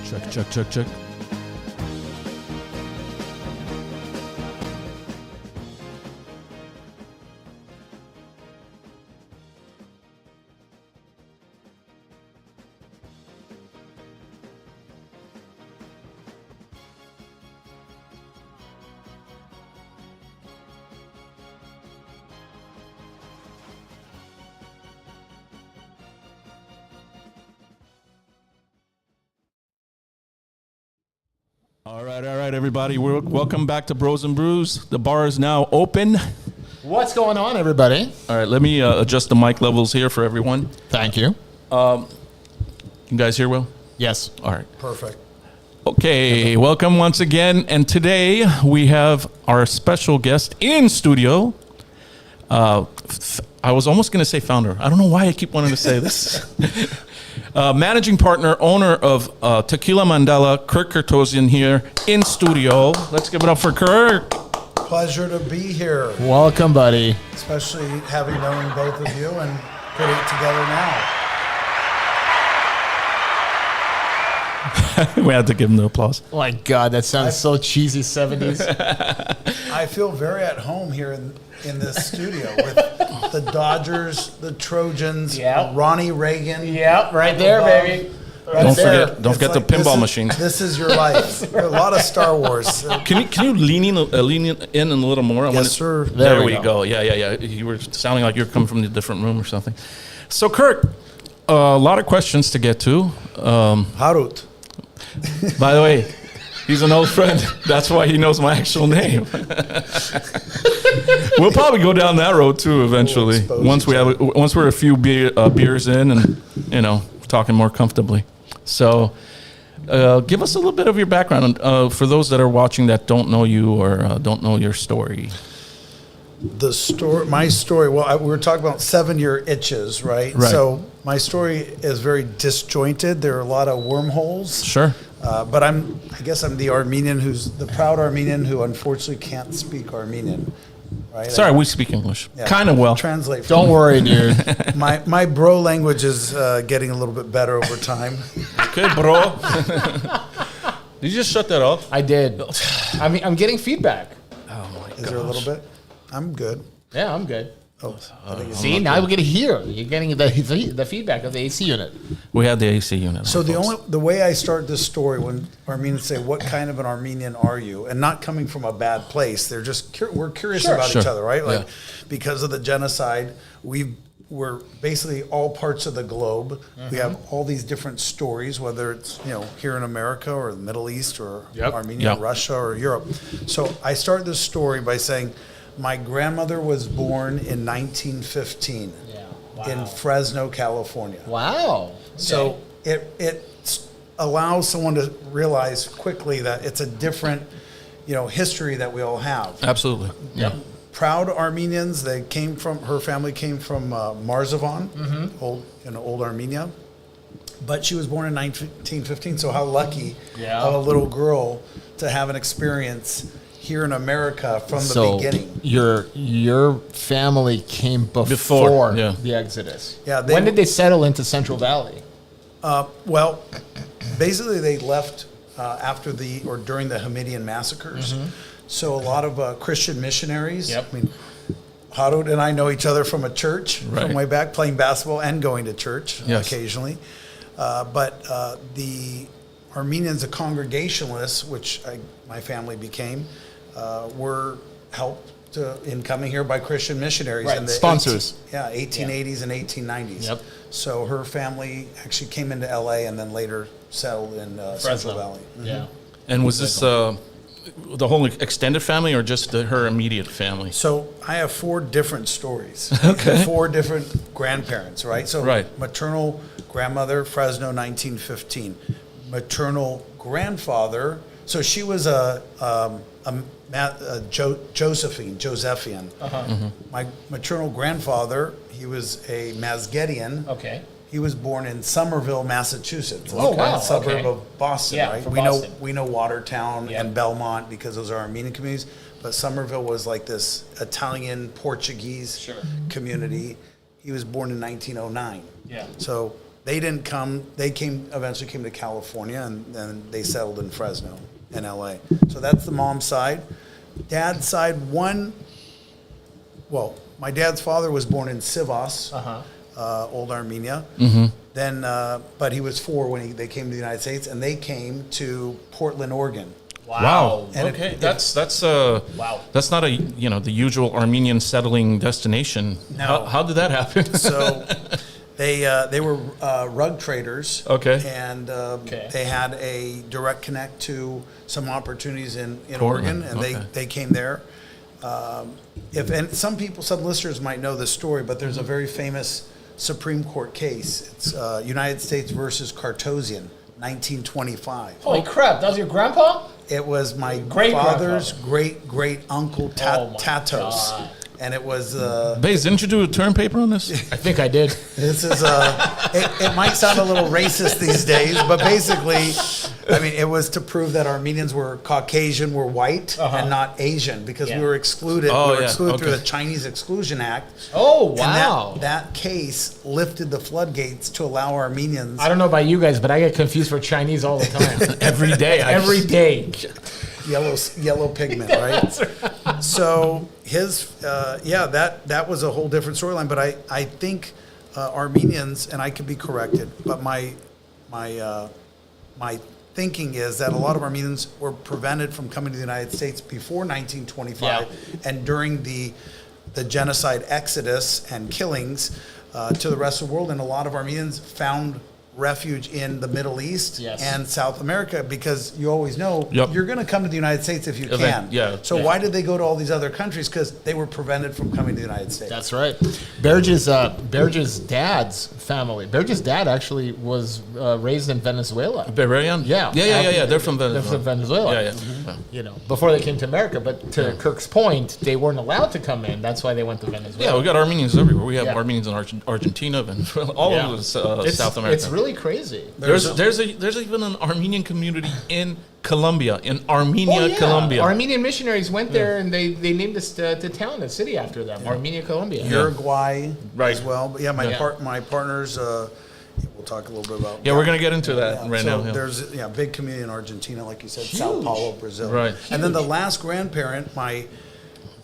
Check, check, check, check. All right, everybody. Welcome back to Bros and Brews. The bar is now open. What's going on, everybody? All right, let me adjust the mic levels here for everyone. Thank you. You guys hear well? Yes. All right. Perfect. Okay, welcome once again. And today we have our special guest in studio. I was almost going to say founder. I don't know why I keep wanting to say this. Managing partner, owner of Tequila Mandala, Kirk Cartozian here in studio. Let's give it up for Kirk. Pleasure to be here, Welcome, buddy. especially having known both of you and putting it together now. We had to give him the applause. Oh my God, that sounds so cheesy, 70s. I feel very at home here in this studio with the Dodgers, the Trojans, Yep. Ronnie Reagan. Yep, right there, above. baby. Right Don't there. forget- don't It's forget the this pinball is- machines. This is your life. A lot of Star Wars. Can you lean in a little more? I Yes, wanna- sir. There we go. go. Yeah. You were sounding like you're coming from a different room or something. So, Kirk, a lot of questions to get to. Harut. By the way, he's an old friend. That's why he knows my actual name. We'll probably go down that road too eventually. We'll expose Once we're a few beers in and talking more comfortably. So, give us a little bit of your background for those that are watching that don't know you or don't know your story. My story. Well, we were talking about 7-year itches, right? Right. So my story is very disjointed. There are a lot of wormholes. Sure. But I guess I'm the Armenian the proud Armenian who unfortunately can't speak Armenian, right? Sorry, we speak English. Yeah. Kind of well. Translate. For Don't me. worry, dude. My bro language is getting a little bit better over time. Okay, bro. Did you just shut that off? I did. I'm getting feedback. Oh my Is there a little bit? I'm good. Yeah, I'm good. Oh, I think it's- See, now we're going to hear. You're getting the feedback of the AC unit. We had the AC unit. So on, folks. the way I start this story when Armenians say, "What kind of an Armenian are you?" and not coming from a bad place, they're just we're curious Sure. about Sure. each other, right? Like Yeah. because of the genocide, we're basically all parts of the globe. We have all these different stories, whether it's here in America or the Middle East or Yep. Armenia, Yep. Russia, or Europe. So I start this story by saying, my grandmother was born in 1915 Yeah. in Fresno, California. Wow. So it allows someone to realize quickly that it's a different, history that we all have. Absolutely. Yeah. Proud Armenians. Her family came from Marzavan, old Armenia. But she was born in 1915. So how lucky of a little girl to have an experience here in America from the beginning. Your family came before yeah. the Exodus. Yeah, when did they settle into Central Valley? Well, basically they left during the Hamidian massacres. So a lot of Christian missionaries. Yep. I mean, Harut and I know each other from a church Right. from way back, playing basketball and going to church Yes. occasionally. But the Armenians, the Congregationalists, which my family became, were helped in coming here by Christian missionaries. Right, in the sponsors. 1880s and 1890s. Yep. So her family actually came into LA and then later settled in Central Valley. Yeah. And was this the whole extended family or just her immediate family? So I have 4 different stories. Okay. 4 different grandparents, right? So Right. maternal grandmother, Fresno, 1915. Maternal grandfather, so she was Josephian. My maternal grandfather, he was a Mazgetian. Okay. He was born in Somerville, Massachusetts. Oh, wow, A suburb okay. of Boston, Yeah, right? from We Boston. know Watertown Yep. and Belmont because those are Armenian communities, but Somerville was like this Italian Portuguese Sure. community. He was born in 1909. Yeah. So they didn't come. They eventually came to California, and then they settled in Fresno and LA. So that's the mom's side. Dad's side, my dad's father was born in Sivas, Old Armenia. Then, but he was 4 when they came to the United States, and they came to Portland, Oregon. Wow. And Okay. That's not the usual Armenian settling destination. No. How did that happen? So they were rug traders. Okay. And they had a direct connect to some opportunities in Oregon, and they came there. Some listeners might know this story, but there's a very famous Supreme Court case. It's United States versus Cartozian, 1925. Holy crap! That was your grandpa? It was my Great-grandfather. father's great uncle Tatos, God. and it was. Baze, didn't you do a term paper on this? I think I did. This is it might sound a little racist these days, but basically, I mean, it was to prove that Armenians were Caucasian, were white, and not Asian, because we were excluded. Oh, we were yeah. excluded through Okay. the Chinese Exclusion Act. Oh, And wow. that case lifted the floodgates to allow Armenians. I don't know about you guys, but I get confused for Chinese all the time. Every day. Every day. Yellow pigment, right? So that was a whole different storyline. But I think Armenians, and I could be corrected, but my thinking is that a lot of Armenians were prevented from coming to the United States before 1925 and during the genocide exodus and killings to the rest of the world, and a lot of Armenians found refuge in the Middle East and South America, because you always know you're going to come to the United States if you can. So why did they go to all these other countries? Because they were prevented from coming to the United States. That's right. Berge's dad's family. Berge's dad actually was raised in Venezuela. Bavarian? Yeah. They're from Venezuela. They're from Venezuela. You know, before they came to America. But to Kirk's point, they weren't allowed to come in. That's why they went to Venezuela. Yeah, we got Armenians everywhere. We have Armenians in Argentina, Venezuela, all over South America. It's really crazy. There's even an Armenian community in Colombia, in Armenia, Colombia. Armenian missionaries went there, and they named the town, the city after them, Armenia, Colombia. Uruguay Right. as well. But my partners, we'll talk a little bit about. Yeah, we're going to get into that right now. There's big community in Argentina, like you said, Sao Paulo, Brazil. Right. And then the last grandparent, my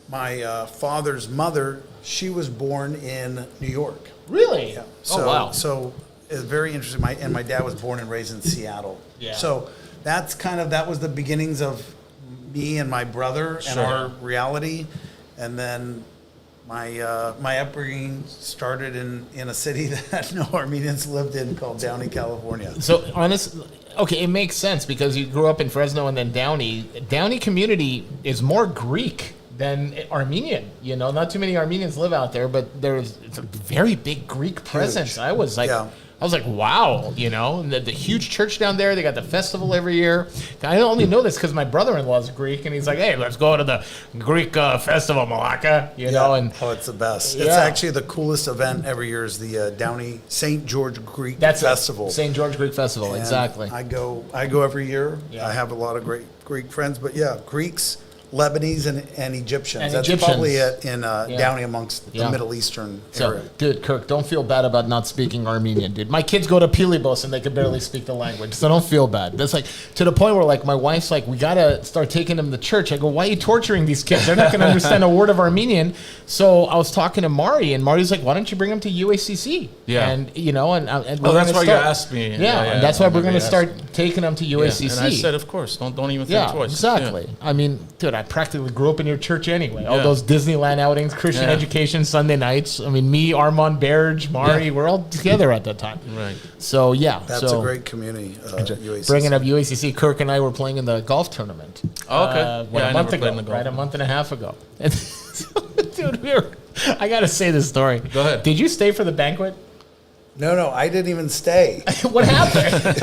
father's mother, she was born in New York. Really? Yeah. Oh, wow. So it's very interesting. My dad was born and raised in Seattle. Yeah. So that was the beginnings of me and my brother and our reality. And then my upbringing started in a city that no Armenians lived in, called Downey, California. So it makes sense, because you grew up in Fresno and then Downey. Downey community is more Greek than Armenian. You know, not too many Armenians live out there, but it's a very big Greek presence. I was like, wow, you know, and the huge church down there. They got the festival every year. I only know this because my brother-in-law is Greek, and he's like, hey, let's go to the Greek festival, Malacca, you know. And it's the best. It's actually the coolest event every year is the Downey St. George Greek Festival. St. George Greek Festival, And exactly. I go every year. I have a lot of great Greek friends, but Greeks, Lebanese, and Egyptians. That's probably it in Downey amongst the Middle Eastern area. So, dude, Kirk, don't feel bad about not speaking Armenian, dude. My kids go to Pilibos and they can barely speak the language, so don't feel bad. That's like, to the point where, like, my wife's like, we gotta start taking them to church. I go, why are you torturing these kids? They're not gonna understand a word of Armenian. So I was talking to Mari, and Mari's like, why don't you bring them to UACC? Yeah. And, you know, and that's why you asked me. And that's why we're gonna start taking them to UACC. And I said, of course, don't even think twice. Exactly. I mean, dude, I practically grew up in your church anyway. All those Disneyland outings, Christian education, Sunday nights. I mean, me, Armand, Berge, Mari, we're all together at that time. Right. So, That's a great community, UACC. Bringing up UACC, Kirk and I were playing in the golf tournament. Oh, okay. A month ago, right? A month and a half ago. And dude, I got to say this story. Go ahead. Did you stay for the banquet? No, I didn't even stay. What happened?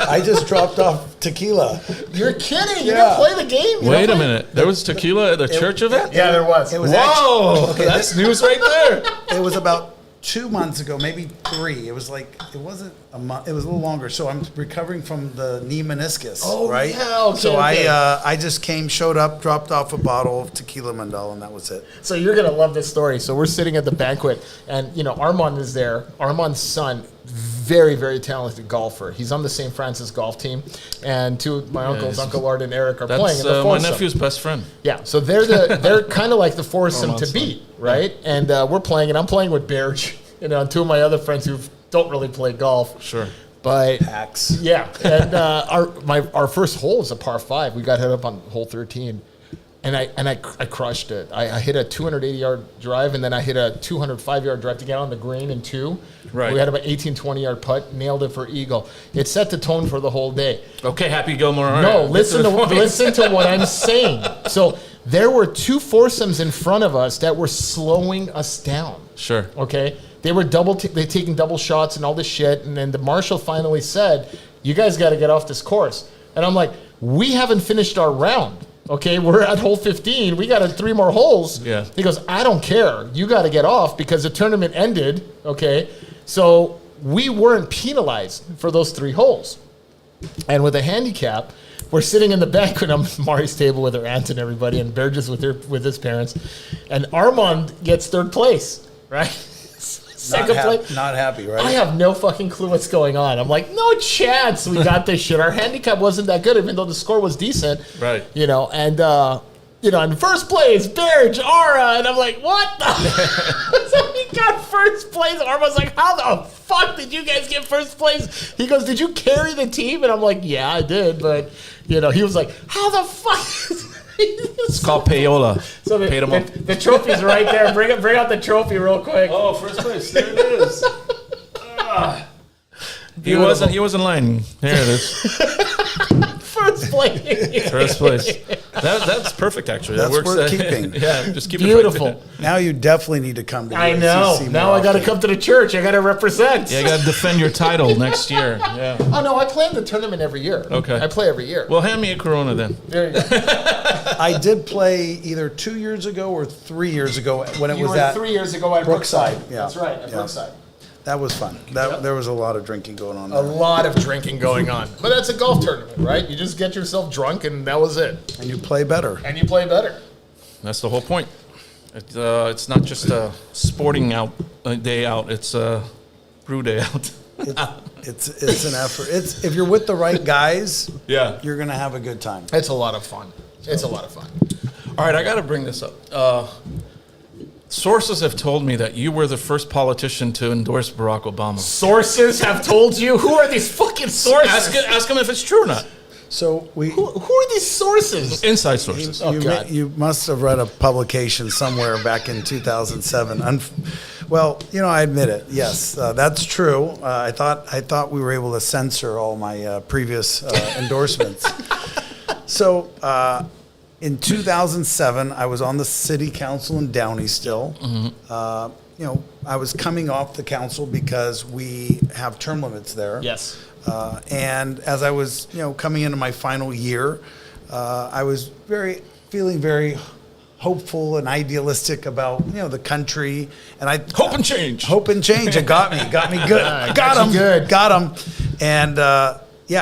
I just dropped off tequila. You're kidding. You didn't play the game. Wait a minute. There was tequila at the church event? Yeah, there was. It was Whoa! That's news right there. It was about 2 months ago, maybe 3. It was like, it wasn't a month. It was a little longer. So I'm recovering from the knee meniscus, right? Yeah, okay, so okay. I just showed up, dropped off a bottle of tequila Mandel, and that was it. So you're going to love this story. So we're sitting at the banquet, and, you know, Armand is there. Armand's son, very, very talented golfer. He's on the St. Francis golf team, and two of my uncles, Uncle Art and Eric, are playing in the my foursome. nephew's best friend. Yeah, so they're kind of like the foursome to beat, right? And we're playing, and I'm playing with Berge, and two of my other friends who don't really play golf. Sure. But Hacks. yeah, and our first hole was a par 5. We got hit up on hole 13. And I crushed it. I hit a 280-yard drive, and then I hit a 205-yard drive to get on the green in 2. Right. We had about 18, 20-yard putt, nailed it for eagle. It set the tone for the whole day. Okay, Happy Gilmore. All No, right, listen to what I'm saying. So there were 2 foursomes in front of us that were slowing us down. Sure. Okay? They were they taking double shots and all this shit, and then the marshal finally said, "You guys got to get off this course." And I'm like, "We haven't finished our round. Okay, we're at hole 15. We got 3 more holes." Yeah. He goes, "I don't care. You got to get off because the tournament ended." Okay, so we weren't penalized for those 3 holes. And with a handicap, we're sitting in the banquet on Mari's table with her aunt and everybody, and Burgess with his parents, and Armand gets 3rd place. Right. Second place. Not happy, right? I have no fucking clue what's going on. I'm like, no chance we got this shit. Our handicap wasn't that good, even though the score was decent. Right. And in first place, Berge, Ara, and I'm like, what the? So he got first place. Ara was like, how the fuck did you guys get first place? He goes, did you carry the team? And I'm like, yeah, I did. But, he was like, how the fuck? It's called payola. So the trophy's right there. Bring out the trophy real quick. Oh, first place. There it is. He wasn't lying. There it is. First place. First place. That's perfect, actually. That's that works. worth keeping. Yeah, just keep Beautiful. it right. Now you definitely need to come to the I know. ACC Now more I got to often. come to the church. I got to represent. Yeah, you got to defend your title next year. Yeah. Oh, no, I play in the tournament every year. Okay. I play every year. Well, hand me a Corona then. There you go. I did play either 2 years ago or 3 years ago when it You was were at 3 years ago at Brookside. Yeah. That's right, at Yeah. Brookside. That was fun. There was a lot of drinking going on A there. lot of drinking going on. But that's a golf tournament, right? You just get yourself drunk, and that was it. And you play better. And you play better. That's the whole point. It's not just a sporting day out. It's a brew day out. It's an effort. If you're with the right guys, Yeah. you're gonna have a good time. It's a lot of fun. It's a lot of fun. All right, I got to bring this up. Sources have told me that you were the first politician to endorse Barack Obama. Sources have told you? Who are these fucking sources? Ask him if it's true or not. So Who are these sources? Inside sources. God. you must have read a publication somewhere back in 2007. Well, I admit it. Yes, that's true. I thought we were able to censor all my previous endorsements. So in 2007, I was on the city council in Downey still. Mm-hmm. I was coming off the council because we have term limits there. Yes. And as I was, coming into my final year, I was feeling very hopeful and idealistic about, the country. And Hope and change. Hope and change. It got me good. Yeah, got you him. good. Got him. And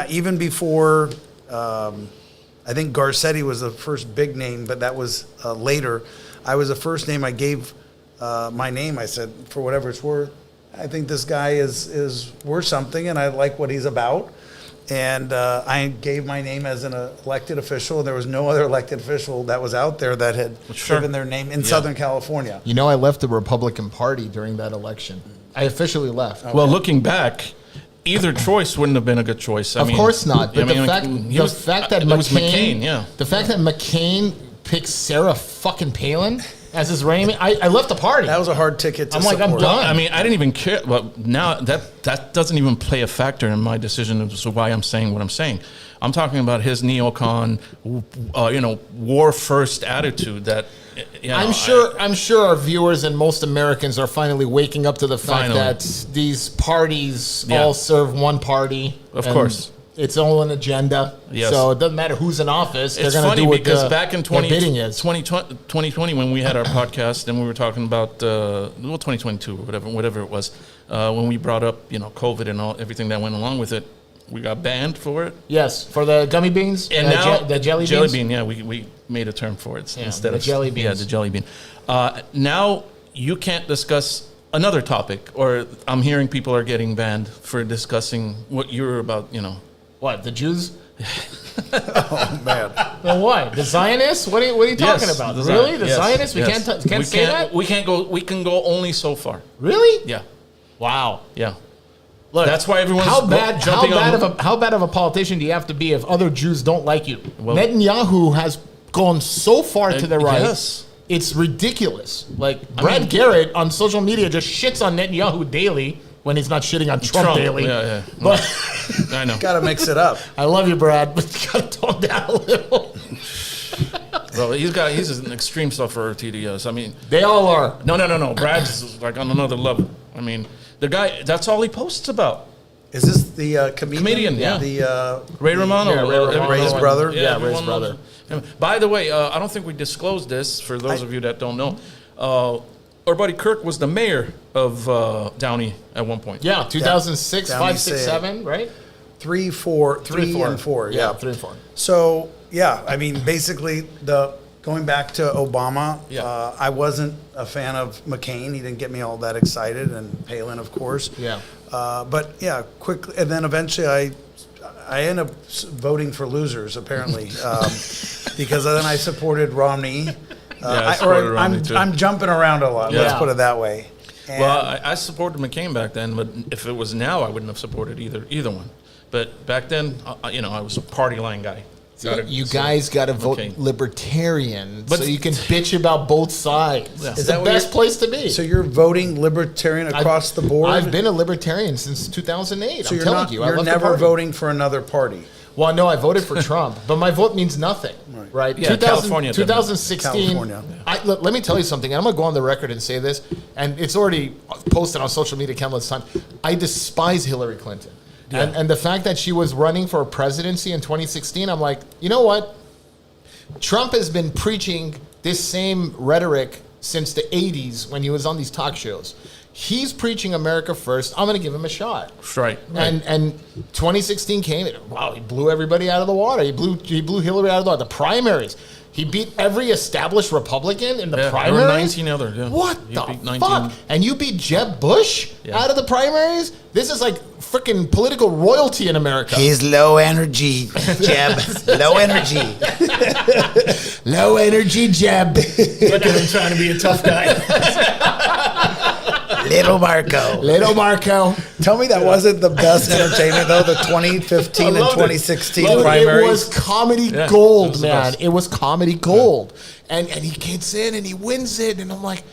even before, I think Garcetti was the first big name, but that was later. I was the first name I gave my name. I said, for whatever it's worth, I think this guy is worth something, and I like what he's about. And I gave my name as an elected official, and there was no other elected official that was out there that had given their name in Southern California. I left the Republican Party during that election. I officially left. Oh. Well, looking back, either choice wouldn't have been a good choice. Of course not. But the fact that it was McCain, yeah. The fact that McCain picked Sarah fucking Palin as his running mate, I left the party. That was a hard ticket to I'm like, I'm support. done. I mean, I didn't even care. Well, now that doesn't even play a factor in my decision as to why I'm saying what I'm saying. I'm talking about his neocon, war first attitude that. I'm sure our viewers and most Americans are finally waking up to the fact that these parties all serve one party. Of course. It's all an agenda. Yes. So it doesn't matter who's in office. It's they're going to funny do what because back in their bidding is. 2020, when we had our podcast and we were talking about 2022 or whatever it was, when we brought up COVID and everything that went along with it, we got banned for it. Yes, for the gummy beans And now the jelly jelly beans. bean, yeah, we made a term for it instead the of jelly beans. Yeah, the jelly bean. Now you can't discuss another topic, or I'm hearing people are getting banned for discussing what you're about, What, the Jews? Oh man. Well, what? The Zionists? What are you talking about? Really? The Zionists? We can't say that? We can't go. We can go only so far. Really? Yeah. Wow. Yeah. Look, that's why everyone's how bad jumping of a politician do you have to be if other Jews don't like you? Well, Netanyahu has gone so far to the right. Yes. It's ridiculous. Like Brad Garrett on social media just shits on Netanyahu daily when he's not shitting on Trump daily. Yeah. But I know. Got to mix it up. I love you, Brad, but you got to tone down a little. Well, he's an extreme sufferer, TDS. I mean, they all are. No. Brad's like on another level. I mean, the guy, that's all he posts about. Is this the comedian? Yeah. The Ray Romano. Ray's brother? Yeah, Ray's brother. By the way, I don't think we disclosed this for those of you that don't know. Our buddy Kirk was the mayor of Downey at one point. Yeah, 2006, Downey 5, 6, 7, right? 3, 4, 3, and 4. Yeah, 3 and 4. So yeah, I mean, basically going back to Obama. Yeah. I wasn't a fan of McCain. He didn't get me all that excited, and Palin, of course. Yeah. But yeah, quickly, and then eventually I ended up voting for losers apparently, because then I supported Romney. I'm jumping around a lot. Yeah. Let's put it that way. And Well, I supported McCain back then, but if it was now, I wouldn't have supported either one. But back then, I was a party line guy. You guys got to vote libertarian so you can bitch about both sides. Yeah. It's the best place to be. So you're voting libertarian across the board? I've been a libertarian since 2008. So you're never voting for another party? Well, no, I voted for Trump, but my vote means nothing, right? Yeah, California. 2016. California. Let me tell you something. I'm going to go on the record and say this, and it's already posted on social media countless times. I despise Hillary Clinton. Yeah. And the fact that she was running for presidency in 2016, I'm like, you know what? Trump has been preaching this same rhetoric since the 80s when he was on these talk shows. He's preaching America first. I'm going to give him a shot. Right. And 2016 came. Wow, he blew everybody out of the water. He blew Hillary out of the water. The primaries. He beat every established Republican in the primaries. There were 19 other. Yeah. What the fuck? And you beat Jeb Bush out of the primaries? This is like freaking political royalty in America. He's low energy, Jeb. Low energy. Low energy, Jeb. Look at him trying to be a tough guy. Little Marco. Tell me that wasn't the best entertainment, though, the 2015 and 2016 primaries. It was comedy gold, man. It was comedy gold. And he gets in and he wins it. And I'm like,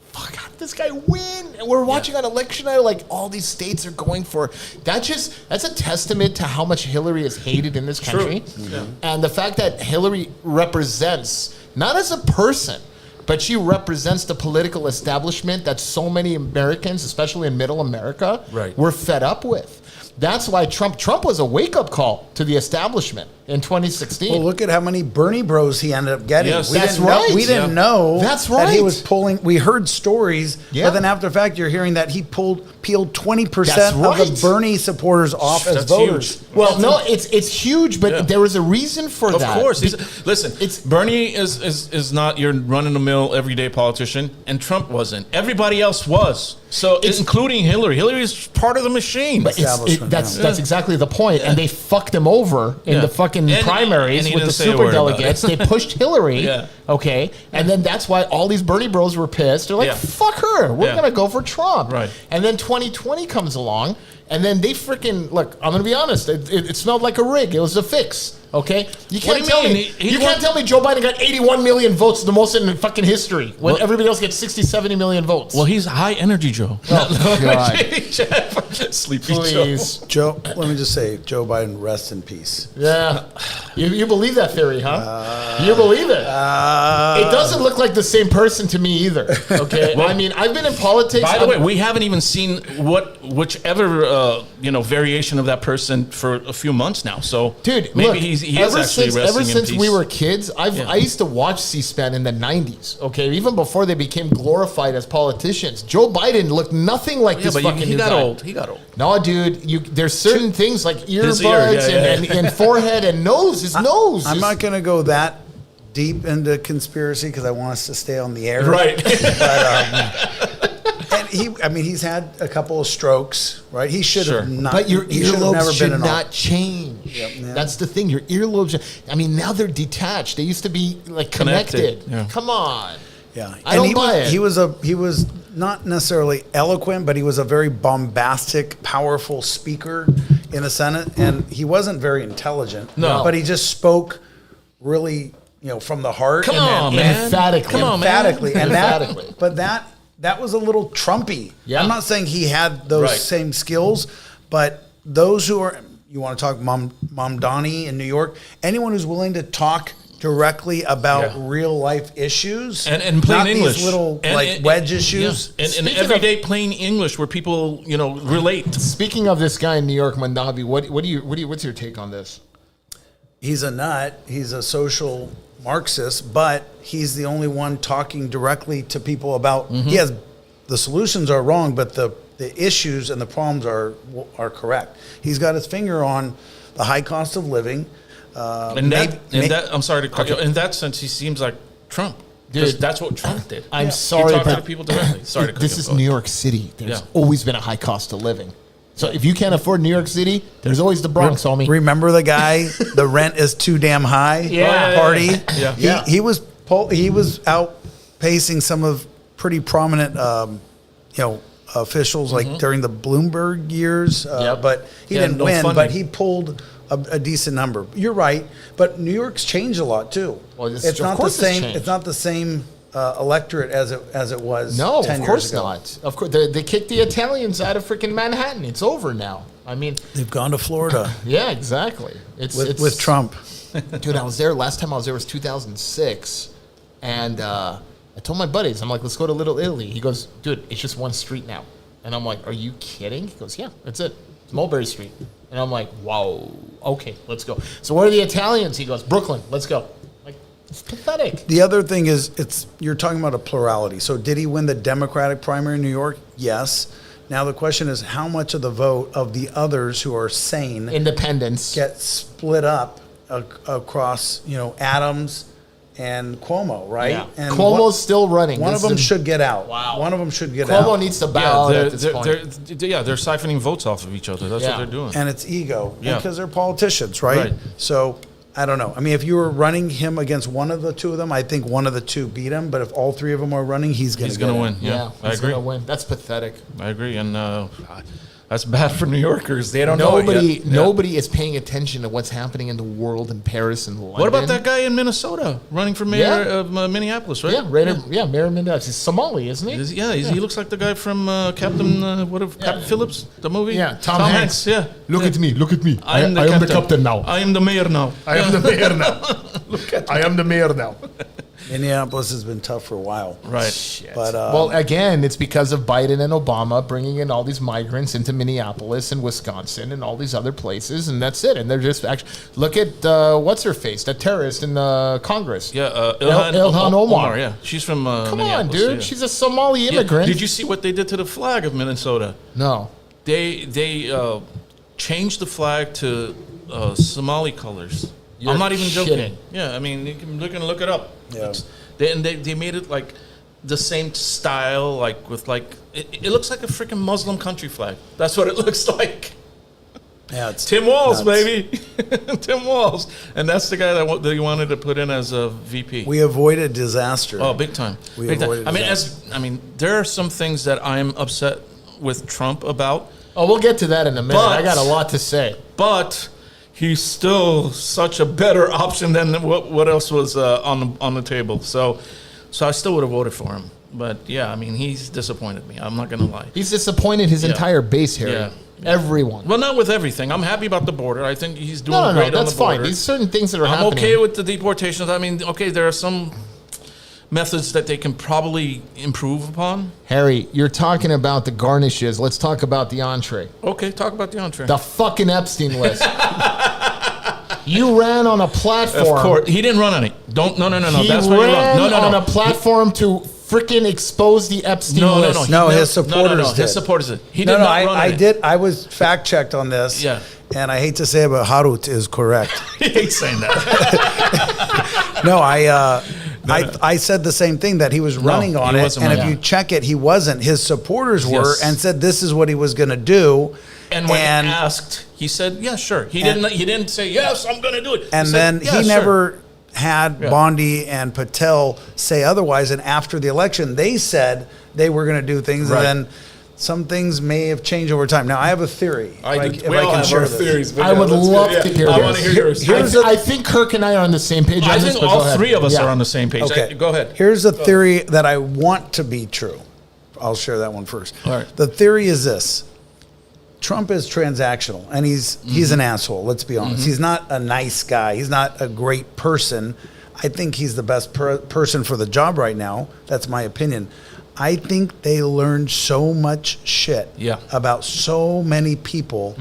fuck, how did this guy win? And we're watching on election night, like all these states are going for that's a testament to how much Hillary is hated in this country. Yeah. And the fact that Hillary represents, not as a person, but she represents the political establishment that so many Americans, especially in middle America, were fed up with. That's why Trump was a wake-up call to the establishment in 2016. Well, look at how many Bernie bros he ended up getting. Yes, that's right. We didn't know that he was right. pulling. We heard stories, but then after the fact, you're hearing that he peeled 20% of the Bernie supporters off as voters. Huge. Well, no, it's huge, but there was a reason for that. Of course. Listen, Bernie is not your run-of-the-mill everyday politician, and Trump wasn't. Everybody else was. So, including Hillary. Hillary is part of the machine. But that's exactly the point. And they fucked him over in the fucking primaries with the super delegates. They pushed Hillary. Okay. And then that's why all these Bernie bros were pissed. They're like, fuck her. We're going to go for Trump. Right. And then 2020 comes along. And then they freaking, look, I'm going to be honest. It smelled like a rig. It was a fix. Okay? You can't tell me. You can't tell me Joe Biden got 81 million votes, the most in fucking history, when everybody else gets 60, 70 million votes. Well, he's high energy, Joe. Oh, God. Sleepy Please. Joe, let me just say, Joe Biden, rest in peace. Yeah. You believe that theory, huh? You believe it. It doesn't look like the same person to me either. Okay? Well, I mean, I've been in politics. By the way, we haven't even seen whichever variation of that person for a few months now. So, dude, maybe look, he is actually resting in peace. Ever since we were kids, I used to watch C-SPAN in the 90s, okay? Even before they became glorified as politicians. Joe Biden looked nothing like this fucking he got old. He got old. No, dude, there's certain things like earbuds and forehead and nose. His nose. I'm not going to go that deep into conspiracy because I want us to stay on the air. Right. But, and he's had a couple of strokes, right? He should have not. But your he should have never earlobes been should an not change. Yeah. That's the thing. Your earlobes. I mean, now they're detached. They used to be like connected. Yeah. Come on. Yeah, I don't buy it. He was not necessarily eloquent, but he was a very bombastic, powerful speaker in the Senate, and he wasn't very intelligent. No. But he just spoke really, from the heart. Come and on, man. Emphatically. Come on, man. emphatically, and Emphatically. but that was a little Trumpy. Yeah. I'm not saying he had those Right. same skills, but those who are, you want to talk Mamdani in New York, anyone who's willing to talk directly about Yeah. real life issues and plain not English, these little And- wedge issues. yeah. and Speaking everyday plain English where people relate. Speaking of this guy in New York, Mandavi, what's your take on this? He's a nut. He's a social Marxist, but he's the only one talking directly to people about. He has the solutions are wrong, but the issues and the problems are correct. He's got his finger on the high cost of living. I'm sorry to cut you. In that sense, he seems like Trump. Dude, That's what Trump did. I'm He sorry, talked to but people directly. Sorry to cut this you is off. New York City. There's Yeah. always been a high cost of living. So if you can't afford New York City, there's always the Bronx, homie. Remember the guy? The rent is too damn high. Yeah. Party. Yeah. He was outpacing some of pretty prominent, officials like during the Bloomberg years. Yep. But he Yeah, didn't no win. funding. But he pulled a decent number. You're right. But New York's changed a lot too. Well, it's- it's of not the course it's same. changed. It's not the same electorate as it was. No, 10 of years course ago. not. Of course, they kicked the Italians out of freaking Manhattan. It's over now. I mean, They've gone to Florida yeah, exactly. It's with Trump. Dude, I was there. Last time I was there was 2006, and I told my buddies, I'm like, let's go to Little Italy. He goes, dude, it's just one street now, and I'm like, are you kidding? He goes, yeah, that's it. It's Mulberry Street, and I'm like, wow, okay, let's go. So where are the Italians? He goes, Brooklyn, let's go. Like, it's pathetic. The other thing is, you're talking about a plurality. So did he win the Democratic primary in New York? Yes. Now the question is, how much of the vote of the others who are sane Independence. get split up across, Adams and Cuomo, right? Yeah. And Cuomo's still running. One This of them is a- should get out. Wow. One of them should get Cuomo out. needs to bow out at this point. They're siphoning votes off of each other. That's Yeah. what they're doing. And it's ego. Yeah. Because they're politicians, right? Right. So I don't know. I mean, if you were running him against one of the two of them, I think one of the two beat him. But if all three of them are running, he's going He's to going to win. Yeah, I he's agree. gonna win. That's pathetic. I agree. And that's bad for New Yorkers. They don't know it yet. Yeah. Nobody is paying attention to what's happening in the world in Paris and London. What about that guy in Minnesota running for mayor Yeah. of Minneapolis, right? Yeah, Mayor Mendez. He's Somali, isn't he? He looks like the guy from Captain Phillips, the movie. Yeah, Tom Hanks. Yeah. Look at me. Look at me. I am the captain now. I am the mayor now. I am the mayor now. I am the mayor now. Minneapolis has been tough for a while. Right. Shit. But, well, again, it's because of Biden and Obama bringing in all these migrants into Minneapolis and Wisconsin and all these other places, and that's it. And they're just actually look at what's her face, that terrorist in Congress. Yeah, Ilhan Omar. Yeah, she's from Come on, Minneapolis, dude. yeah. She's a Somali Yeah. immigrant. Did you see what they did to the flag of Minnesota? No. They changed the flag to Somali colors. You're I'm not even joking. kidding. Yeah, I mean, you can look it up. Yeah. They made it like the same style, like with like it looks like a freaking Muslim country flag. That's what it looks like. yeah, it's Tim Walz, nuts. baby, Tim Walz, and that's the guy that they wanted to put in as a VP. We avoided disaster. Oh, big time. We Big time. avoided I mean, there are some things that I'm upset with Trump about, Oh, we'll get to that in a minute. But- I got a lot to say. but he's still such a better option than what else was on the table. So I still would have voted for him. But yeah, I mean, he's disappointed me. I'm not gonna lie. He's disappointed his entire base, Harry. Yeah. Everyone. Well, not with everything. I'm happy about the border. I think he's doing No, great on that's the border. fine. These certain things that are I'm happening. okay with the deportations. I mean, okay, there are some methods that they can probably improve upon. Harry, you're talking about the garnishes. Let's talk about the entree. Okay, talk about the entree. The fucking Epstein list. You ran on a platform. Of course, he didn't run on it. No. He That's where you're wrong. ran No. on a platform to freaking expose the Epstein list. No, his supporters No, did. his supporters did. He No, did no, not run on I it. did. I was fact checked on this. Yeah. And I hate to say it, but Harut is correct. He hates saying that. No, I said the same thing, that he was running on he it, wasn't and if running. you check it, he wasn't. His supporters were, Yes. and said this is what he was going to do. And when asked, he said, "Yeah, sure." He didn't say, "Yes, I'm going to do it." And said, then "Yeah, he sure." never had Bondi and Patel say otherwise. And after the election, they said they were going to do things, Right. and then some things may have changed over time. Now, I have a theory. We all have our theories. but I would love to hear I yours. want to hear yours. I think Kirk and I are on the same page. I on this, think but go all ahead. three of us Yeah. are on the same page. Okay. Go ahead. Here's a theory that I want to be true. I'll share that one first. All right. The theory is this. Trump is transactional, and he's an asshole. Let's be honest. He's not a nice guy. He's not a great person. I think he's the best person for the job right now. That's my opinion. I think they learned so much shit about so many people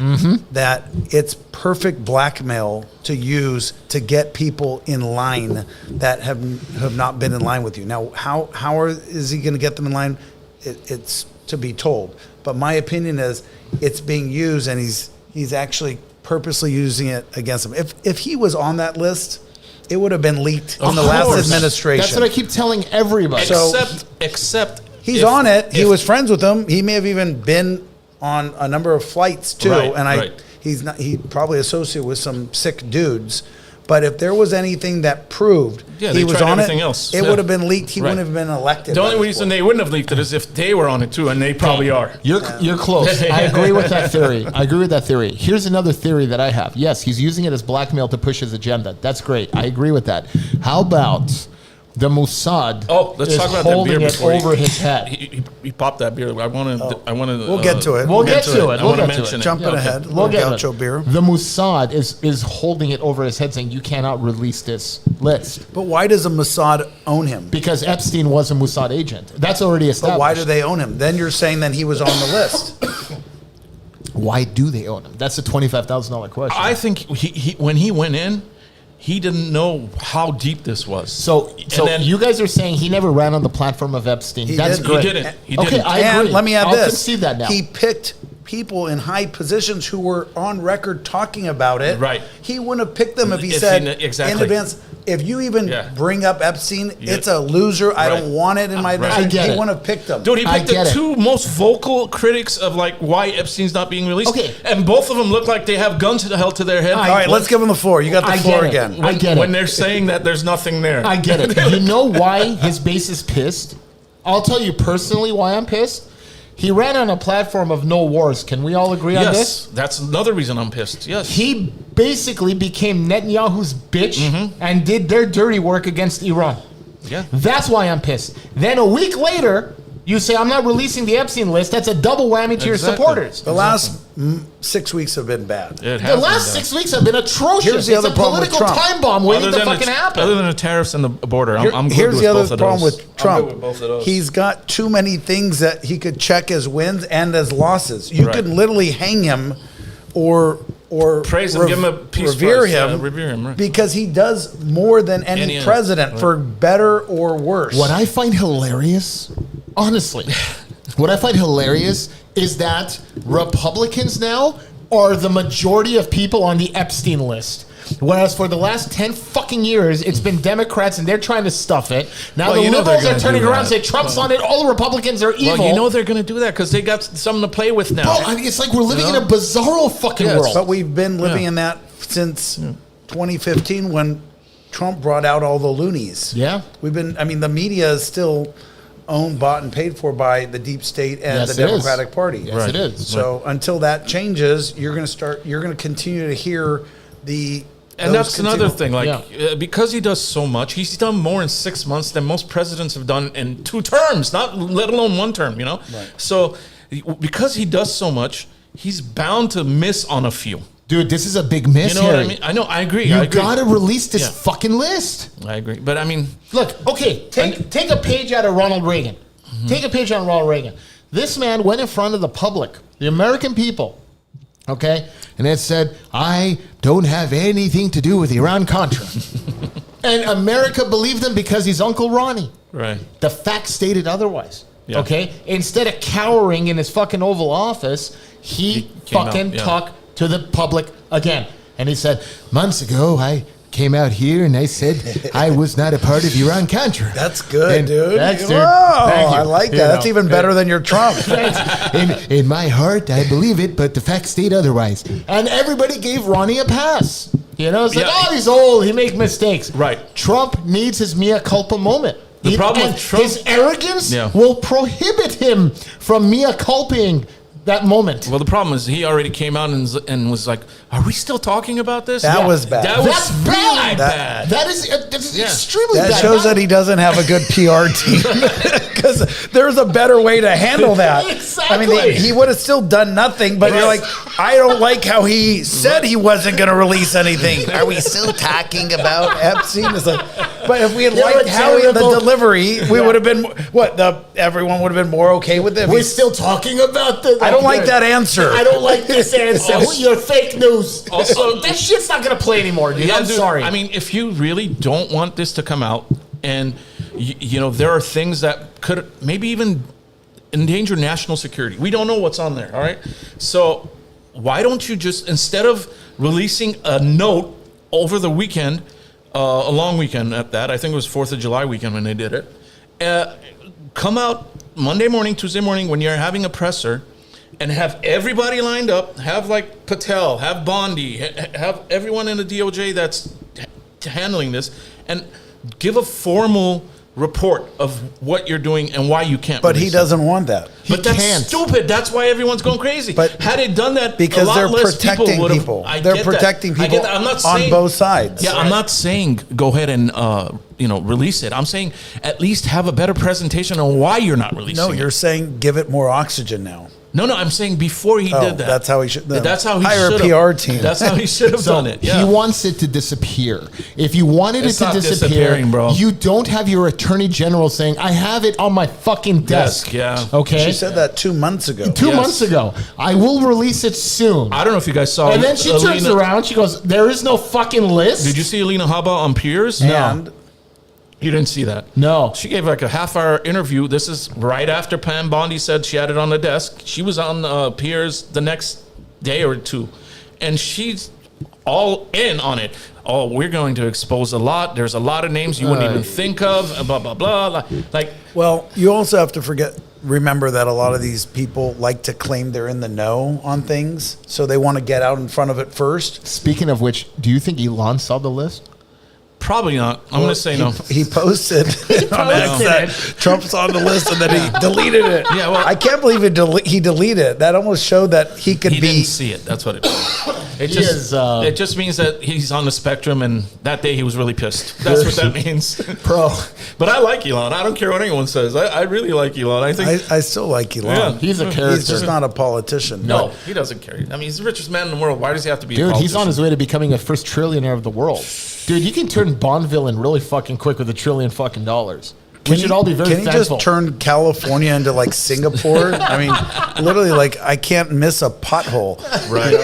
that it's perfect blackmail to use to get people in line that have not been in line with you. Now, is he going to get them in line? It's to be told. But my opinion is it's being used, and he's actually purposely using it against him. If he was on that list, it would have been leaked in the last administration. That's what I keep telling everybody. Except he's if- on it. He if- was friends with them. He may have even been on a number of flights too. Right, and right. he's not. He probably associated with some sick dudes. But if there was anything that proved Yeah, he they was tried on it, everything else. it Yeah. would have been leaked. He Right. wouldn't have been elected. The by only this reason point. they wouldn't have leaked it is if they were on it too, and they probably are. You're close. I agree with that theory. Here's another theory that I have. Yes, he's using it as blackmail to push his agenda. That's great. I agree with that. How about the Mossad? Let's is talk about that holding beer it before over his head. He popped that beer. I want to. We'll get to it. We'll get to it. I We'll want to get to mention it. it. Jumping ahead. We'll Little get gaucho it. beer. The Mossad is holding it over his head, saying you cannot release this list But why does the Mossad own him? because Epstein was a Mossad agent. That's already established. But why do they own him? Then you're saying that he was on the list. Why do they own him? That's a $25,000 question. I think he when he went in, he didn't know how deep this was. So then- you guys are saying he never ran on the platform of Epstein. He That's didn't. great. He didn't. He Okay, didn't. I And agree. let me add I'll this. concede that now. He picked people in high positions who were on record talking about it. Right. He wouldn't have picked them if he If he said kn- exactly. in advance, if you even Yeah. bring up Epstein, Yeah. it's a loser. I Right. don't want it in my Right. administration. I get He it. wouldn't have picked them. Dude, he I picked the get it. two most vocal critics of like why Epstein's not being released. Okay. And both of them look like they have guns held to their head. All right, let's give him the floor. You got the I floor get it. again. I get it. When they're saying that there's nothing there. I get it. You know why his base is pissed? I'll tell you personally why I'm pissed. He ran on a platform of no wars. Can we all agree on this? Yes, that's another reason I'm pissed. Yes. He basically became Netanyahu's bitch Mm-hmm. and did their dirty work against Iran. Yeah. That's why I'm pissed. Then a week later, you say, I'm not releasing the Epstein list. That's a double whammy to your Exactly. supporters. The last 6 weeks have been bad. It The has last been 6 weeks have been atrocious. Here's the It's other a problem with political Trump. time bomb done. waiting to fucking happen. Other than the tariffs and the border, I'm good Here's with the other both of problem those. with Trump. I'm good with both of those. He's got too many things that he could check as wins and as losses. You Right. could literally hang him or Praise him, give him a peace revere prize. him, Yeah, revere him, right. because he does more than any Any- president, right. for better or worse. What I find hilarious, honestly, what I find hilarious is that Republicans now are the majority of people on the Epstein list. Whereas for the last 10 fucking years, it's been Democrats and they're trying to stuff it. Now Well, the you know they're liberals are gonna turning do around and that. say Trump's on it, all the Republicans are evil. Well, you know they're going to do that because they got something to play with now. Bro, I mean, it's like we're living You know? in a bizarro fucking Yes. world. But we've been living Yeah. in that since 2015 when Trump brought out all the loonies. Yeah. We've been, I mean, the media is still owned, bought, and paid for by the deep state and Yes, the it is. Democratic Party. Yes, Right. it is. So until that changes, you're going to continue to hear the. And those that's another thing. Like, Yeah. because he does so much, he's done more in 6 months than most presidents have done in 2 terms, not let alone 1 term, you know? Right. So, because he does so much, he's bound to miss on a few. Dude, this is a big miss, You know Harry. what I mean? I know, I agree. You I agree. gotta release this Yeah. fucking list. I agree. But I mean, Look, okay, take a page out of Ronald Reagan. Take a page out of Ronald Reagan. This man went in front of the public, the American people, okay, and it said, I don't have anything to do with Iran-Contra. And America believed him because he's Uncle Ronnie. right. The facts stated otherwise. Yeah. Okay? Instead of cowering in his fucking Oval Office, he came out, fucking yeah. talked to the public again. And he said, months ago, I came out here and I said I was not a part of Iran Contra. That's good, And dude. that's- Whoa, Thank you. I like that. You That's know. even better than your Trump. In my heart, I believe it, but the facts state otherwise. And everybody gave Ronnie a pass. You know, it's like, Yeah. oh, he's old, he makes mistakes. Right. Trump needs his mea culpa moment. The problem and with Trump- his arrogance Yeah. will prohibit him from mea culpaing that moment. Well, the problem is he already came out and was like, "Are we still talking about this?" That was bad. That was That's really bad. bad. That is Yeah. extremely That bad. shows that he doesn't have a good PR team because there's a better way to handle that. I mean, Exactly. he would have still done nothing, but you're like, I don't like how he said he wasn't going to release anything. Are we still talking about Epstein? It's like, but if we had You're liked a how the terrible- delivery, we would have been everyone would have been more okay with it. if We're he- still talking about the. I don't like that answer. I don't like this answer. You're fake news. Also- that shit's not gonna play anymore, dude. Yeah, I'm dude, sorry. I mean, if you really don't want this to come out, and you know there are things that could maybe even endanger national security. We don't know what's on there. All right, so why don't you just instead of releasing a note over the weekend, a long weekend at that, I think it was 4th of July weekend when they did it, come out Monday morning, Tuesday morning when you're having a presser. And have everybody lined up. Have like Patel, have Bondi, have everyone in the DOJ that's handling this, and give a formal report of what you're doing and why you can't. But he release it. doesn't want that. But that's can't. stupid. That's why everyone's going crazy. But- had it done that, Because a lot they're less protecting would've- people. I They're get that. protecting I get people that. I'm not on saying, both sides. Yeah, I'm not saying go ahead and release it. I'm saying at least have a better presentation on why you're not releasing No, it. you're saying give it more oxygen now. No, I'm saying before he Oh, did that. that's how he should. That's how he hire should a PR team. That's how he should have done it. Yeah. He wants it to disappear. If you wanted It's it to not disappear, disappearing, bro. you don't have your attorney general saying, "I have it on my fucking desk." Yeah. Okay. She said that 2 months ago. Two Yes. months ago. I will release it soon. I don't know if you guys saw. And then she turns Alina- around. She goes, "There is no fucking list." Did you see Alina Habba on Piers? And You didn't see that. No. She gave like a half-hour interview. This is right after Pam Bondi said she had it on the desk. She was on Piers the next day or two, and she's all in on it. Oh, we're going to expose a lot. There's a lot of names you wouldn't even think of. Blah blah blah. Like well, you also have to remember that a lot of these people like to claim they're in the know on things, so they want to get out in front of it first. Speaking of which, do you think Elon saw the list? probably not. I'm going to say no. He posted on X posted that it. Trump's on the list, and then he deleted it. Yeah, well- I can't believe he deleted it. That almost showed that he could He be. didn't see it. That's what it. It He just is, it just means that he's on the spectrum, and that day he was really pissed. That's what that means. Bro, But I like Elon. I don't care what anyone says. I really like Elon. I think I still like Elon. Yeah. he's a character. He's just not a politician. no, he doesn't care. I mean, he's the richest man in the world. Why does he have to be? a Dude, he's politician? on his way to becoming a first trillionaire of the world. Dude, you can turn Bond villain really fucking quick with $1 trillion fucking dollars. We should all be very Can he thankful. just turn California into like Singapore? I mean, literally, like I can't miss a pothole. Right.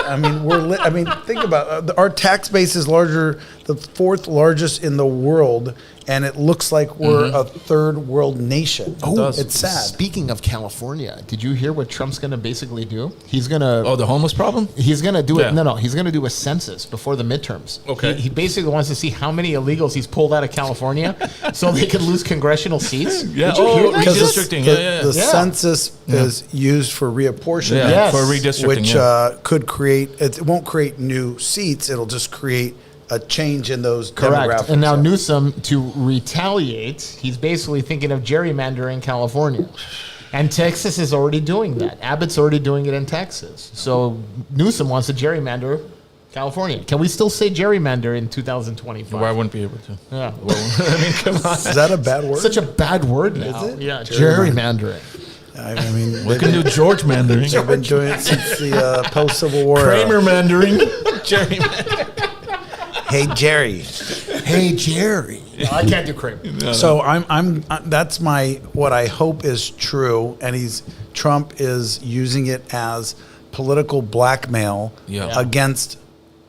I mean, I mean, think about our tax base is larger, the fourth largest in the world, and it looks like we're a third world nation. does. It's sad. Speaking of California, did you hear what Trump's going to basically do? He's going to Oh, the homeless problem? He's going to do Yeah. it. No, he's going to do a census before the midterms. Okay. He basically wants to see how many illegals he's pulled out of California so they could lose congressional seats. Yeah. Did you hear that? Because Redistricting, the, yeah. the Yeah. census is used for reapportionment, Yeah, Yes. for redistricting. which yeah. could create. It won't create new seats. It'll just create a change in those Correct. demographics. And now Newsom, to retaliate, he's basically thinking of gerrymandering California. And Texas is already doing that. Abbott's already doing it in Texas. So Newsom wants to gerrymander California. Can we still say gerrymander in 2025? Why wouldn't be able to? Yeah. I mean, come on. Is that a bad word? Such a bad word now. it? Yeah, Gerrymandering. gerrymandering. I mean, We can do George mandering. they've been doing it since the post-Civil War. Kramer mandering. Jerry. Hey Jerry. Hey, Jerry. No, I can't do Kramer. So I'm that's what I hope is true, and Trump is using it as political blackmail Yeah. against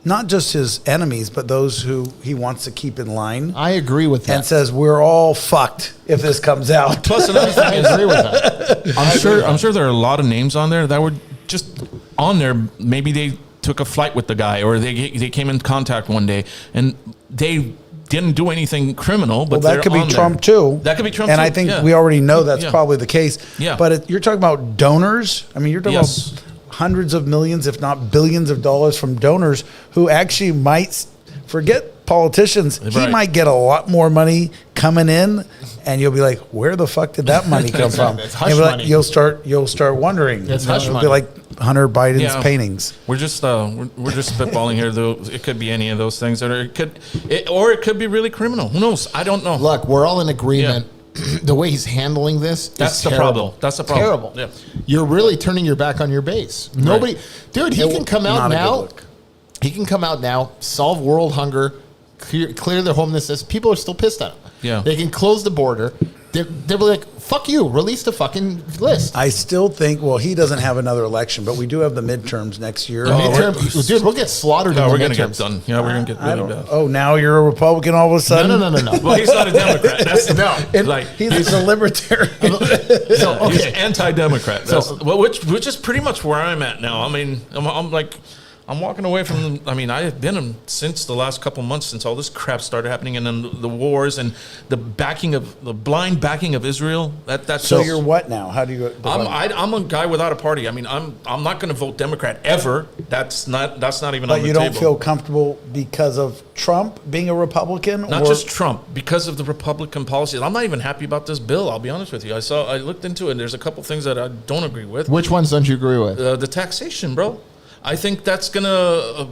not just his enemies, but those who he wants to keep in line, I agree with that. and says we're all fucked if this comes out. Plus another I thing is, agree with that. I'm sure there are a lot of names on there that were just on there. Maybe they took a flight with the guy, or they came in contact one day, and they didn't do anything criminal, but Well, that could be Trump too. That could be Trump and too. I think yeah. we already know that's Yeah. probably the case. Yeah. But you're talking about donors. I mean, you're talking Yes. about hundreds of millions, if not billions of dollars from donors who actually might forget politicians. He Right. might get a lot more money coming in, and you'll be like, "Where the fuck did that money come from?" It's And hush you'll be like- money. You'll start wondering. It's You know, hush it'll money. be like Hunter Biden's Yeah. paintings. We're just spitballing here. Though it could be any of those things, or it could be really criminal. Who knows? I don't know. Look, we're all in agreement. The way he's handling this That's is the terrible. problem. That's the problem. Terrible. Yeah. You're really turning your back on your base. Nobody, dude. He can come out Not a good now. look. He can come out now, solve world hunger, clear their homelessness. People are still pissed at him. Yeah. They can close the border. They'll be like, fuck you, release the fucking list. I still think. Well, he doesn't have another election, but we do have the midterms next year. Dude, we'll get slaughtered No, in we're the gonna get midterms. done. Yeah, we're gonna get I really don't. bad. Oh, now you're a Republican all of a No, sudden. no. Well, he's not a Democrat. That's the No. And like he's a libertarian. So, he's okay. anti-democrat. Which is pretty much where I'm at now. I mean, I'm walking away from. I mean, I have been since the last couple months, since all this crap started happening, and then the wars and the blind backing of Israel. That's So just- you're what now? How do you? I'm a guy without a party. I mean, I'm not going to vote Democrat ever. That's not even But on the you table. don't feel comfortable because of Trump being a Republican, Not or just Trump, because of the Republican policies. I'm not even happy about this bill. I'll be honest with you. I looked into it, and there's a couple things that I don't agree with. Which ones don't you agree with? The taxation, bro. I think that's gonna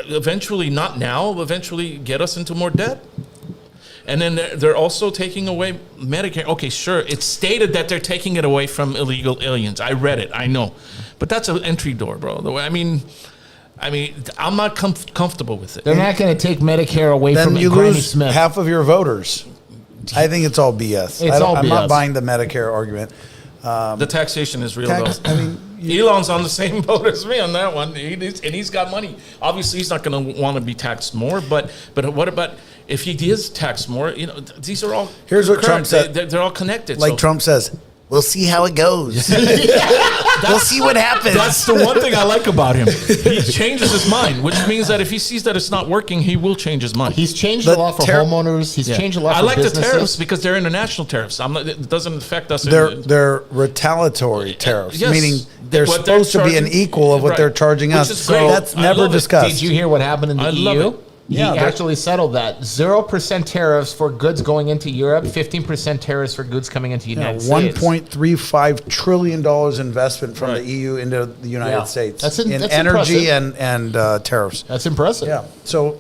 eventually, not now, eventually get us into more debt. And then they're also taking away Medicare. Okay, sure. It's stated that they're taking it away from illegal aliens. I read it. I know, but that's an entry door, bro. The way I mean, I'm not comfortable with it. They're not going to take Medicare away then from you Granny lose Smith. half of your voters. I think it's all BS. It's all I'm not BS. buying the Medicare argument. The taxation is real, Tax- though. I mean, Elon's on the same boat as me on that one, he's got money. Obviously, he's not going to want to be taxed more. But what about if he is taxed more? You know, these are all Here's what current. Trump said. They're all connected. Like so Trump says, we'll see how it goes. We'll see what happens. that's the one thing I like about him. He changes his mind, which means that if he sees that it's not working, he will change his mind. He's changed The a lot for ter- homeowners. He's changed a lot I for like businesses. the tariffs because they're international tariffs. It doesn't affect us. They're retaliatory tariffs, Yes. meaning they're What they're supposed to be an charging- equal of what right. they're charging Which us. is great. That's I never love it. discussed. Did you hear what happened in the I EU? love it. He Yeah, they're- actually settled that 0% tariffs for goods going into Europe, 15% tariffs for goods coming into the United States. $1.35 trillion investment from Right. the EU into the United Yeah. States That's in that's energy impressive. and tariffs. That's impressive. Yeah. So,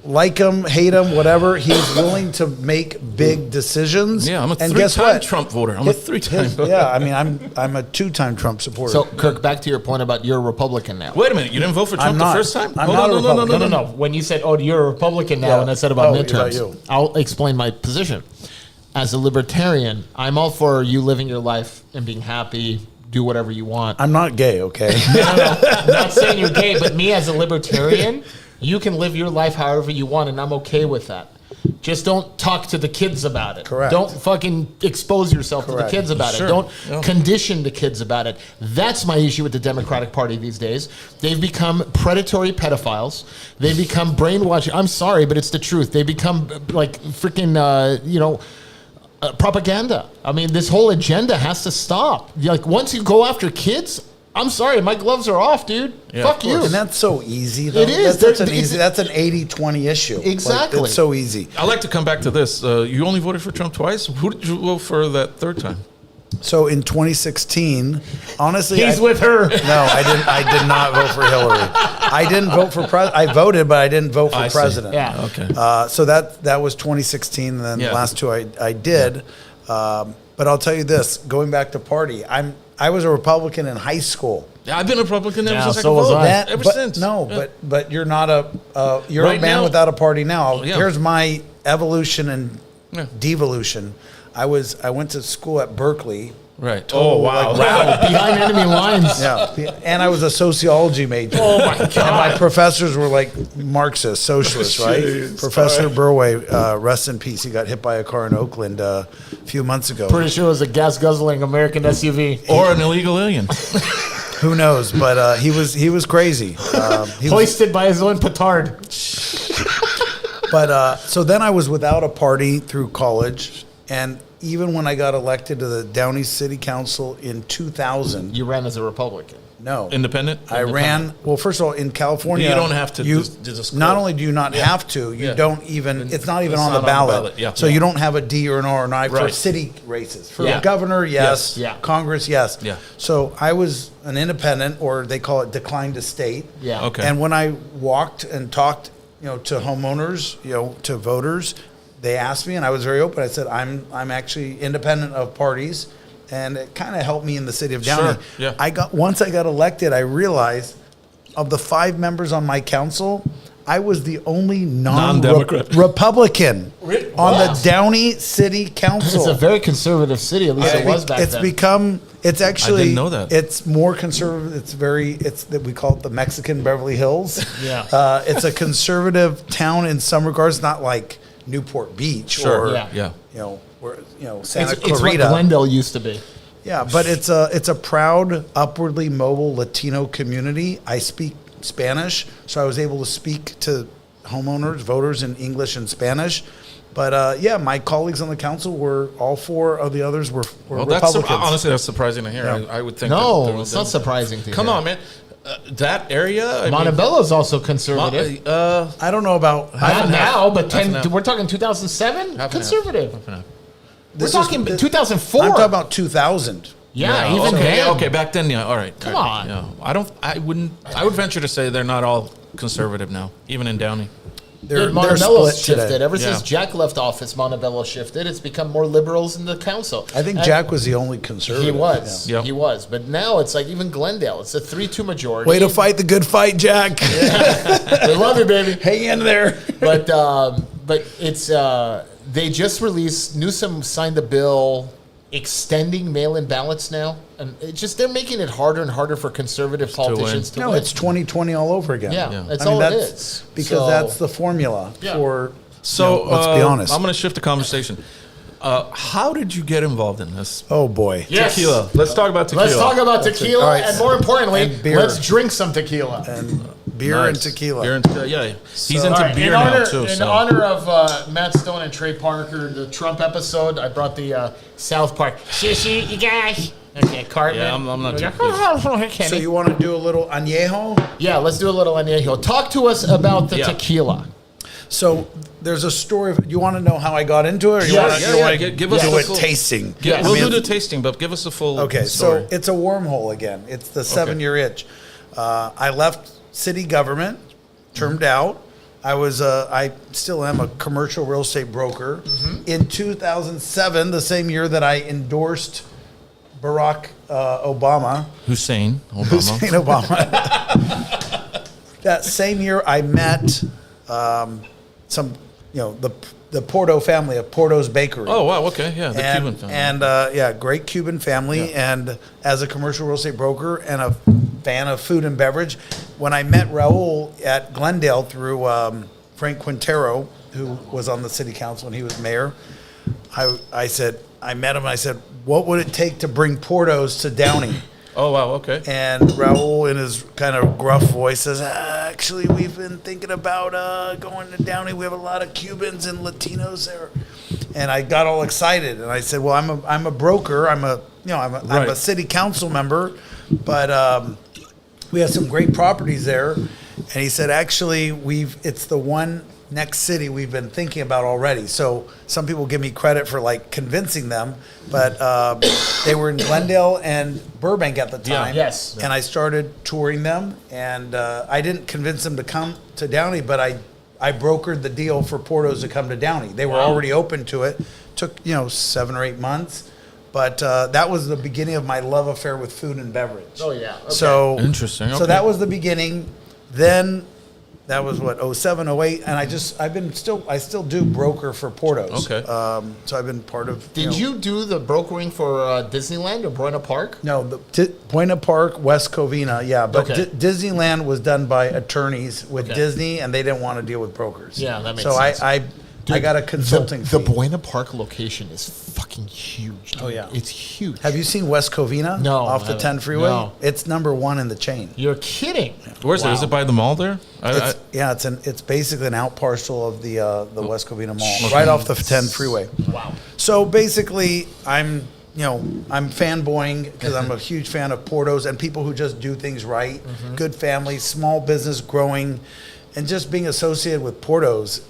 like him, hate him, whatever, he's willing to make big decisions. Yeah, I'm a and guess three-time what? Trump voter. I'm a three-time. Yeah, I mean, I'm a two-time Trump supporter. So, Kirk, back to your point about you're a Republican now. Wait a minute, you didn't vote for Trump I'm the not. first time? I'm Hold not on, a no. Republican. No. When you said, "Oh, you're a Republican now," Yeah. and I said about Oh, about midterms, you. I'll explain my position. As a libertarian, I'm all for you living your life and being happy, do whatever you want. I'm not gay, okay? I'm not saying you're gay, but me as a libertarian, you can live your life however you want, and I'm okay with that. Just don't talk to the kids about it. Correct. Don't fucking expose yourself to Correct. the kids about Sure. it. Don't Yeah. condition the kids about it. That's my issue with the Democratic Party these days. They've become predatory pedophiles. They've become brainwashing. I'm sorry, but it's the truth. They become like freaking, propaganda. I mean, this whole agenda has to stop. Like, once you go after kids, I'm sorry, my gloves are off, dude. Yeah, Fuck of you. And that's so easy, though. It is. That's an It's- easy. That's an 80-20 issue. Like, Exactly. it's so easy. I like to come back to this. You only voted for Trump twice. Who did you vote for that third time? So in 2016, honestly, He's with her. No, I didn't. I did not vote for Hillary. I didn't vote for president. I voted, but I didn't vote for I see. president. Yeah. Okay. So that was 2016, and then Yeah. the last two I did. But I'll tell you this: going back to party, I was a Republican in high school. I've been a Republican ever Yeah, since I so could was vote. I. Ever but, since. No, Yeah. but you're not you're Right a man now- without a party now. Yeah. Here's my evolution and Yeah. devolution. I went to school at Berkeley. Right. Oh, wow. Behind enemy lines. Yeah, and I was a sociology major. Oh my God. And my professors were like Marxist, socialists, right? Jeez, Professor Burway, rest in peace. He got hit by a car in Oakland a few months ago. Pretty sure it was a gas guzzling American SUV. Or an illegal alien. Who knows? But he was crazy. Hoisted by his own petard. But so then I was without a party through college, and even when I got elected to the Downey City Council in 2000, You ran as a Republican. no, Independent? I ran. Well, first of all, in California, You don't have to You, disclose. not only do you not have to, you Yeah. don't even. It's not even It's on not the ballot. Yeah. So you don't have a D or an R or an I for Right. city races. For Yeah. governor, yes. Yeah. Congress, yes. Yeah. So I was an independent, or they call it declined to state. Yeah. Okay. And when I walked and talked, to homeowners, to voters, they asked me, and I was very open. I said, I'm actually independent of parties, and it kind of helped me in the city of Downey. Sure, yeah. Once I got elected, I realized of the 5 members on my council, I was the only Non-Democrat. Republican on Wow. the Downey City Council. It's a very conservative city, at least it was back It's then. become. It's actually. know that. It's more conservative. It's that we call it the Mexican Beverly Hills. Yeah. It's a conservative town in some regards, not like Newport Beach Sure. or Yeah. where Santa It's what Clarita. Glendale used to be. Yeah, but it's a proud, upwardly mobile Latino community. I speak Spanish, so I was able to speak to homeowners, voters in English and Spanish. But my colleagues on the council were all 4 of the others were Well, Republicans. honestly, that's surprising to hear. Yeah. I would think. No, that it's not surprising to Come hear. on, man. That area. I mean, Montebello's also conservative. I don't know about. Not now, but half and half. we're talking 2007? Half and Conservative. half. We're This is- talking 2004. I'm talking about 2000. Yeah, No, even okay, then. okay, back then, yeah, all right. Come all right, on. yeah. I would venture to say they're not all conservative now, even in Downey. They're Montebello's split shifted. today. Ever since Yeah. Jack left office, Montebello shifted. It's become more liberals in the council. I think And Jack was the only conservative. He was. Yeah. He was. But now it's like even Glendale. It's a 3-2 majority. Way to fight the good fight, Jack. They love you, baby. Hang in there. But it's they just released. Newsom signed a bill extending mail-in ballots now, and they're making it harder and harder for conservative politicians to No, win. it's 2020 all over again. Yeah, Yeah. that's I mean, all that's it is. because So- that's the formula Yeah. for. So let's be honest. I'm going to shift the conversation. How did you get involved in this? Oh boy. Yes. Tequila. Let's talk about tequila. Let's talk about tequila, All right. and more importantly, And beer. let's drink some tequila. And beer and Nice. tequila. Beer and tequila. Yeah, he's So- into All right, beer in now honor, too. in So. honor of Matt Stone and Trey Parker, the Trump episode, I brought the South Park. Shishi, you guys. Okay, Cartman. Yeah, I'm not too Kenny. So you want to do a little añejo? Yeah, let's do a little añejo. Talk to us about the Yeah. tequila. So there's a story. You want to know how I got into it? Or you Yes. want Yeah, to yeah, give us do the it full- tasting? Yeah, Yes. we'll I mean, do the tasting, but give us a full Okay, story. so it's a wormhole again. It's the 7-year itch. I left city government, termed out. I still am a commercial real estate broker. In 2007, the same year that I endorsed Barack Obama, Hussein Obama. Hussein Obama. That same year, I met some, the Porto family of Porto's Bakery. Oh wow, okay, yeah, the Cuban family. And great Cuban family. Yeah. And as a commercial real estate broker and a fan of food and beverage, when I met Raul at Glendale through Frank Quintero, who was on the city council and he was mayor, I met him and I said, what would it take to bring Portos to Downey? Oh wow, okay. And Raul, in his kind of gruff voice, says, actually, we've been thinking about going to Downey. We have a lot of Cubans and Latinos there. And I got all excited. And I said, well, I'm a broker. I'm a Right. city council member. But we have some great properties there. And he said, actually, it's the one next city we've been thinking about already. So some people give me credit for like convincing them, but they were in Glendale and Burbank at the Yeah. time. Yes. And I started touring them, and I didn't convince them to come to Downey, but I brokered the deal for Portos to come to Downey. They were already open to it. Took 7 or 8 months, but that was the beginning of my love affair with food and beverage. Oh, yeah. Okay. So Interesting, So okay. that was the beginning. Then that was what 07, 08, and I still do broker for Portos. Okay. So I've been part of. Did you do the brokering for Disneyland or Buena Park? No, the Buena Park, West Covina, yeah. But Okay. Disneyland was done by attorneys with Okay. Disney, and they didn't want to deal with brokers. Yeah, that makes so sense. I got a consulting The fee. Buena Park location is fucking huge. Dude. Oh, yeah. It's huge. Have you seen West Covina? No, Off I the haven't. 10 freeway? No. It's number 1 in the chain. You're kidding. Where's it? Is it by the mall there? It's basically an out parcel of the West Covina Mall, right off the 10 freeway. Wow. So basically, I'm fanboying because I'm a huge fan of Portos and people who just do things right. Good family, small business growing, and just being associated with Portos,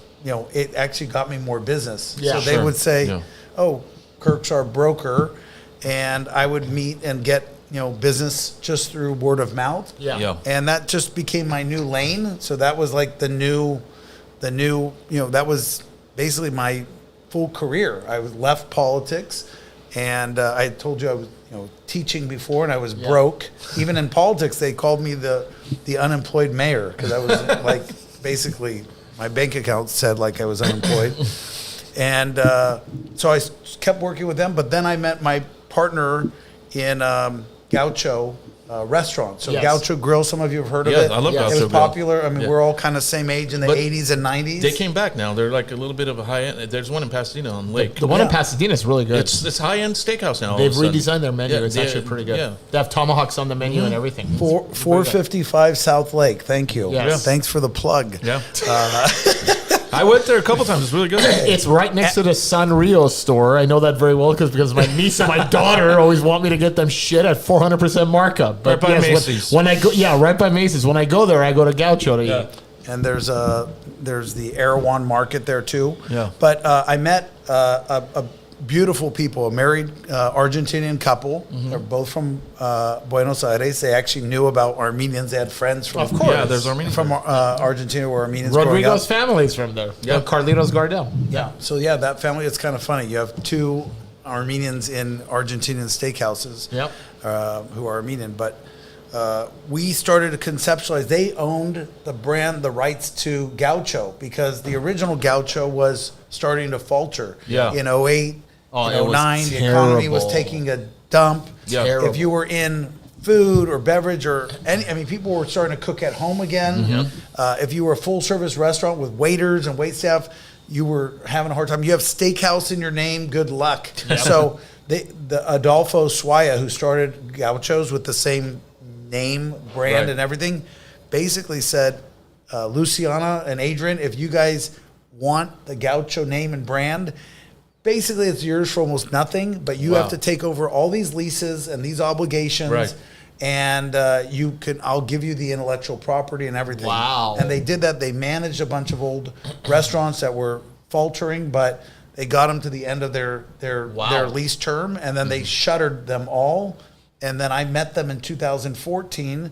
it actually got me more business. Yeah, so they sure. would say, Yeah. "Oh, Kirk's our broker," and I would meet and get business just through word of mouth. Yeah. And that just became my new lane. So that was like the new, that was basically my full career. I was left politics, and I told you I was, teaching before, and I was broke. Even in politics, they called me the unemployed mayor because I was like basically my bank account said like I was unemployed, and so I kept working with them. But then I met my partner in Gaucho restaurant. So Yes. Gaucho Grill, some of you have heard of Yeah, it. I love Yes. It Gaucho was Grill. popular. I mean, Yeah. we're all kind of same age in the But 80s and 90s. They came back now. They're like a little bit of a high end. There's one in Pasadena on Lake. The one in Yeah. Pasadena is really good. It's high end steakhouse now. all They've of a sudden. redesigned their menu. Yeah, It's actually pretty good. Yeah. They have tomahawks on the menu and everything. 455 South Lake. Thank you. Yes. Yeah. Thanks for the plug. Yeah. I went there a couple times. It's really good. It's right next to the Sanrio store. I know that very well because my niece and my daughter always want me to get them shit at 400% markup. Right by when- Macy's. When I go, right by Macy's. When I go there, I go to Gaucho to eat. And there's the Erewhon Market there too. Yeah. But I met a beautiful people, a married Argentinian couple. They're both from Buenos Aires. They actually knew about Armenians. They had friends from Of course. Yeah, there's Armenians. from Argentina where Armenians growing Rodrigo's up. family's from there. Yeah. Carlitos Gardel. Yeah. So yeah, that family. It's kind of funny. You have two Armenians in Argentinian steakhouses. Yep. Who are Armenian, but we started to conceptualize. They owned the brand, the rights to Gaucho, because the original Gaucho was starting to falter. Yeah. In 08, Oh, in it was 09, the economy was terrible. taking a dump. Yeah. Terrible. If you were in food or beverage or people were starting to cook at home again. If you were a full service restaurant with waiters and wait staff, you were having a hard time. You have steakhouse in your name, good luck. So the Adolfo Suaya, who started Gauchos with the same name, brand, Right. and everything, basically said, Luciana and Adrian, if you guys want the Gaucho name and brand, basically it's yours for almost nothing, but you Wow. have to take over all these leases and these obligations. Right. And I'll give you the intellectual property and everything. Wow. And they did that. They managed a bunch of old restaurants that were faltering, but they got them to the end of their Wow. lease term, and then they shuttered them all. And then I met them in 2014,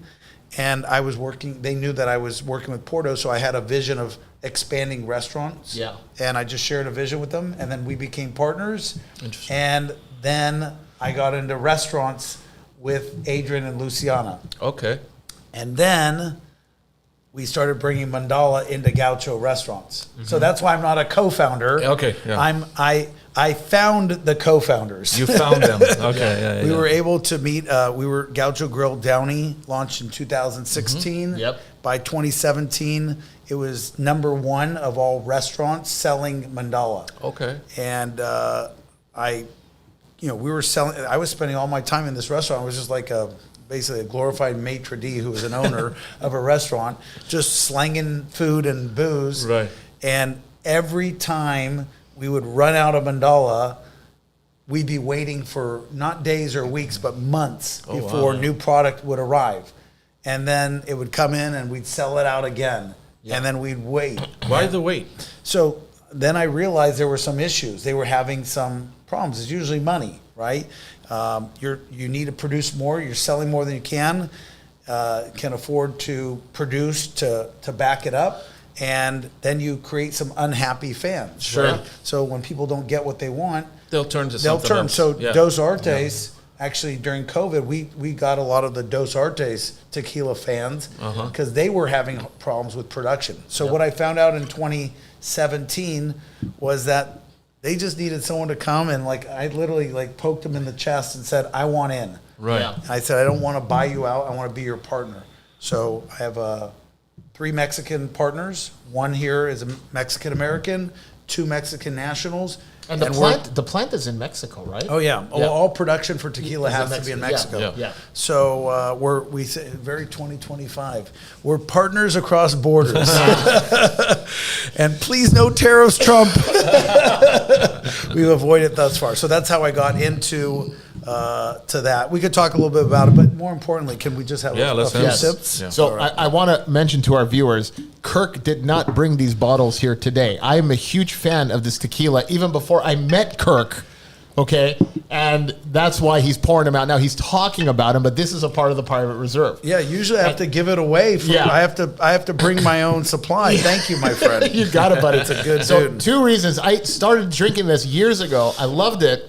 and I was working. They knew that I was working with Porto, so I had a vision of expanding restaurants. Yeah. And I just shared a vision with them, and then we became partners. Interesting. And then I got into restaurants with Adrian and Luciana. Okay. And then we started bringing Mandala into Gaucho restaurants. So that's why I'm not a co-founder. Okay, yeah. I found the co-founders. You found them. Okay. Yeah. We were able to meet. We were Gaucho Grill Downey, launched in 2016. Yep. By 2017, it was #1 of all restaurants selling Mandala. Okay. And we were selling. I was spending all my time in this restaurant. I was just like basically a glorified maitre d' who was an owner of a restaurant, just slanging food and booze. Right. And every time we would run out of mandala, we'd be waiting for not days or weeks, but months before wow. new product would arrive. And then it would come in and we'd sell it out again. And then we'd wait. Why the wait? So then I realized there were some issues. They were having some problems. It's usually money, right? You need to produce more. You're selling more than you can afford to produce to back it up. And then you create some unhappy fans. Sure. Right? So when people don't get what they want, They'll turn to they'll something turn. else. So Yeah. Dos Artes, actually during COVID, we got a lot of the Dos Artes tequila fans because they were having problems with production. So what I found out in 2017 was that they just needed someone to come and I literally poked them in the chest and said, I want in. Right. Yeah. I said, I don't want to buy you out. I want to be your partner. So I have 3 Mexican partners. One here is a Mexican American. 2 Mexican nationals. And the plant is in Mexico, right? Oh yeah. Yeah. All production for tequila Is in has to be in Mexico. Mexico. Yeah. So we say very 2025. We're partners across borders, and please no tariffs, Trump. We've avoided thus far. So that's how I got into to that. We could talk a little bit about it, but more importantly, can we just have a few have- sips? Yeah. So I want to mention to our viewers, Kirk did not bring these bottles here today. I am a huge fan of this tequila, even before I met Kirk. Okay, and that's why he's pouring them out now. He's talking about them, but this is a part of the private reserve. Yeah, usually I have to give it away. Yeah. I have to bring my own supply. Thank you, my friend. You got it, buddy. It's a good so dude. 2 reasons. I started drinking this years ago. I loved it.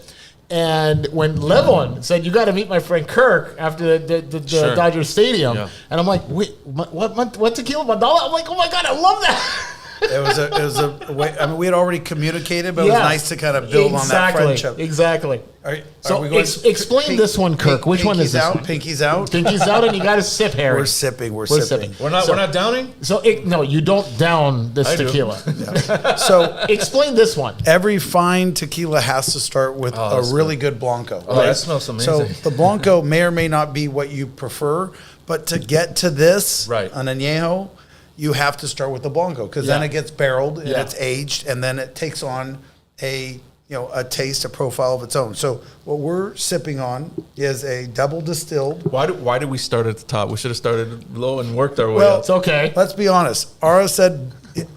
And when Levon said, you got to meet my friend Kirk after the Sure. Dodger Stadium. Yeah. And I'm like, wait, what tequila? Mandala? I'm like, oh my God, I love that. It was a way. I mean, we had already communicated, but it was nice to kind of build on that friendship. Exactly. Are So we going explain this one, Kirk. Which one is this out? one? Pinky's out. Pinky's out, and you got to sip, Harry. We're sipping. We're sipping. We're not downing. So no, you don't down this I do. tequila. So Explain this one. every fine tequila has to start with a really good Blanco. Oh, that smells amazing. So the Blanco may or may not be what you prefer, but to get to this, Right. an añejo, you have to start with the Blanco because then Yeah. it gets barreled and Yeah. it's aged, and then it takes on a taste, a profile of its own. So what we're sipping on is a double distilled. Why did we start at the top? We should have started low and worked our way Well, up. It's okay. Let's be honest. Ara said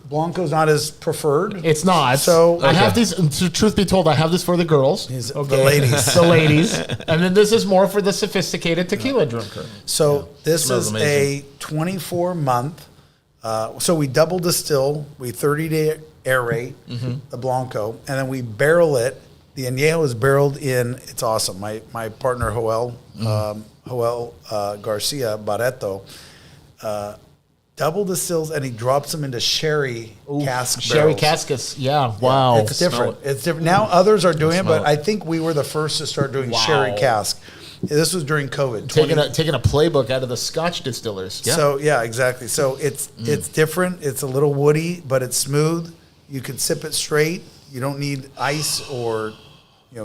Blanco's not his preferred. It's not. So- I have Okay. these. Truth be told, I have this for the girls. The ladies. The ladies, and then this is more for the sophisticated tequila drinker. So this Smells is amazing. a 24-month. So we double distill, we 30-day aerate the Blanco, and then we barrel it. The añejo is barreled in. It's awesome. My partner Joel Garcia Barreto double distills, and he drops them into sherry cask Sherry barrels. caskets. Yeah. Wow. It's different. It's different. Now others are doing it, Smell but it. I think we were the first to start doing Wow. sherry cask. This was during COVID. Taking a playbook out of the Scotch distillers. So yeah, exactly. So it's different. It's a little woody, but it's smooth. You can sip it straight. You don't need ice or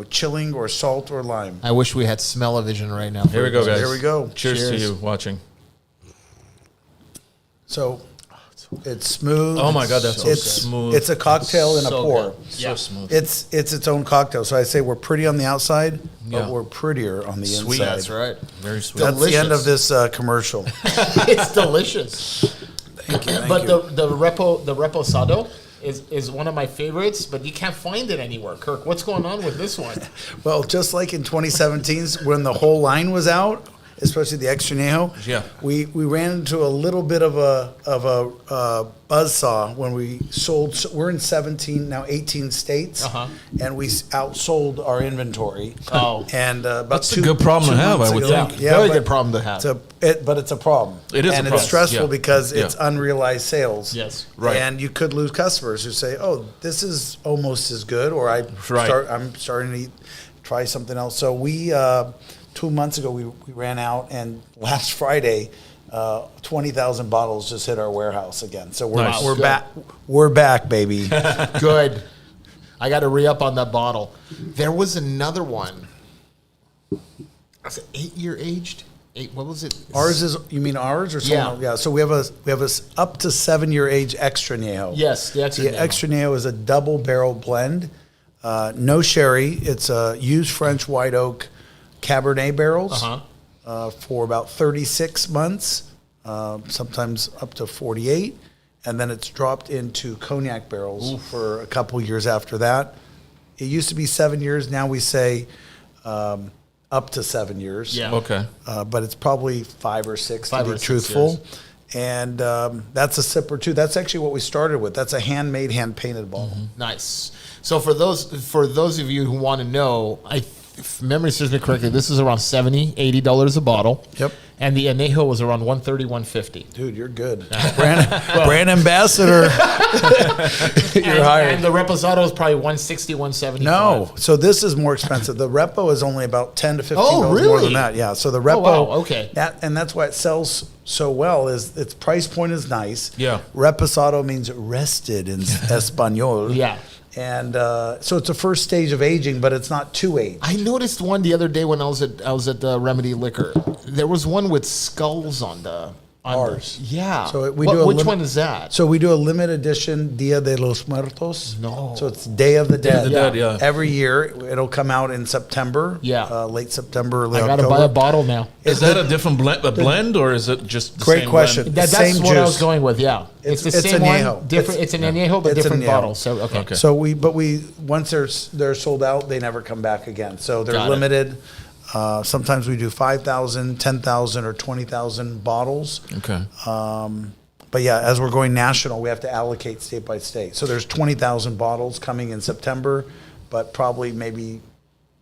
chilling or salt or lime. I wish we had smell-o-vision right now. Here we go, guys. There we go. Cheers to Cheers. you watching. So it's smooth. Oh my God, that's so it's smooth. It's a cocktail in a So pour. good. So smooth. It's its own cocktail. So I say we're pretty on the outside, Yeah. but we're prettier on the Sweet. inside. That's right. Very sweet. That's the end of Delicious. this commercial. It's delicious. Thank you. But the reposado is one of my favorites, but you can't find it anywhere. Kirk, what's going on with this one? Well, just like in 2017 when the whole line was out, especially the extra añejo, Yeah. we ran into a little bit of a buzzsaw when we sold. We're in 18 states, and we outsold our inventory. Oh. And about That's a good problem to have, months I would ago- think. Very but good problem to have. but it's a problem. It is a and problem, it's stressful yeah. because it's Yeah. unrealized sales. Yes. Right. And you could lose customers who say, "Oh, this is almost as good," or Right. I'm starting to try something else. So we 2 months ago we ran out, and last Friday 20,000 bottles just hit our warehouse again. So we're Nice. we're Good. back. We're back, baby. Good. I got to re-up on that bottle. There was another one. Was it 8-year aged? What was it? Ours is, you mean ours or Yeah. someone else? Yeah. So we have a up to 7-year age extra añejo. Yes, the extra The añejo. extra añejo is a double barrel blend. No sherry. It's used French white oak Cabernet barrels for about 36 months, sometimes up to 48. And then it's dropped into cognac barrels for a couple years after that. It used to be 7 years. Now we say up to 7 years. Yeah. Okay. But it's probably 5 or 6 5 to or be 6 truthful. years. And that's a sip or two. That's actually what we started with. That's a handmade, hand-painted bottle. Nice. So for those of you who want to know, if memory serves me correctly, this is around $70, $80 a bottle. Yep. And the añejo was around $130, $150. Dude, you're good. Brand ambassador. You're hired. And the reposado is probably $160, $175. No. So this is more expensive. The repo is only about 10 to 15 Oh, dollars more really? than that. Yeah. So the repo. wow, okay. That's why it sells so well. Is its price point is nice. Yeah. Reposado means rested in Espanol. Yeah. And so it's the first stage of aging, but it's not too aged. I noticed one the other day when I was at Remedy Liquor. There was one with skulls on the Ours. Yeah. So we which one is that? So we do a limited edition Dia de los Muertos. No. So it's Day of the Dead. Dead, yeah. Every year it'll come out in September. Yeah. Late September, early I gotta October. buy a bottle now. Is that a different blend or is it just the Great same question. blend? That's Same what I was juice. going with. Yeah, it's the same añejo. one. Different. It's an añejo, but It's an different añejo. bottle. So okay. So we once they're sold out, they never come back again. So they're Got it. limited. Sometimes we do 5,000, 10,000, or 20,000 bottles. Okay. But yeah, as we're going national, we have to allocate state by state. So there's 20,000 bottles coming in September, but probably maybe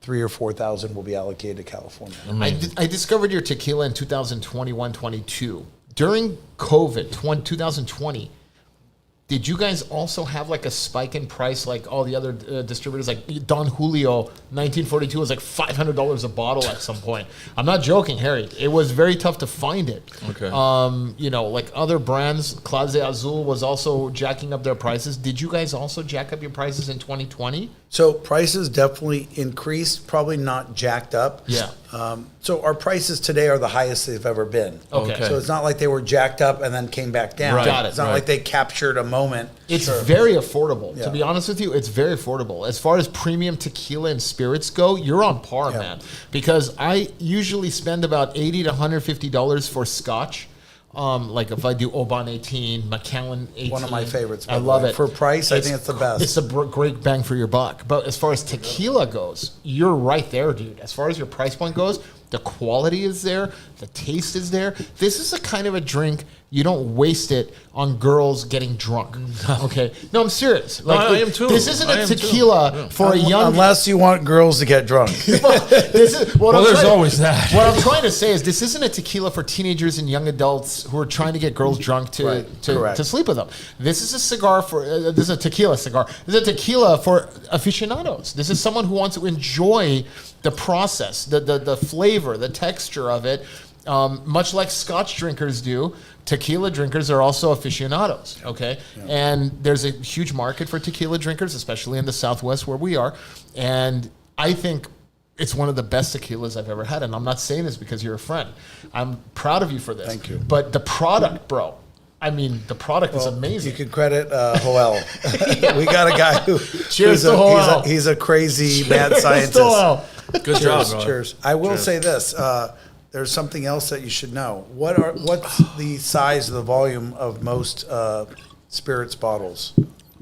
3,000 or 4,000 will be allocated to California. I discovered your tequila in 2021-22. During COVID, 2020, did you guys also have like a spike in price like all the other distributors? Like Don Julio, 1942 was like $500 a bottle at some point. I'm not joking, Harry. It was very tough to find it. Okay. Like other brands, Clase Azul was also jacking up their prices. Did you guys also jack up your prices in 2020? So prices definitely increased, probably not jacked up. Yeah. So our prices today are the highest they've ever been. Okay. So it's not like they were jacked up and then came back down. Right. Got it. It's not Right. like they captured a moment. It's very affordable. Yeah. To be honest with you, it's very affordable. As far as premium tequila and spirits go, you're on par, Yeah. man. Because I usually spend about $80 to $150 for scotch. Like if I do Oban 18, Macallan 18. One of my favorites, by I the love way. it. For price, I think it's the best. It's a great bang for your buck. But as far as tequila goes, you're right there, dude. As far as your price point goes, the quality is there. The taste is there. This is a kind of a drink you don't waste it on girls getting drunk. Okay? No, I'm serious. No, I am too. This isn't I a am too. tequila Yeah. for a young... Unless you want girls to get drunk. This is, what Well, I'm there's trying- always that. What I'm trying to say is this isn't a tequila for teenagers and young adults who are trying to get girls drunk to Correct. sleep with them. This is a cigar for this is a tequila cigar. This is a tequila for aficionados. This is someone who wants to enjoy the process, the flavor, the texture of it. Much like Scotch drinkers do, tequila drinkers are also aficionados, okay? And there's a huge market for tequila drinkers, especially in the Southwest where we are. And I think it's one of the best tequilas I've ever had. And I'm not saying this because you're a friend. I'm proud of you for this. Thank you. But the product, bro, I mean, the product is amazing. You can credit Joel. We got a guy who Cheers to Joel. he's a crazy mad Cheers to scientist. Joel. Good job, Cheers, bro. cheers. I will say this. There's something else that you should know. What's the size of the volume of most spirits bottles?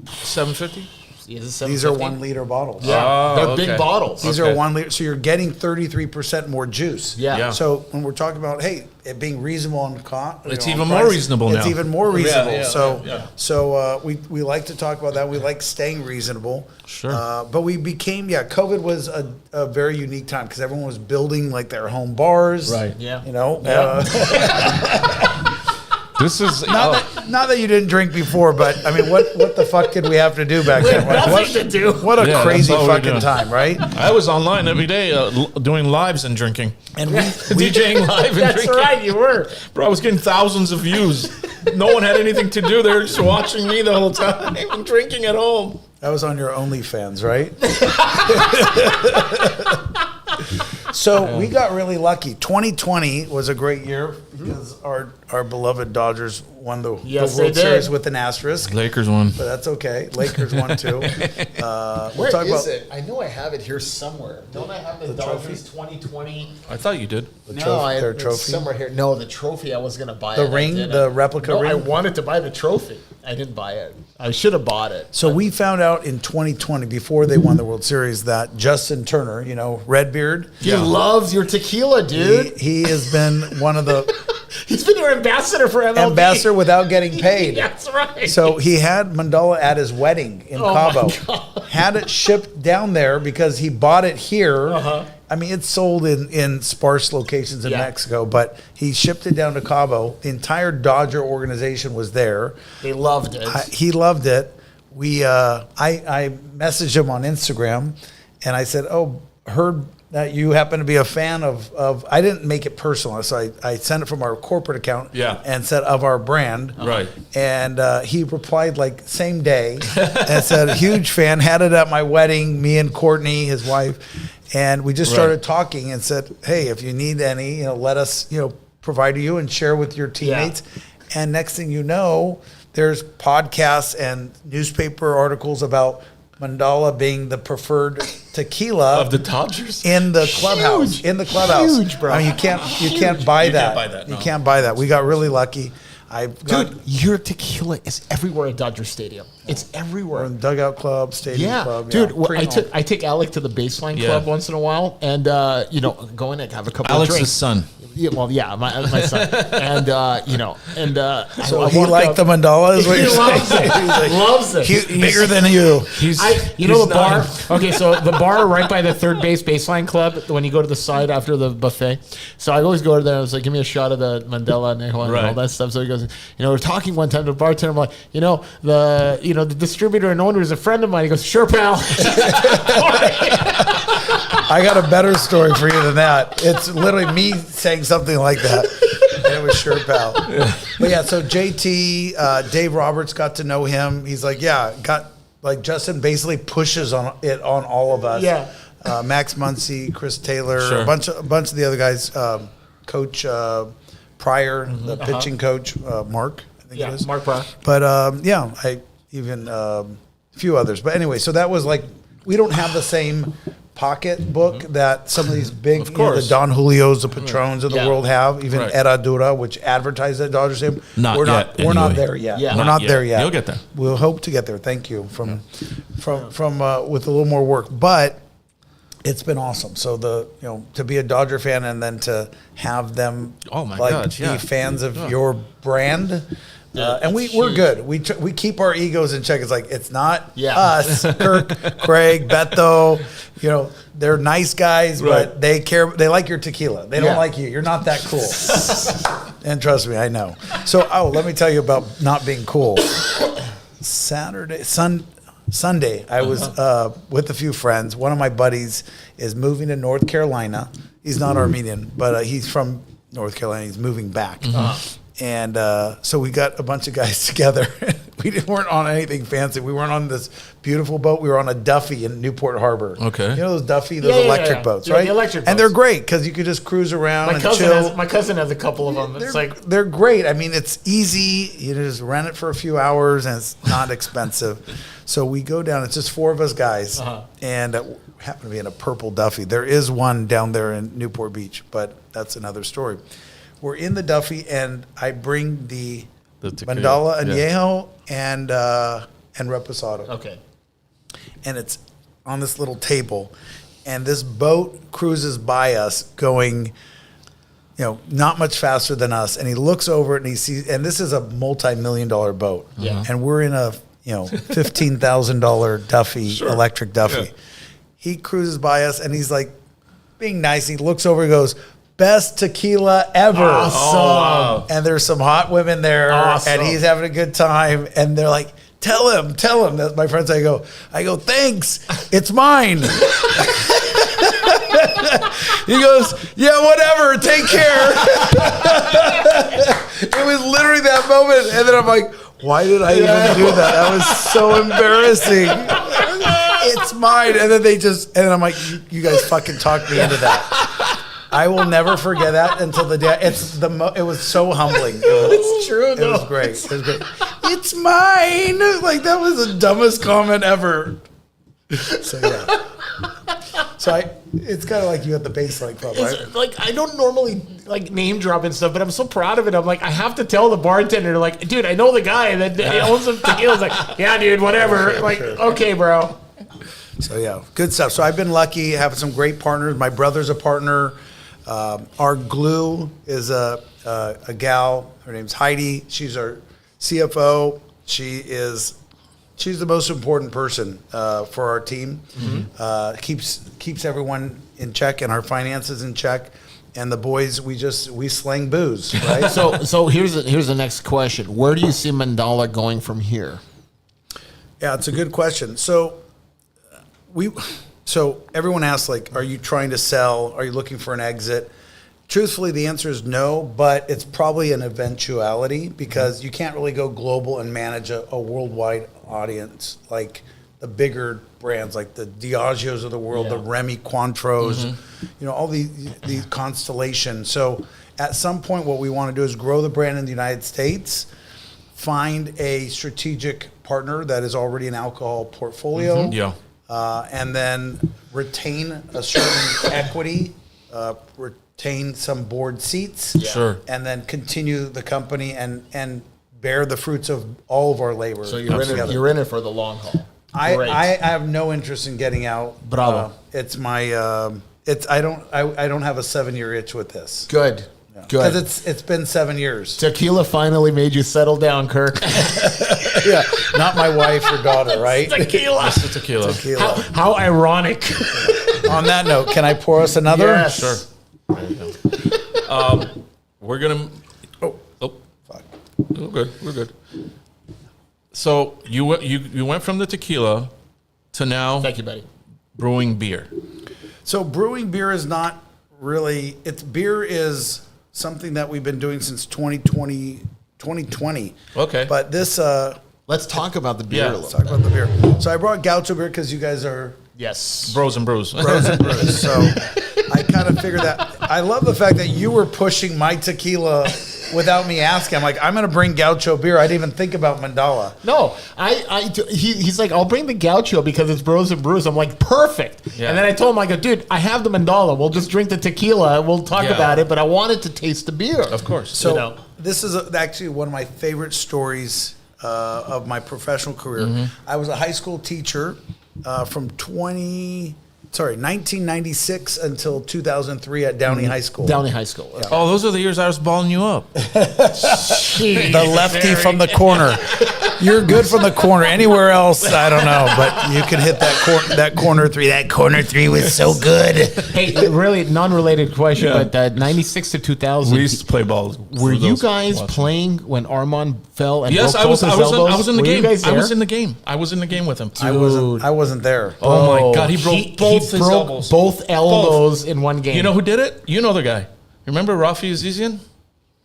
750? These are 1 liter bottles. Yeah, Oh, they're okay. big bottles. These Okay. are 1 liter. So you're getting 33% more juice. Yeah. Yeah. So when we're talking about, hey, it being reasonable on It's on even more price, reasonable it's now. even more reasonable. yeah, so yeah. so we like to talk about that. We like staying reasonable. Sure. But we became, COVID was a very unique time because everyone was building like their home bars. Right. Yeah. You know, This is... not that you didn't drink before, but I mean, what the fuck did we have to do back then? Nothing to do. What a Yeah, crazy that's all we fucking do. time, right? I was online every day doing lives and drinking. And DJing live and That's drinking. right, you were. Bro, I was getting thousands of views. No one had anything to do. They were just watching me the whole time and drinking at home. that was on your OnlyFans, right? So we got really lucky. 2020 was a great year because our beloved Dodgers won the Yes, World they did. Series with an asterisk, Lakers won. but that's okay. Lakers won too. Where talk is about- it? I know I have it here somewhere. Don't I have the Dodgers 2020? I thought you did. Their it's trophy? somewhere here. No, the trophy. I was gonna buy The it. I ring? didn't. The replica no, I ring? wanted to buy the trophy. I didn't buy it. I should have bought it. So we found out in 2020, before they won the World Series, that Justin Turner, Redbeard, He loves your tequila, dude. he has been one of the He's been your ambassador for MLB. ambassador without getting paid. That's right. So he had Mandala at his wedding in Oh my Cabo. God. Had it shipped down there because he bought it here. Uh-huh. I mean, it's sold in sparse locations in Yeah. Mexico, but he shipped it down to Cabo. The entire Dodger organization was there. They loved it. He loved it. I messaged him on Instagram, and I said, "Oh, heard that you happen to be a fan of I didn't make it personal, so I sent it from our corporate account and said of our brand. Right. And he replied like same day and said, huge fan, had it at my wedding, me and Courtney, his wife. And we just started talking and said, hey, if you need any, let us, provide to you and share with your teammates. Yeah. And next thing you know, there's podcasts and newspaper articles about Mandala being the preferred tequila of the Dodgers in the clubhouse. In the clubhouse, huge, bro. I mean, you can't buy that. You can't buy that. We got really lucky. Dude, your tequila is everywhere at Dodger Stadium. It's everywhere. We're in Dugout Club, Stadium Club. Dude, I take Alec to the baseline club once in a while, and go in and have a couple of drinks. Alex's son. Yeah, well, yeah, my son, and so he liked the Mandala. Is what you're saying? Loves it. He's bigger than you. The bar. Okay, so the bar right by the third base baseline club. When you go to the side after the buffet, so I always go to there. I was like, give me a shot of the Mandela and all that stuff. So he goes, we're talking one time to the bartender. I'm like, the distributor and owner is a friend of mine. He goes, sure, pal. I got a better story for you than that. It's literally me saying something like that. And it was sure, pal. But yeah, so JT, Dave Roberts got to know him. He's like, Justin basically pushes on all of us. Yeah. Max Muncy, Chris Taylor, a bunch of the other guys, Coach Pryor, the pitching coach, Mark, I think it is. Mark Pryor. But I even a few others. But anyway, so that was like, we don't have the same pocketbook that some of these big, the Don Julios, the Patrons of the world have, even Herradura, which advertise at Dodger Stadium. We're not there yet. Yeah. We're not there yet. You'll get there. We'll hope to get there. Thank you from with a little more work, but it's been awesome. So to be a Dodger fan and then to have them be fans of your brand. And we're good. We keep our egos in check. It's like, it's not us, Kirk, Craig, Beto. They're nice guys, but they care. They like your tequila. They don't like you. You're not that cool. And trust me, I know. So, let me tell you about not being cool. Sunday, I was with a few friends. One of my buddies is moving to North Carolina. He's not Armenian, but he's from North Carolina. He's moving back. And so we got a bunch of guys together. We weren't on anything fancy. We weren't on this beautiful boat. We were on a Duffy in Newport Harbor. Okay. Those Duffy, those electric boats, right? The electric boats. And they're great because you could just cruise around and chill. My cousin has a couple of them. They're great. I mean, it's easy. You just rent it for a few hours and it's not expensive. So we go down. It's just four of us guys. And happen to be in a purple Duffy. There is one down there in Newport Beach, but that's another story. We're in the Duffy, and I bring the Mandala Añejo and Reposado. Okay. And it's on this little table, and this boat cruises by us going, not much faster than us. And he looks over it, and he sees, and this is a multi-million-dollar boat. Yeah. And we're in a, $15,000 Duffy, electric Duffy. Yeah. He cruises by us, and he's like being nice. He looks over and goes, best tequila ever. Awesome. Oh, wow. And there's some hot women there, and he's having a good time. And they're like, tell him. That's my friends. I go, thanks. It's mine. He goes, yeah, whatever. Take care. It was literally that moment. And then I'm like, why did I even do that? That was so embarrassing. It's mine. And then I'm like, you guys fucking talked me into that. I will never forget that until the day. It was so humbling. It's true, though. It was great. It's mine. Like, that was the dumbest comment ever. So, yeah. It's kind of like you at the baseline club, right? Like, I don't normally name drop and stuff, but I'm so proud of it. I'm like, I have to tell the bartender, dude, I know the guy that owns some tequila. Like, yeah, dude, whatever. Sure. Okay, bro. So, yeah, good stuff. So I've been lucky, having some great partners. My brother's a partner. Our glue is a gal. Her name's Heidi. She's our CFO. She's the most important person for our team. Keeps everyone in check and our finances in check. And the boys, we slang booze, right? So here's the next question. Where do you see Mandala going from here? Yeah, it's a good question. So So everyone asks, like, are you trying to sell? Are you looking for an exit? Truthfully, the answer is no, but it's probably an eventuality because you can't really go global and manage a worldwide audience like the bigger brands like the Diageos of the world, the Remy Cointreaus, all these Constellation. So at some point, what we want to do is grow the brand in the United States, find a strategic partner that is already an alcohol portfolio, and then retain a certain equity, retain some board seats, and then continue the company and bear the fruits of all of our labor. So you're in it for the long haul. I have no interest in getting out. Bravo. It's my I don't have a 7-year itch with this. Good. Good. Because it's been 7 years. Tequila finally made you settle down, Kirk. Yeah, not my wife or daughter, right? Tequila. Just the tequila. How ironic. On that note, can I pour us another? Yes. Sure. There you go. We're gonna. Oh, Fuck. we're good. We're good. So you went from the tequila to now Thank you, buddy. brewing beer. So brewing beer is not really. Beer is something that we've been doing since 2020. Okay. But this. Let's talk about the beer Yeah. a little Let's talk bit. about the beer. So I brought Gaucho beer because you guys are Yes. Bros and brews. Bros and Brews. So I kind of figured that. I love the fact that you were pushing my tequila without me asking. I'm like, I'm going to bring Gaucho beer. I didn't even think about Mandala. No, he's like, I'll bring the Gaucho because it's Bros and Brews. I'm like, perfect. Yeah. And then I told him, I go, dude, I have the Mandala. We'll just drink the tequila. We'll talk Yeah. about it. But I wanted to taste the beer. Of course. So this is actually one of my favorite stories of my professional career. I was a high school teacher from 1996 until 2003 at Downey High School. Downey High School. Yeah. Oh, those are the years I was balling you up. The lefty from the corner. You're good from the corner. Anywhere else, I don't know, but you can hit that corner three. That corner three was so good. Hey, really non-related question, but 96 to 2000. We used to play ball. Were you guys playing when Armand fell and Yes, broke I was. both I his was. elbows? I was in the Were you game. guys I was there? in the game. I was in the game with him. I wasn't there. Oh my God, he broke both his elbows. Both elbows in one game. You know who did it? You know the guy. Remember Rafi Azizian?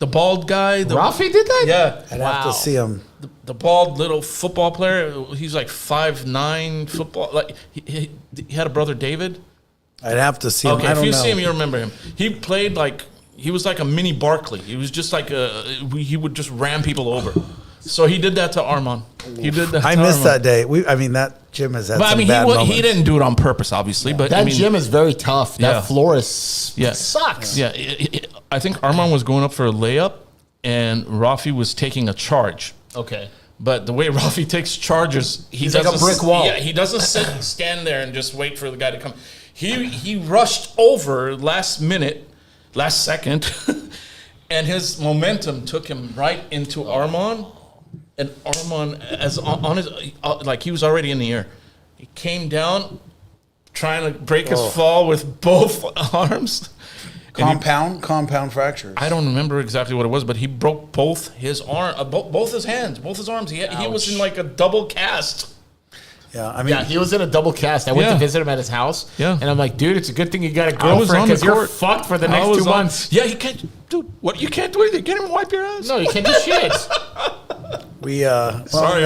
The bald guy. Rafi did that? Yeah. I'd have to see him. The bald little football player. He's like 5'9" football. Like he had a brother David. I'd have to see him. Okay, I if don't you know. see him, you remember him. He played like he was like a mini Barkley. He was just like he would just ram people over. So he did that to Armand. He did that. I to missed Armand. that day. That gym has had But I some mean, bad moments. he didn't do it on purpose, obviously. But that I mean, gym is very tough. Yeah. That floor is Yeah. sucks. Yeah, I think Armand was going up for a layup, and Rafi was taking a charge. Okay. But the way Rafi takes charges, He's like a brick wall. Yeah, he doesn't stand there and just wait for the guy to come. He rushed over last second, and his momentum took him right into Armand. And Armand, as on his like he was already in the air, he came down, trying to break his fall with both arms. Compound fractures. I don't remember exactly what it was, but he broke both his both his hands, both his arms. He was in like a double cast. Yeah, I mean, Yeah, he was in a double cast. I went to visit him at his house. Yeah. And I'm like, dude, it's a good thing you got a I was on girlfriend the because you're court. fucked for the I next was 2 on- months. Yeah, you can't, dude. What? You can't do anything. You can't even wipe your ass. No, you can't do shit. we Sorry,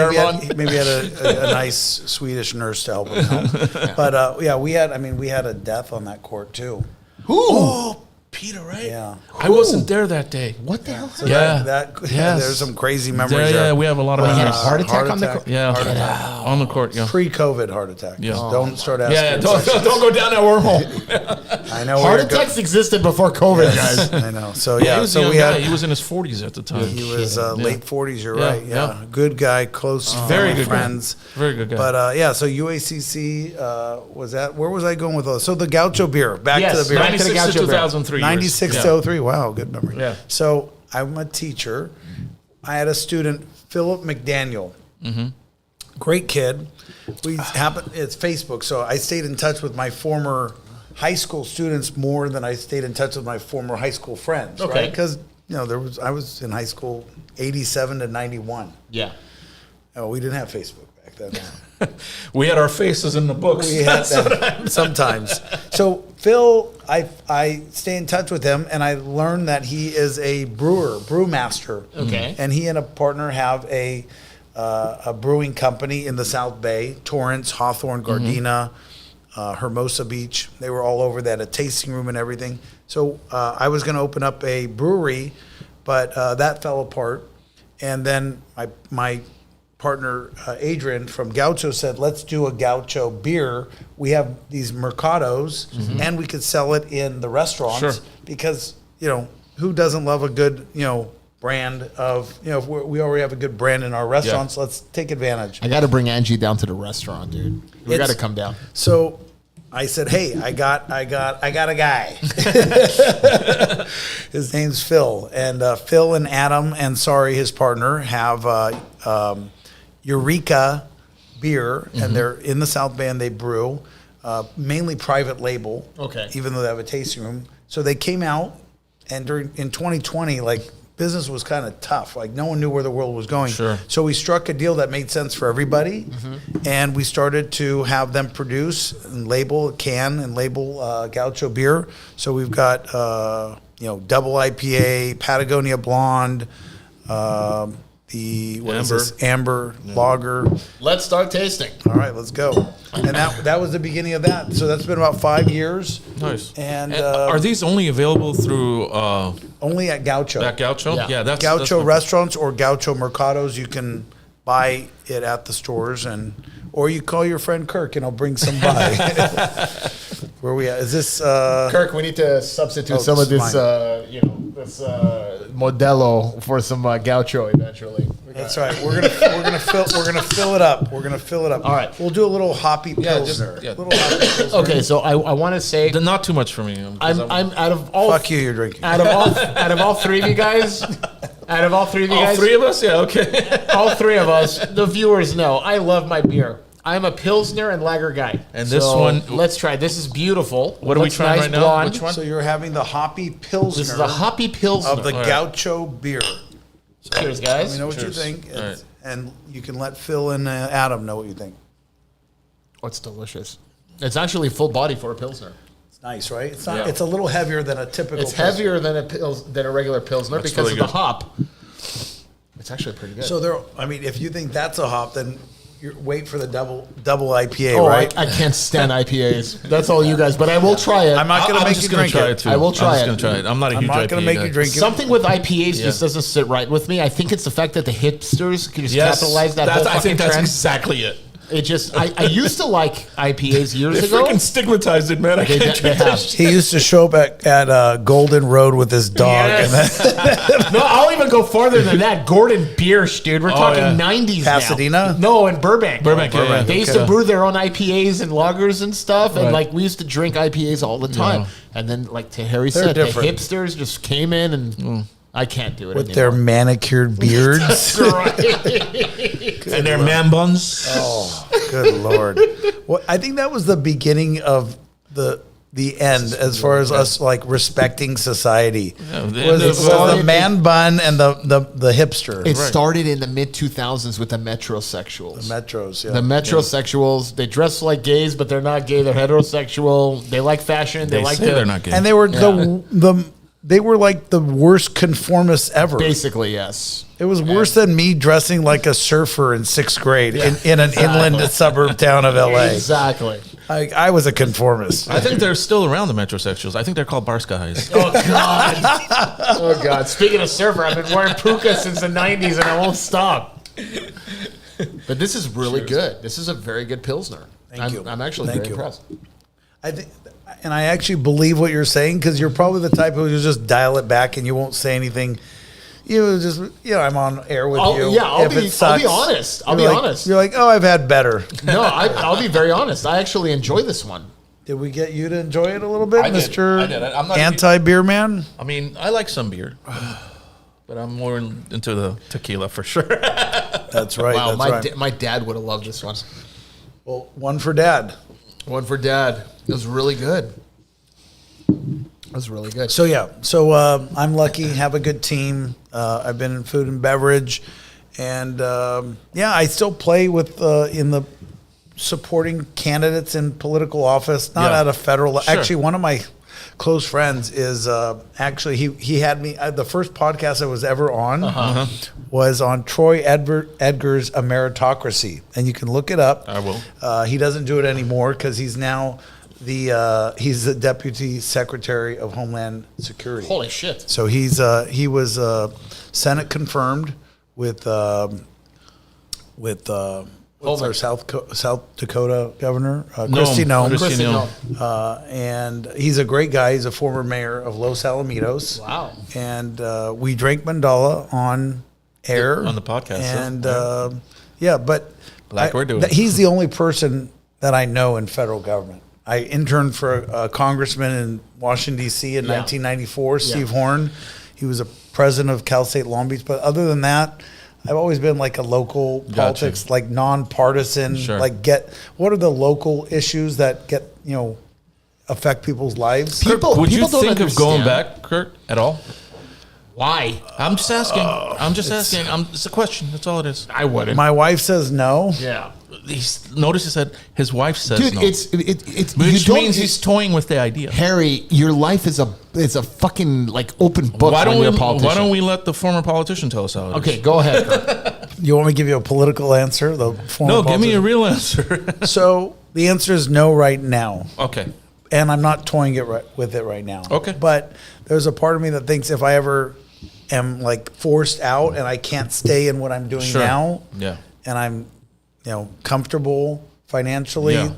maybe had a nice Swedish nurse to help him out. But we had a death on that court too. Oh, Peter, right? Yeah. I wasn't there that day. What the hell? So Yeah. there's some crazy memories. Yeah, there. we have a lot of He had a memories. heart attack on the attack. court. Yeah, Heart attack. on the court. Yeah, Pre-COVID heart attack. Yeah. Don't start asking. yeah. Don't go down that wormhole. I know. Heart where you're attacks existed before COVID, guys. I know. So He yeah. was a So young we guy. had. He was in his 40s at the time. He was late 40s. You're Yeah, right. Yeah. yeah. Good guy. Close. Very family good guy. friends. Very good guy. But So UACC was that? Where was I going with those? So the Gaucho beer. Back Yes, to the beer. 96 to Gaucho beer. 2003. 96 years. to 03. Wow, good memory. Yeah. So I'm a teacher. I had a student, Philip McDaniel. Great kid. It's Facebook, so I stayed in touch with my former high school students more than I stayed in touch with my former high school friends. Okay. Because I was in high school 87 to 91. Yeah. Oh, we didn't have Facebook back then. We had our faces in the books. We had that sometimes. So Phil, I stay in touch with him, and I learned that he is a brewmaster. Okay. And he and a partner have a brewing company in the South Bay, Torrance, Hawthorne, Gardena, Hermosa Beach. They were all over that, a tasting room and everything. So I was going to open up a brewery, but that fell apart. And then my partner, Adrian from Gaucho, said, let's do a Gaucho beer. We have these mercados, and we could sell it in the restaurants. Sure. Because, who doesn't love a good, brand of, if we already have a good brand in our restaurants, let's take advantage. I got to bring Angie down to the restaurant, dude. We got to It's- come down. So I said, hey, I got a guy. His name's Phil. And Phil and Adam, and his partner, have Eureka beer, and they're in the South Bay, and they brew, mainly private label. Okay. Even though they have a tasting room. So they came out, and in 2020, business was kind of tough. No one knew where the world was going. Sure. So we struck a deal that made sense for everybody, and we started to have them produce and label, Gaucho beer. So we've got, double IPA, Patagonia Blonde, Amber Lager. Let's start tasting. All right, let's go. And that was the beginning of that. So that's been about 5 years. Nice. And are these only available through only at Gaucho. that Gaucho? Yeah. That's Gaucho that's restaurants or Gaucho mercados. You can buy it at the stores, or you call your friend Kirk and he'll bring some by. Where we at? Is this Kirk, we need to substitute some of this this, this Modelo for some Gaucho eventually. That's right. We're gonna fill it up. We're gonna fill it up. All right. We'll do a little hoppy Yeah, just- pilsner. yeah. Little hoppy pilsner. Okay, so I want to say not too much for me. 'Cause I'm out of all Fuck you. You're drinking. out of all three of you guys, all three of us. Yeah. Okay. all three of us, the viewers know I love my beer. I'm a Pilsner and Lager guy. And this one- let's try. This is beautiful. What are we Looks trying nice, right now? blonde. Which one? So you're having the hoppy pilsner This is a hoppy Pilsner. of the All right. Gaucho beer. Cheers, Let guys. me know what Cheers. you think, All right. and you can let Phil and Adam know what you think. Oh, it's delicious. It's actually full body for a Pilsner. It's nice, right? It's not. Yeah. It's a little heavier than a typical. It's pilsner. heavier than a regular Pilsner That's because really of the good. hop. It's actually pretty good. So there. I mean, if you think that's a hop, then you wait for the double IPA, oh, right? I can't stand IPAs. That's all you guys, but I will try it. I'm not going to make you drink try it. it too. I will try I'm just it. gonna try it. I'm not a I'm huge not going IPA to make guy. you drink it. Something with IPAs Yeah. just doesn't sit right with me. I think it's the fact that the hipsters can just capitalize that whole I fucking think that's trend. exactly it. It just, I used to like IPAs years They ago. freaking stigmatized it, man. I They, can't they drink have. that shit. He used to show up at Golden Road with his dog. Yes. And then, No, I'll even go farther than that. Gordon Biersch, dude. We're talking yeah. 90s Pasadena? now. No, in Burbank. Burbank, yeah, yeah. They used Okay. to brew their own IPAs and lagers and stuff, and Right. we used to drink IPAs all the time. And then, like Harry They're said, different. the hipsters just came in, and I can't do it with their anymore. manicured beards. That's right. And their man buns. Oh, good Lord. Well, I think that was the beginning of the end as far as us respecting society. Yeah, was, the end was of, the man bun and the hipster. It started in the mid 2000s with the metrosexuals. Metros, yeah. The metrosexuals, they dress like gays, but they're not gay. They're heterosexual. They like fashion. They, They like say they're not gay. and they were they were like the worst conformists ever. Basically, yes. It was worse than me dressing like a surfer in 6th grade in an inland suburb town of LA. Exactly. I was a conformist. I think they're still around, the metrosexuals. I think they're called bar skies. Oh God! Oh God! Speaking of surfer, I've been wearing puka since the '90s, and I won't stop. But this is really good. This is a very good pilsner. Thank you. I'm actually Thank very you. impressed. I think, and I actually believe what you're saying because you're probably the type who just dial it back and you won't say anything. You just, I'm on air with you. I'll If be it sucks, honest. I'll you're be like- honest. You're like, oh, I've had better. No, I'll be very honest. I actually enjoy this one. Did we get you to enjoy it a little bit, I did. Mr. I did. I'm not Anti-beer man? I mean, I like some beer, but I'm more into the tequila for sure. That's right. Wow, that's right. my dad would have loved this one. Well, one for Dad. One for Dad. It was really good. It was really good. So I'm lucky, have a good team. I've been in food and beverage, And I still play with in the supporting candidates in political office, not at a federal. Sure. Actually, one of my close friends is actually he had me. The first podcast I was ever on was on Troy Edgar's A Meritocracy, and you can look it up. I will. He doesn't do it anymore because he's now he's the Deputy Secretary of Homeland Security. Holy shit! So he was Senate confirmed with what's our South Dakota governor, Kristi Noem. And he's a great guy. He's a former mayor of Los Alamitos. Wow. And we drank Mandala on air. On the podcast. And but Like we're doing. he's the only person that I know in federal government. I interned for a congressman in Washington, D.C. in 1994, Steve Horn. He was a president of Cal State Long Beach. But other than that, I've always been like a local politics, like nonpartisan. Sure. Like, what are the local issues that affect people's lives? Would you don't think of going understand. back, Kirk, at all? Why? I'm just asking. It's a question. That's all it is. I wouldn't. My wife says no. Yeah. Notice he said his wife says Dude, no. it's Which means he's toying with the idea. Harry, your life is a fucking like open book. Why when you're a don't politician. we let the former politician tell us how it is? Okay, go ahead. Kirk. You want me to give you a political answer? The former No, give me a politician? real answer. So the answer is no right now. Okay. And I'm not toying with it right now. Okay. But there's a part of me that thinks if I ever am like forced out and I can't stay in what I'm doing Sure. now, Yeah. and I'm comfortable financially, Yeah.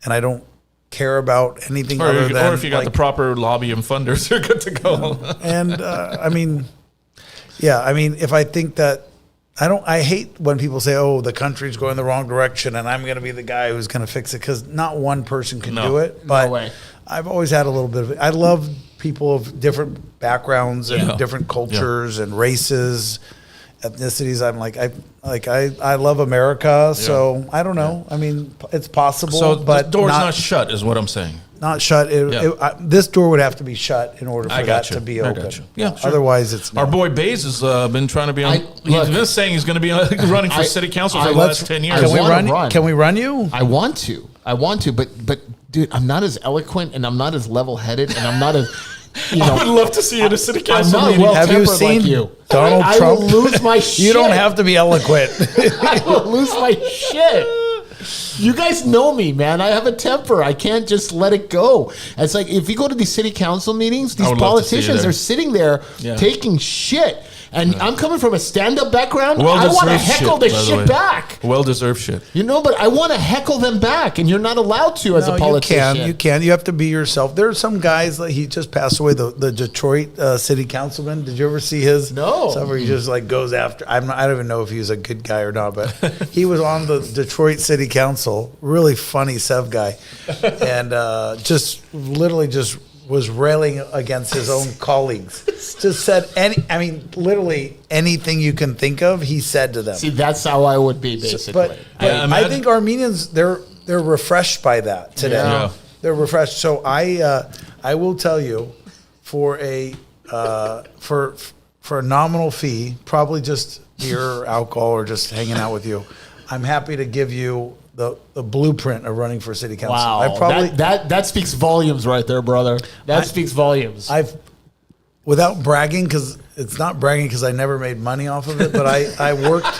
and I don't care about anything other than Or if you got the proper lobby and funders, you're good to go. and if I think that I hate when people say, "Oh, the country's going the wrong direction," and I'm going to be the guy who's going to fix it, because not one person can No. do it. But way. I've always had a little bit of it. I love people of different backgrounds and Yeah. different cultures and races, ethnicities. I'm like, I love America, so I don't know. I mean, it's possible, So but the door's not shut, is what I'm saying. not shut. This door would have to be shut in order for I that got you. to be I open. got you. Yeah, sure. Otherwise, it's Our no. boy Bays has been trying to be on. He's been saying he's going to be running for city council for the let's- last 10 years. Can we wanna run? Can we run you? I want to, but dude, I'm not as eloquent and I'm not as level-headed and I'm not as I would love to see you in a city I'm council not meeting. well Have you tempered seen like you. Donald I Trump? will lose my shit. You don't have to be eloquent. I will lose my shit. You guys know me, man. I have a temper. I can't just let it go. It's like if you go to these city council meetings, these would love to see you politicians there. are sitting there Yeah. taking shit. And I'm coming from a stand-up background. I Well-deserved want to heckle shit, the by the shit way. back. Well-deserved shit. But I want to heckle them back, and you're not allowed to as a politician. You can. You have to be yourself. There are some guys, like he just passed away, the Detroit city councilman. Did you ever see his? No. Stuff where he just like goes after. I don't even know if he was a good guy or not, but he was on the Detroit city council. Really funny Sev guy, and just literally just was railing against his own colleagues. Just said literally anything you can think of, he said to them. See, that's how I would be, basically. But I think Armenians, they're refreshed by that today. Yeah. They're refreshed. So I will tell you, for a nominal fee, probably just beer or alcohol or just hanging out with you, I'm happy to give you the blueprint of running for city council. Wow, I probably that speaks volumes right there, brother. That speaks volumes. without bragging, because it's not bragging because I never made money off of it, but I worked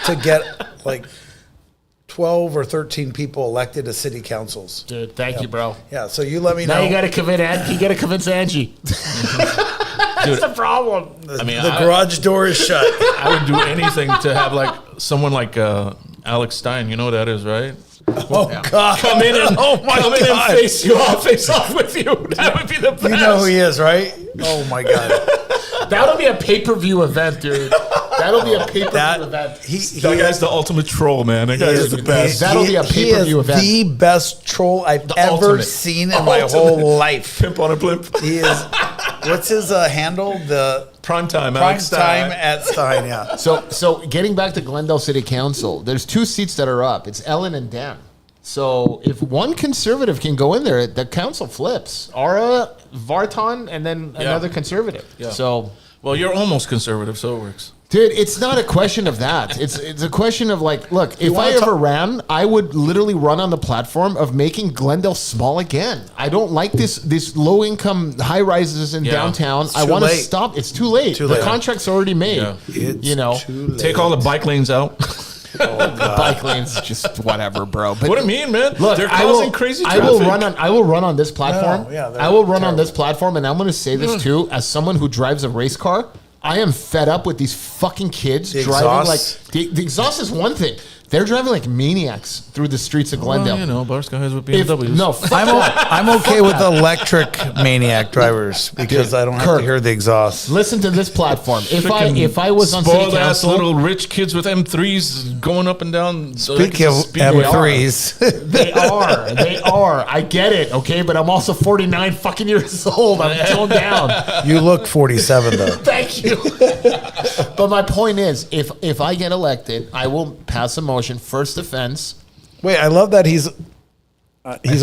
to get like 12 or 13 people elected to city councils. Dude, thank you, bro. Yeah, so you let me know. Now you got to convince Angie. That's the problem. I mean, The garage door is shut. I would do anything to have like someone like Alex Stein. You know who that is, right? Oh, God. Come in and Oh, my come in and God. face off with you. That would be the best. You know who he is, right? Oh, my God. That'll be a pay-per-view event, dude. That'll be a pay-per-view event. That guy's the ultimate troll, man. That guy is the best. That'll be a pay-per-view event. He is the best troll I've ever ultimate. seen in my whole life. Pimp on a blimp. He is. What's his handle? The Prime time, prime Alex Stein. time at Stein. Yeah. So getting back to Glendale City Council, there's 2 seats that are up. It's Ellen and Dan. So if one conservative can go in there, the council flips. Ara, Vartan, and then another conservative. Yeah. So Well, you're almost conservative, so it works. Dude, it's not a question of that. It's a question of like, look, if I ever ran, I would literally run on the platform of making Glendale small again. I don't like this low income high rises in downtown. I want to stop. It's too late. The contract's already made. Yeah. Take all the bike lanes out. Bike lanes, just whatever, bro. But what do you mean, man? Look, they're causing crazy traffic. I will run on this platform. I will run on this platform, and I'm going to say this too, as someone who drives a race car. I am fed up with these fucking kids driving like the exhaust is one thing. They're driving like maniacs through the streets of Glendale. Bars guys with BMWs. I'm okay with electric maniac drivers because I don't have to hear the exhaust. Listen to this platform. If I was on city spoiled ass council, little rich kids with M3s going up and down. Speaking of M3s, they are. I get it, okay, but I'm also 49 fucking years old. I'm toned down. You look 47 though. Thank you. But my point is, if I get elected, I will pass a motion. First offense. Wait, I love that he's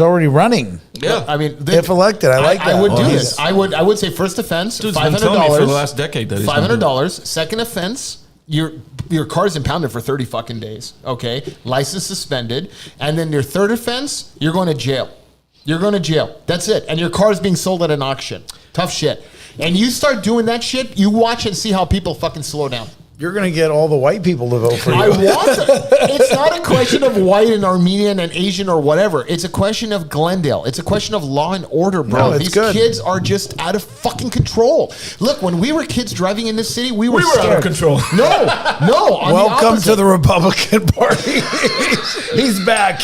already running. Yeah, I mean, if elected, I like that. I would do this. I would say first offense, $500 for the last decade. That $500. Second offense, your car's impounded for 30 fucking days. Okay, license suspended, and then your third offense, you're going to jail. You're going to jail. That's it. And your car's being sold at an auction. Tough shit. And you start doing that shit, you watch and see how people fucking slow down. You're going to get all the white people to vote for you. I want them. It's not a question of white and Armenian and Asian or whatever. It's a question of Glendale. It's a question of law and order, bro. No, These kids are just out of fucking control. Look, when we were kids driving in this city, we were scared. Out of control. No. Welcome to the Republican Party. He's back.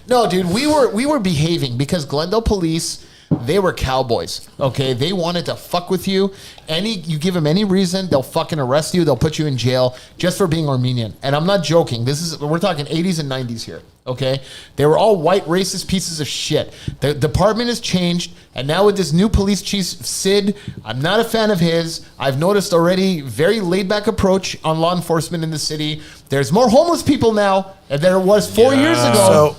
No, dude, we were behaving because Glendale police, they were cowboys, okay? They wanted to fuck with you. You give them any reason, they'll fucking arrest you. They'll put you in jail just for being Armenian. And I'm not joking. We're talking 80s and 90s here, okay? They were all white racist pieces of shit. The department has changed, and now with this new police chief, Sid, I'm not a fan of his. I've noticed already very laid-back approach on law enforcement in the city. There's more homeless people now than there was 4 years ago.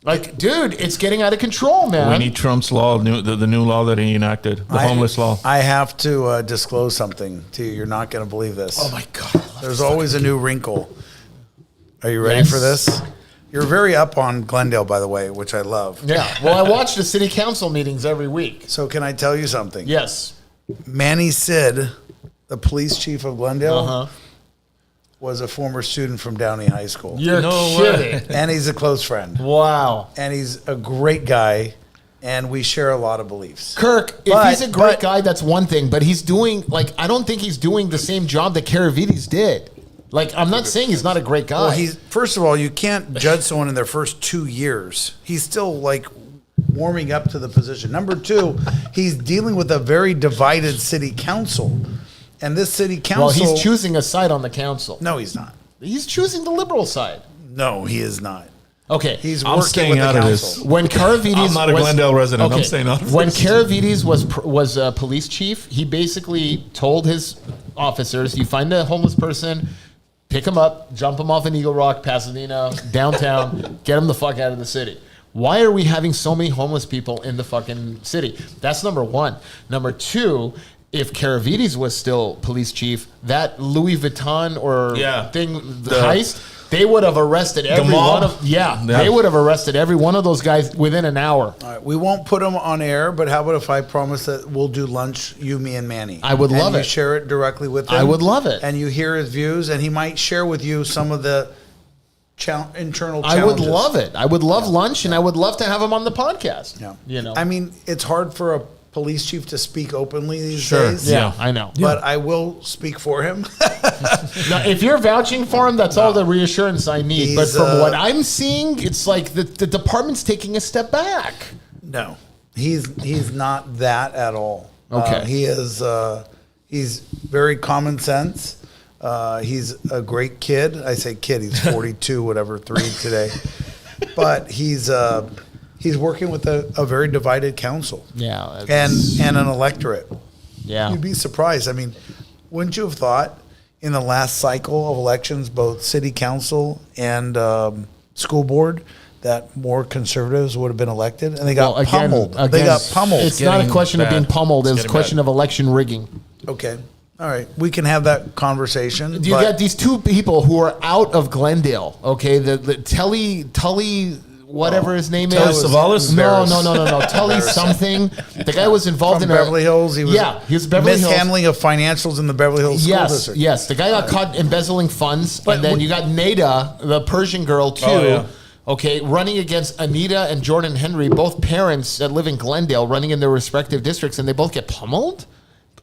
Like, dude, it's getting out of control, man. We need Trump's law, the new law that he enacted, the homeless law. I have to disclose something to you. You're not going to believe this. Oh, my God. There's always a new wrinkle. Are you ready for this? You're very up on Glendale, by the way, which I love. Yeah. Well, I watch the city council meetings every week. So can I tell you something? Yes. Manny Sid, the police chief of Glendale, was a former student from Downey High School. You're kidding. And he's a close friend. Wow. And he's a great guy, and we share a lot of beliefs. Kirk, if he's a great guy, that's one thing, but he's doing, I don't think he's doing the same job that Karavides did. I'm not saying he's not a great guy. Well, first of all, you can't judge someone in their first 2 years. He's still, warming up to the position. Number two, he's dealing with a very divided city council. And this city council... Well, he's choosing a side on the council. No, he's not. He's choosing the liberal side. No, he is not. Okay. He's I'm working staying with the out of council. this. When Karavides I'm not a Glendale resident. I'm staying out of When this. Karavides was a police chief, he basically told his officers, you find a homeless person, pick him up, jump him off an Eagle Rock, Pasadena, downtown, get him the fuck out of the city. Why are we having so many homeless people in the fucking city? That's number one. Number two, if Karavides was still police chief, that Louis Vuitton heist, they would have arrested every one of they would have arrested every one of those guys within an hour. All right, we won't put them on air, but how about if I promise that we'll do lunch, you, me, and Manny? I would love it. You share it directly with him. I would love it. And you hear his views, and he might share with you some of the internal challenges. I would love it. I would love lunch, and I would love to have him on the podcast. Yeah. I mean, it's hard for a police chief to speak openly these Sure. days. Yeah, I know. But I will speak for him. Now, if you're vouching for him, that's all the reassurance I need. But from what I'm seeing, it's like the department's taking a step back. No, he's not that at all. Okay. He is. He's very common sense. He's a great kid. I say kid. He's 42, whatever, 3 today. But he's working with a very divided council. Yeah. And an electorate. Yeah. You'd be surprised. I mean, wouldn't you have thought in the last cycle of elections, both city council and school board, that more conservatives would have been elected? And they got pummeled. They got pummeled. It's not a question of being pummeled. It's a question of election rigging. Okay. All right, we can have that conversation. You got these two people who are out of Glendale. Okay, the Tully. Whatever his name Telly is. Savalas? No. Tully something. The guy was involved in Beverly Hills. He was Beverly Hills. mishandling of financials in the Beverly Hills School District. Yes. The guy got caught embezzling funds, and then you got Nada, the Persian girl, too. Oh, yeah. Okay, running against Anita and Jordan Henry, both parents that live in Glendale, running in their respective districts, and they both get pummeled.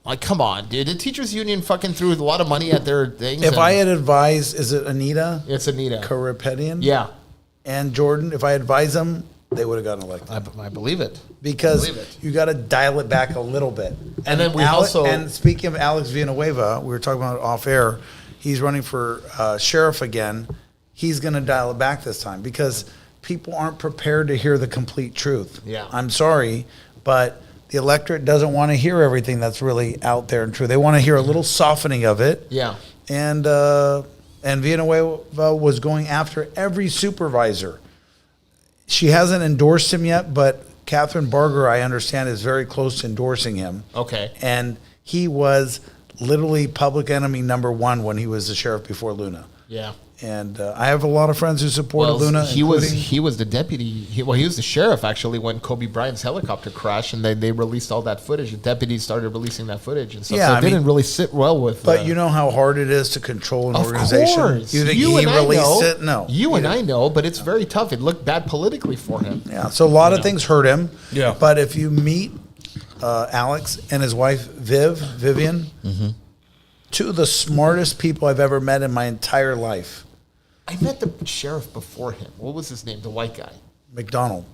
Like, come on, dude. The teachers union fucking threw a lot of money at their things. If I had advised, is it Anita? It's Anita. Karapetian? Yeah. And Jordan, if I advise them, they would have gotten elected. I believe it. Because you got to dial it back a little bit. And then we also... And speaking of Alex Villanueva, we were talking about it off air. He's running for sheriff again. He's going to dial it back this time because people aren't prepared to hear the complete truth. Yeah. I'm sorry, but the electorate doesn't want to hear everything that's really out there and true. They want to hear a little softening of it. Yeah. And Villanueva was going after every supervisor. She hasn't endorsed him yet, but Catherine Barger, I understand, is very close to endorsing him. Okay. And he was literally public enemy number one when he was the sheriff before Luna. Yeah. And I have a lot of friends who supported Luna. He was the deputy. He was the sheriff actually when Kobe Bryant's helicopter crashed, and they released all that footage. The deputies started releasing that footage and stuff. Yeah, so I it didn't really sit well with. But you know how hard it is to control an of organization. course, You think you he and I released know. it? No, you and I know, but it's very tough. It looked bad politically for him. Yeah, so a lot of things hurt him. Yeah. But if you meet Alex and his wife Vivian, two of the smartest people I've ever met in my entire life. I met the sheriff before him. What was his name? The white guy. McDonald.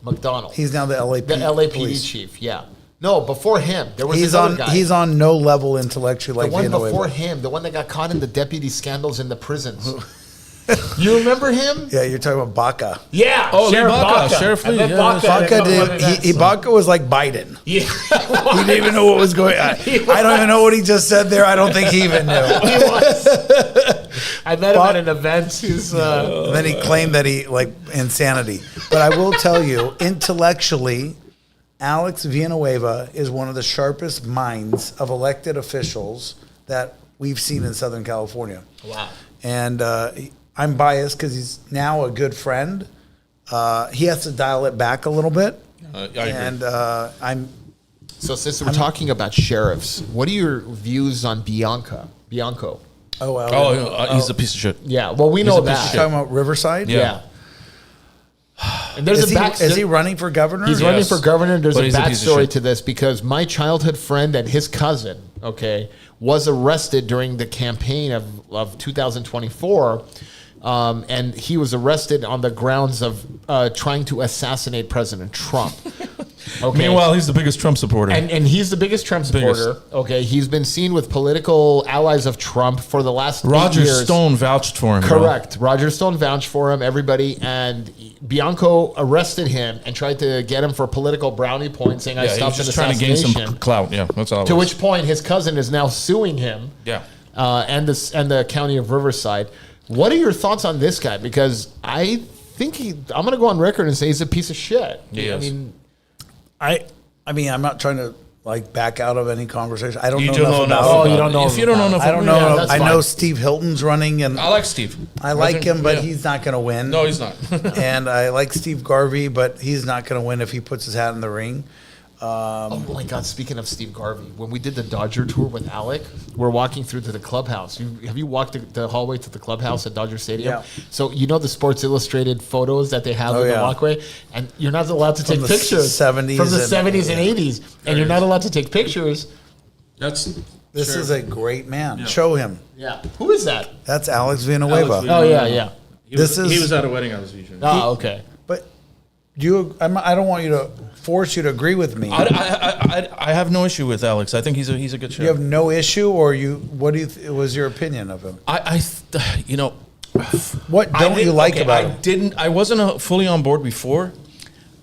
He's now the LAPD. The LAPD police. chief. Yeah. No, before him there was He's another on. guy. He's on no level intellectually the like one Villanueva. before him, the one that got caught in the deputy scandals in the prisons. You remember him? Yeah, you're talking about Baca. Yeah. Oh, Sheriff Baca. Baca. Sheriff I Lee, met yeah. Baca at a Baca couple of did. events. Baca was like Biden. Yeah. He didn't even know what was going on. I don't even know what he just said there. I don't think he even knew. He was. I met him at an event. He's, And then he claimed that he like insanity. But I will tell you, intellectually, Alex Villanueva is one of the sharpest minds of elected officials that we've seen in Southern California. wow. And I'm biased because he's now a good friend. He has to dial it back a little bit. I agree. And So since we're talking about sheriffs, what are your views on Bianco? He's a piece of shit. Yeah. Well, we know a piece of that. shit. talking about Riverside. Yeah. And there's Is he running for governor? He's running for governor. There's But a he's a piece of backstory shit. to this because my childhood friend and his cousin, was arrested during the campaign of 2024. And he was arrested on the grounds of trying to assassinate President Trump. Okay. Meanwhile, he's the biggest Trump supporter. And he's the biggest Trump supporter. Okay, he's been seen with political allies of Trump for the last 8 Roger years. Stone vouched for him. bro. Correct. Roger Stone vouched for him, everybody. And Bianco arrested him and tried to get him for political brownie points, saying, I Yeah, he was stopped an just trying to gain assassination. some clout. Yeah, that's all. it To was. which point his cousin is now suing him. Yeah. And the county of Riverside. What are your thoughts on this guy? Because I think I'm going to go on record and say he's a piece of shit. He I is. mean, I mean, I'm not trying to like back out of any conversation. I don't You know don't enough know about enough. him. you don't know If you don't know enough, I don't about know. him, that's I fine. know Steve Hilton's running, and I like Steve. I like think- him, but yeah. he's not going to win. No, he's not. And I like Steve Garvey, but he's not going to win if he puts his hat in the ring. oh my God! Speaking of Steve Garvey, when we did the Dodger tour with Alec, we're walking through to the clubhouse. Have you walked the hallway to the clubhouse at Dodger Stadium? Yeah. So you know the Sports Illustrated photos that they have Oh, in the yeah. walkway, and you're not allowed to take the pictures 70s from the and- 70s and 80s, and you're not allowed to take pictures. That's This is a great man. Show him. Yeah. Who is that? That's Alex Villanueva. Alex Oh yeah. He This was, is- he was at a wedding I was featuring. Oh okay. But I don't want you to force you to agree with me. I have no issue with Alex. I think he's a good You have sheriff. no issue, or what do you was your opinion of him? What don't you like about him? I wasn't fully on board before.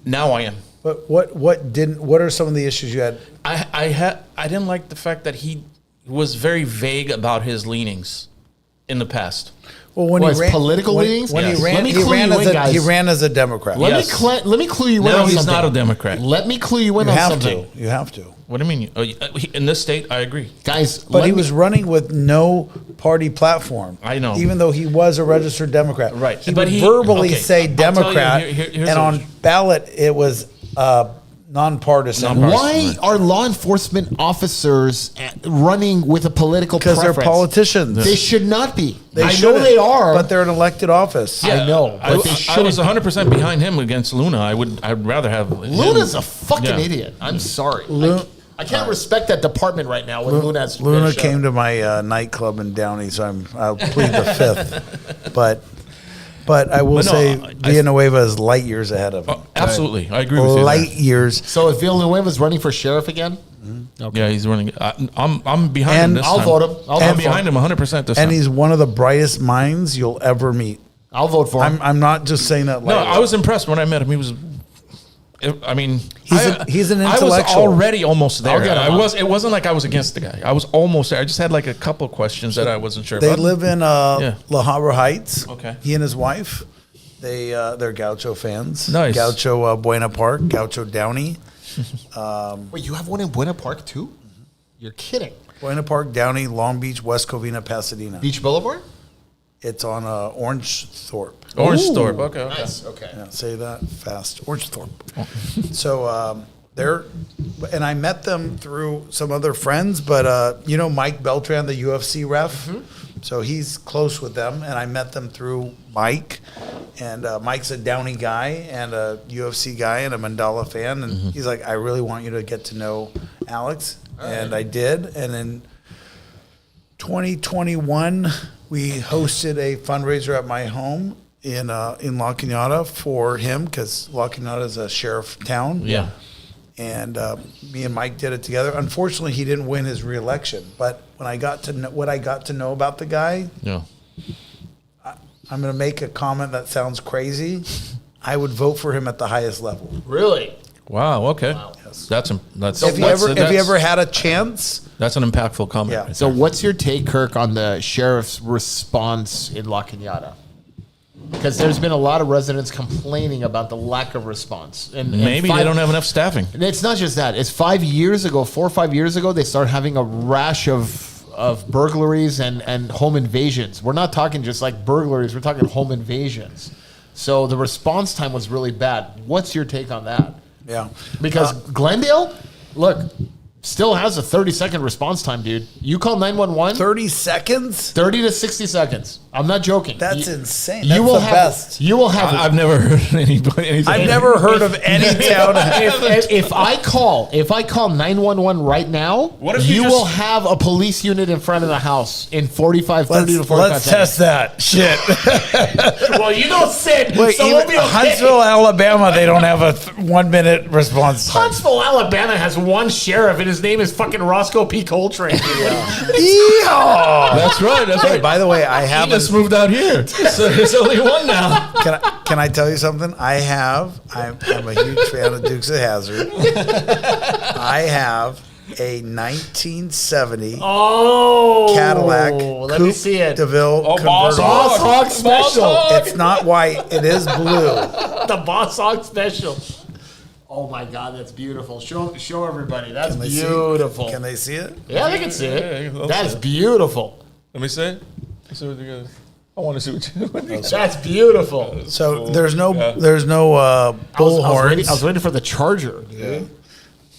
Now I am. But what are some of the issues you had? I didn't like the fact that he was very vague about his leanings in the past. Well, when his he ran, political leanings. when Yes. he ran, Let me he clue ran you as in, a guys. he ran as a Democrat. Let Yes. me clue you in No, on he's something. not a Democrat. Let me clue you in You on have something. to. You have to. What do you mean? In this state, I agree. Guys, But let he me- was running with no party platform. I know. Even though he was a registered Democrat. Right. He But would he- verbally okay, say I'll tell you, Democrat, here's and a- on ballot it was nonpartisan. Why are law enforcement officers running with a political Because they're preference? politicians. They should not be. They I know shouldn't, they are, but they're an elected office. I know, I, but they I shouldn't. was 100% behind him against Luna. I'd rather have Luna's him. a fucking Yeah. idiot. I'm sorry. Lu- I can't respect that department right now when Luna's Luna came to my nightclub in Downey, so I'll plead the fifth. But I will But no, say I- Villanueva is light years ahead of him. Absolutely, I agree with you. there. Light years. So if Villanueva's running for sheriff again, Yeah, he's running. I'm behind him And this I'll time. vote him. I'll I'm vote for behind him 100% this And time. he's one of the brightest minds you'll ever meet. I'll vote for him. I'm not just saying that. No, lightly. I was impressed when I met him. He was. I mean, He's an I was intellectual. already almost there. I'll get him. It wasn't like I was against the guy. I was almost there. I just had like a couple questions that I wasn't sure They about. live in Yeah. La Habra Heights. Okay. He and his wife. They're Gaucho fans. Nice. Gaucho Buena Park, Gaucho Downey. Wait, you have one in Buena Park too? You're kidding. Buena Park, Downey, Long Beach, West Covina, Pasadena. Beach Boulevard? It's on Orange Thorpe. Orange Ooh, Thorpe. Okay. Nice. Okay. Yeah, say that fast. Orange Thorpe. So and I met them through some other friends, but Mike Beltran, the UFC ref. So he's close with them, and I met them through Mike. And Mike's a Downey guy and a UFC guy and a Mandala fan. And he's like, I really want you to get to know Alex. And I did. And in 2021, we hosted a fundraiser at my home in La Cañada for him because La Cañada is a sheriff town. Yeah. And me and Mike did it together. Unfortunately, he didn't win his reelection. But when I got to know what I got to know about the guy, Yeah. I'm going to make a comment that sounds crazy. I would vote for him at the highest level. Really? Wow. Okay. Yes. That's If you ever had a chance, that's an impactful comment. Yeah. right So there. what's your take, Kirk, on the sheriff's response in La Cañada? Because there's been a lot of residents complaining about the lack of response. And Maybe they don't have enough staffing. It's not just that. It's 4 or 5 years ago, they started having a rash of burglaries and home invasions. We're not talking just like burglaries. We're talking home invasions. So the response time was really bad. What's your take on that? yeah. Because Glendale, look, still has a 30-second response time, dude. You call 911, 30 seconds? 30 to 60 seconds. I'm not joking. That's insane. You That's will the have, best. You will have. I've never heard anything. I've never heard of any town. if I call 911 right now, What if you you just- will have a police unit in front of the house in 45, 30 to 45 Let's seconds. test that. Shit. Well, you don't sit, Wait, so even we'll be okay. Huntsville, Alabama, they don't have a 1 minute response time. Huntsville, Alabama has one sheriff, and his name is fucking Roscoe P. Coltrane. Yeehaw! That's right. That's Hey, right. by the way, I He have. just moved out here. So there's only one now. Can I tell you something? I'm a huge fan of Dukes of Hazzard. I have a 1970 Oh, Cadillac let me see it. DeVille Oh, Boss convertible. Boss Hog special. It's not white. It is blue. The Boss Hog special. Oh my God, that's beautiful. Show everybody. That's Can they see- beautiful. Can they see it? Yeah, they can see Yeah, it. let's That's see it. beautiful. Let me see it. Let's see what you guys. I want to see what you. That's beautiful. So there's no Yeah. bullhorns. I was waiting for the charger. Dude.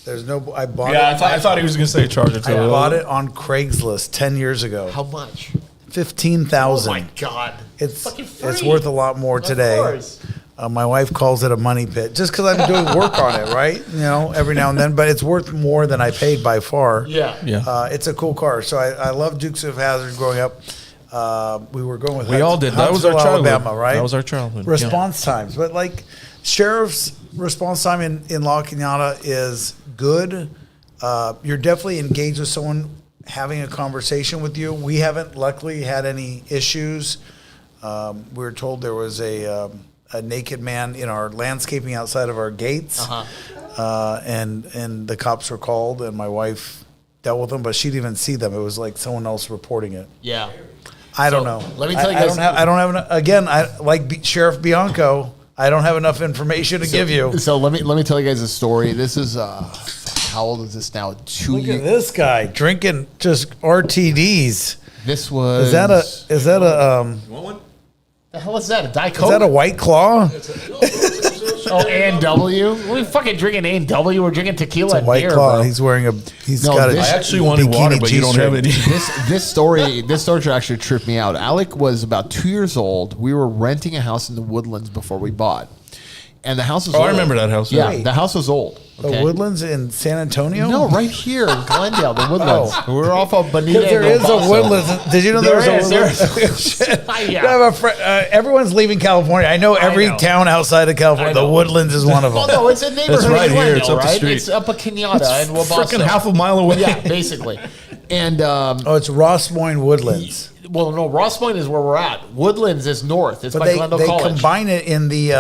There's no. I bought Yeah, it. I thought he was gonna say Charger too. I bought it on Craigslist 10 years ago. How much? Oh 15,000. my God. It's fucking free. it's worth a lot more today. course. My wife calls it a money pit just because I'm doing work on it, right? Every now and then. But it's worth more than I paid by far. Yeah. Yeah. It's a cool car. So I love Dukes of Hazzard growing up. We were going with We all did. That was our Huntsville, childhood. Alabama, right? That was our childhood. Response times. But like sheriff's response time in La Cañada is good. You're definitely engaged with someone having a conversation with you. We haven't luckily had any issues. We were told there was a naked man in our landscaping outside of our gates, and the cops were called, and my wife dealt with them, but she didn't even see them. It was like someone else reporting it. Yeah. I don't know. let me tell you guys. I don't have enough, again, Sheriff Bianco, I don't have enough information to give you. So let me tell you guys a story. This is how old is this now? 2 Look at years. this guy drinking just RTDs. This was. Is that a You want one? the hell is that? A Diet Coke? is that a White Claw? Oh, A&W? We fucking drinking A&W. We're drinking tequila and White beer, Claw. bro. He's wearing No, got this- a I actually wanted water, bikini but you don't have any. This story actually tripped me out. Alec was about 2 years old. We were renting a house in the Woodlands before we bought, and the house was. Oh, old. I remember that house. Yeah, Wait. the house was old. The Okay? Woodlands in San Antonio? No, right here in Glendale, the Woodlands. We're off of Bonita. Because there and is a El Paso. Woodlands. Did you know there was a Woodlands? Yeah. I have a everyone's leaving California. I know every know. town outside of California. I The know. Woodlands is one of them. Well, no, it's a neighborhood. It's right in here. Glendale, It's up the right? street. It's up a Kenyatta and Wabasso. Freaking half a mile away. Yeah, basically. And Oh, it's Ross Moyne Woodlands. well, no, Ross Point is where we're at. Woodlands is north. It's But by they Glendale they College. combine it in the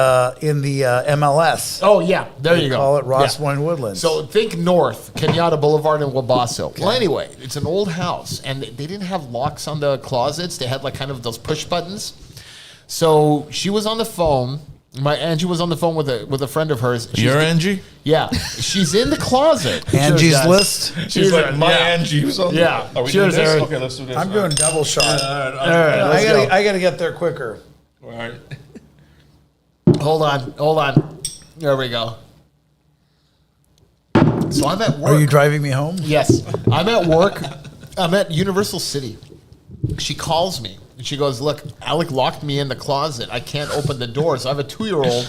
MLS. Oh yeah, there you go. Call it Ross Yeah. Moyne Woodlands. So think north, Kenyatta Boulevard and Wabasso. Well, anyway, it's an old house, and they didn't have locks on the closets. They had like kind of those push buttons. So she was on the phone. Angie was on the phone with a friend of hers. Your Angie? Yeah, she's in the closet. Angie's Cheers, guys. list. She's like, my yeah. Angie. Was on Yeah. Are we Cheers, doing this? Eric. Okay, let's do this. I'm doing double shot. All right. I gotta get there quicker. All right. Hold on. There we go. So I'm at work. Are you driving me home? Yes, I'm at work. I'm at Universal City. She calls me and she goes, "Look, Alec locked me in the closet. I can't open the door." So I have a 2-year-old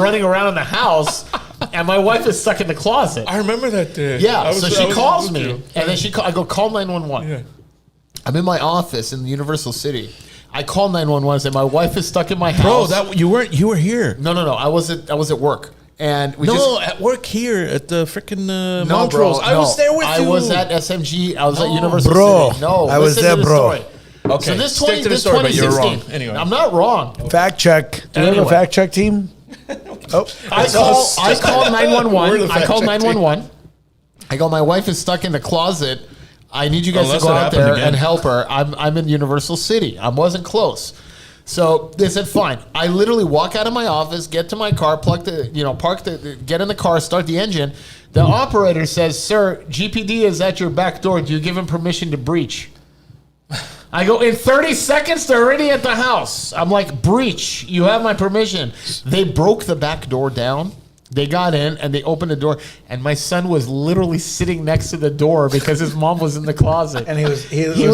running around in the house, and my wife is stuck in the closet. I remember that day. Yeah, so she calls me, with you. and then I go, "Call 911." Yeah. I'm in my office in Universal City. I call 911 and say, "My wife is stuck in my Bro, house." you were here. No. I was at work, and we No, at work here at the freaking No, Montrose. bro, I was no. there with you. I was at SMG. I was at Universal Bro, City. No, I was listen there, to the bro. story. Okay, So this stick to the this story, but you're 2016. wrong. Anyway. I'm not wrong. Fact check. Do we have a Anyway. fact check team? Oh, I call 911. We're the I call fact check team. 911. I go, "My wife is stuck in the closet. I need you guys Unless to go it out happened there again." and help her. I'm in Universal City. I wasn't close." So they said, "Fine." I literally walk out of my office, get to my car, park get in the car, start the engine. The operator says, "Sir, GPD is at your back door. Do you give him permission to breach?" I go, "In 30 seconds, they're already at the house." I'm like, "Breach, you have my permission." They broke the back door down. They got in and they opened the door, and my son was literally sitting next to the door because his mom was in the closet. and he was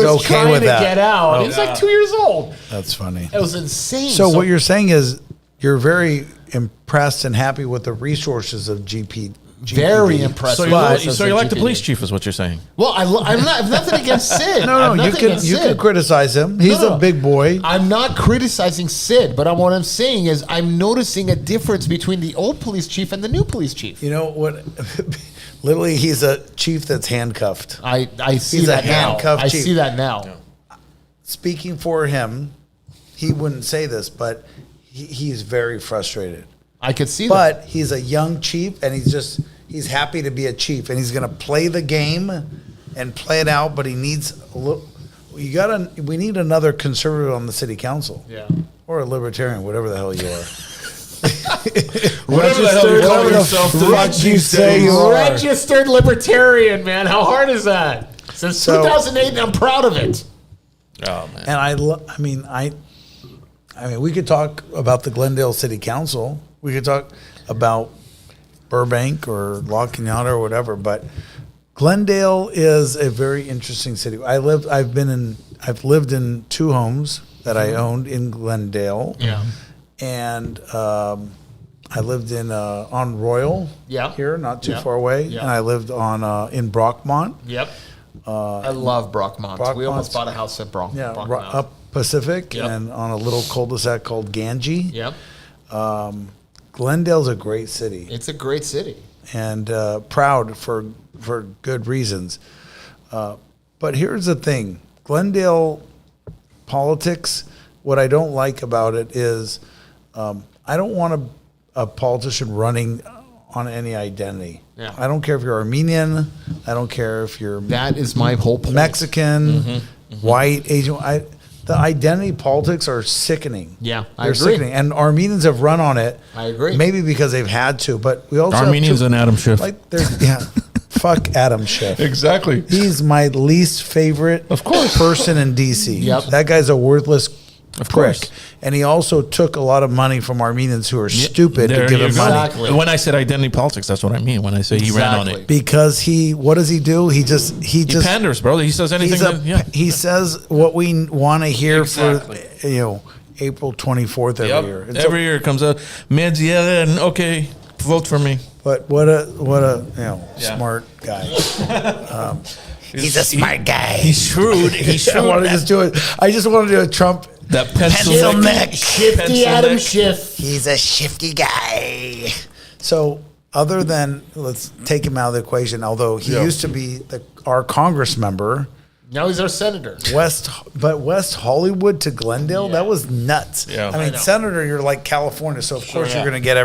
okay trying with to that. get out. Oh. He was like 2 years old. That's funny. It was insane. So what you're saying is you're very impressed and happy with the resources of GPD. very impressed. So with you the like, process so you of like the GPD. police chief, is what you're saying? Well, I have nothing against Sid. No, you can criticize him. He's No. a big boy. I'm not criticizing Sid, but what I'm saying is I'm noticing a difference between the old police chief and the new police chief. You know what? Literally, he's a chief that's handcuffed. I see He's a that now. handcuffed I chief. see that now. Speaking for him, he wouldn't say this, but he's very frustrated. I could see that. But he's a young chief, and he's happy to be a chief, and he's going to play the game and play it out. But he needs a little. We need another conservative on the city council, Yeah. or a libertarian, whatever the hell you are. Whatever the hell you call Whatever the yourself. fuck you say you are. Registered libertarian, man. How hard is that? Since So- 2008, I'm proud of it. Oh man. And I mean, we could talk about the Glendale City Council. We could talk about Burbank or La Cañada or whatever, but Glendale is a very interesting city. I've lived in 2 homes that I owned in Glendale. Yeah. And I lived on Royal Yeah. here, not too Yeah. far away. Yeah. And I lived in Brockmont. Yep. I love Brockmont. We Brockmont's- almost bought a house at Yeah, Brockmont. up Pacific Yep. and on a little cul-de-sac called Ganges. Yep. Glendale's a great city It's a great city. and proud for good reasons. But here's the thing, Glendale politics, what I don't like about it is I don't want a politician running on any identity. Yeah. I don't care if you're Armenian. I don't care if you're That is my whole point. Mexican, white, Asian. The identity politics are sickening. Yeah, I They're agree. sickening. And Armenians have run on it. I agree. Maybe because they've had to, but we also Armenians have and Adam Schiff. like there's fuck Adam Schiff. Exactly. He's my least favorite person in DC. Yep. That guy's a worthless Of prick. course. And he also took a lot of money from Armenians who are stupid There to give you him go. money. Exactly. When I said identity politics, that's what I mean. When I say he ran on Exactly. it. Because what does he do? He just He panders, bro. He says anything. he says what we want to hear Exactly. for April 24th every year. And so- Every year it comes out. Meds, yeah, and okay, vote for me. but what a smart guy. He's a smart guy. He's shrewd. He's I shrewd. want to just do it. I just want to do a Trump. That pencil Pencil neck. neck. Shifty Pencil Adam neck. Schiff. He's a shifty guy. So other than let's take him out of the equation, although he used to be our Congress member. Now he's our senator. West Hollywood to Glendale, that was nuts. Yeah. I mean, know. senator, you're like California, so of course yeah. you're going to get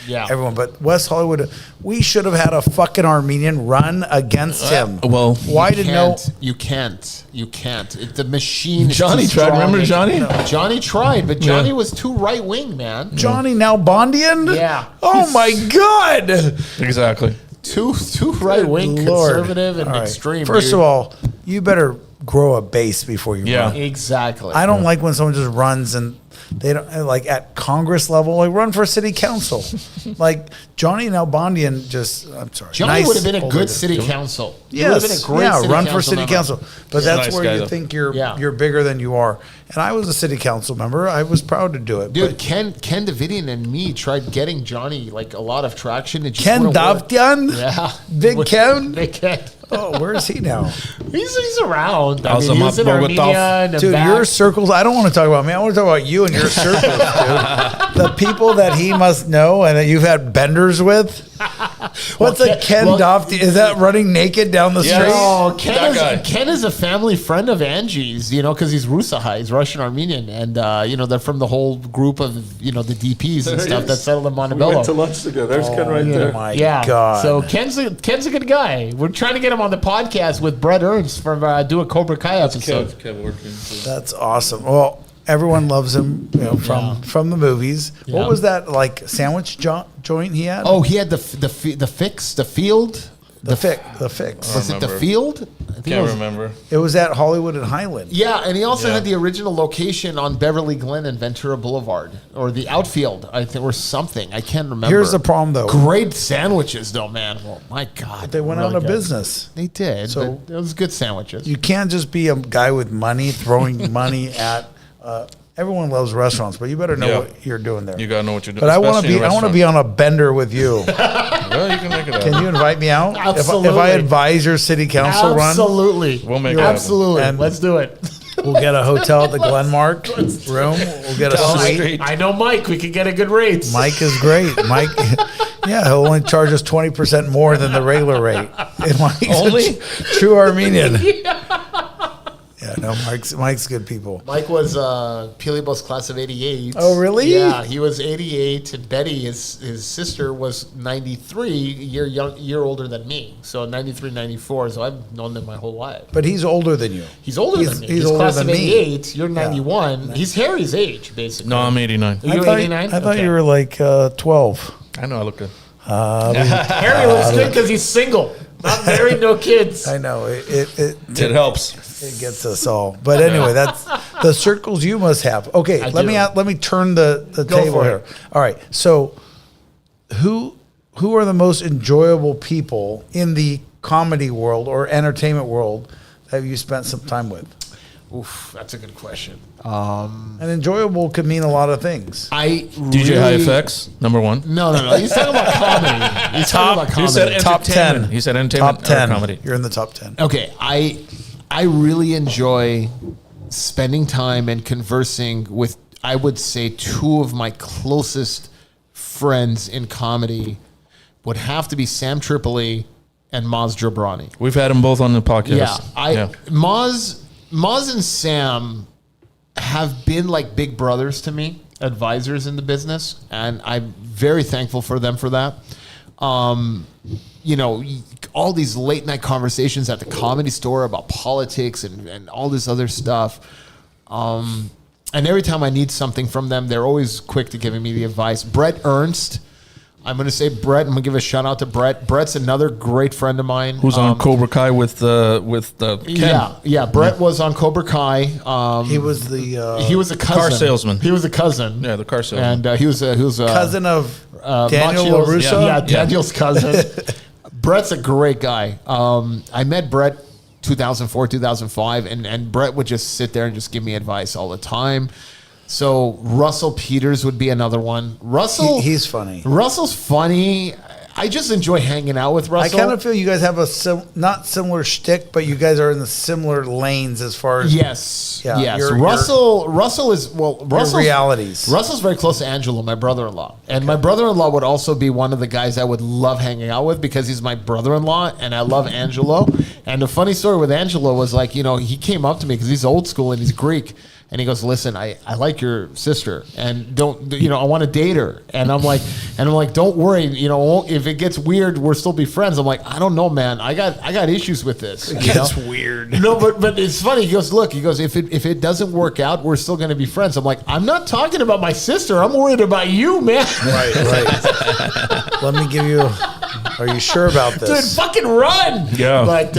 Yeah. everyone. But West Hollywood, we should have had a fucking Armenian run against him. well, Why did no? You can't. The machine. Is Johnny too tried. strong. Remember Johnny? Johnny tried, but Johnny was too right wing, man. Johnny now Bondian? Yeah. Oh my God. Exactly. Too right wing, Lord. conservative, and All right. extreme. First dude. of all, you better grow a base before you Yeah. run. exactly. I don't like when someone just runs and they don't like at Congress level, like run for city council. Like Johnny Nalbandian I'm sorry. Johnny nice would have been a older good dude. city council. He would have been a Yes, great yeah, city run for council city member. council. But that's Nice where guy, you though. think Yeah. you're bigger than you are. And I was a city council member. I was proud to do it. Dude, But Ken Davidian and me tried getting Johnny like a lot of traction. It just Ken wouldn't work. Davtian? Yeah. Big Ken? Big Ken. Oh, where is he now? He's around. I How's mean, the he was in Bogotá? Armenia, Dude, Nevada. your circles, I don't want to talk about me. I want to talk about you and your circles, dude. The people that he must know and that you've had benders with. What's a Ken Dofty? Is that running naked down the street? No, That guy. Ken is a family friend of Angie's, because he's Rusahai, he's Russian Armenian, and they're from the whole group of the DPs and stuff that settled in Montebello. lunch together. There's Ken right Oh my Yeah, God. so Ken's a good guy. We're trying to get him on the podcast with Brett Ernst from do a Cobra Kai episode. That's awesome. Well, everyone loves him, from the movies. Yeah. What was that like sandwich joint he had? Oh, he had the field. the fix. Was it the field? I think it Can't was. remember. It was at Hollywood and Highland. Yeah, and he also Yeah. had the original location on Beverly Glen and Ventura Boulevard, or the outfield, I think, or something. I can't remember. Here's the problem, though. Great sandwiches, though, man. Oh my God, They went really out of good. business. They did. So- So it was good sandwiches. You can't just be a guy with money throwing money at. Everyone loves restaurants, but you better know Yeah. what you're doing there. You gotta know what you're doing. But I want to especially in be. a I want to be on a bender with you. restaurant. Well, you can make it happen. Can you invite me out? If I Absolutely. advise your city council run, Absolutely. We'll make it happen. Absolutely. And- Let's do it. we'll get a hotel at the Glenmark room. We'll get a Down the suite. street. I know Mike. We could get a good rate. Mike is great. Mike, yeah, he'll only charge us 20% more than the regular rate. And Mike's Only? true Armenian. Yeah, no, Mike's good people. Mike was Pilibos class of 88. Oh, really? Yeah, he was 88, and Betty, his sister, was 93, year older than me. So 93, 94, so I've known them my whole life. But he's older than you. He's older than me. He's older class than of me. 88, you're 91. He's Harry's age, basically. No, I'm 89. Are you 89? I thought Okay. you were like 12. I know I look good. Harry looks good because he's single. Not married, no kids. I know It helps. it gets us all. But anyway, that's the circles you must have. Okay, I let do. me turn the table for here. it. All right, so who are the most enjoyable people in the comedy world or entertainment world that you spent some time with? Oof, that's a good question. And enjoyable could mean a lot of things. DJ High Effects, number one. No. He's talking about comedy. He's talking about comedy. You said Top 10. entertainment. He said entertainment Top 10. or comedy. You're in the top 10. Okay, I really enjoy spending time and conversing with, I would say, two of my closest friends in comedy would have to be Sam Tripoli and Maz Jobrani. We've had them both on the podcast. Maz and Sam have been like big brothers to me, advisors in the business, and I'm very thankful for them for that. All these late night conversations at the Comedy Store about politics and all this other stuff. And every time I need something from them, they're always quick to giving me the advice. Brett Ernst. I'm going to say Brett. I'm going to give a shout out to Brett. Brett's another great friend of mine. Who's on Cobra Kai with Ken. Yeah. Brett was on Cobra Kai. He was the He was a cousin. Car salesman. He was a cousin. Yeah, the car salesman. And he was a cousin of Daniel Macchio's- LaRusso. Yeah, Daniel's cousin. Brett's a great guy. I met Brett 2004, 2005, and Brett would just sit there and just give me advice all the time. So Russell Peters would be another one. Russell, He's funny. Russell's funny. I just enjoy hanging out with I Russell. kind of feel you guys have a not similar shtick, but you guys are in the similar lanes as far as Yes. Yeah, yes. you're- Russell is Russell's realities. Russell's very close to Angelo, my brother-in-law, and my brother-in-law would also be one of the guys I would love hanging out with because he's my brother-in-law, and I love Angelo. And the funny story with Angelo was like, he came up to me because he's old school and he's Greek. And he goes, listen, I like your sister, and I want to date her. And I'm like, don't worry, if it gets weird, we'll still be friends. I'm like, I don't know, man. I got issues with this. It gets weird. No, but it's funny. He goes, look, if it doesn't work out, we're still going to be friends. I'm like, I'm not talking about my sister. I'm worried about you, man. Right. Let me give you. Are you sure about this? Dude, fucking run. Yeah. But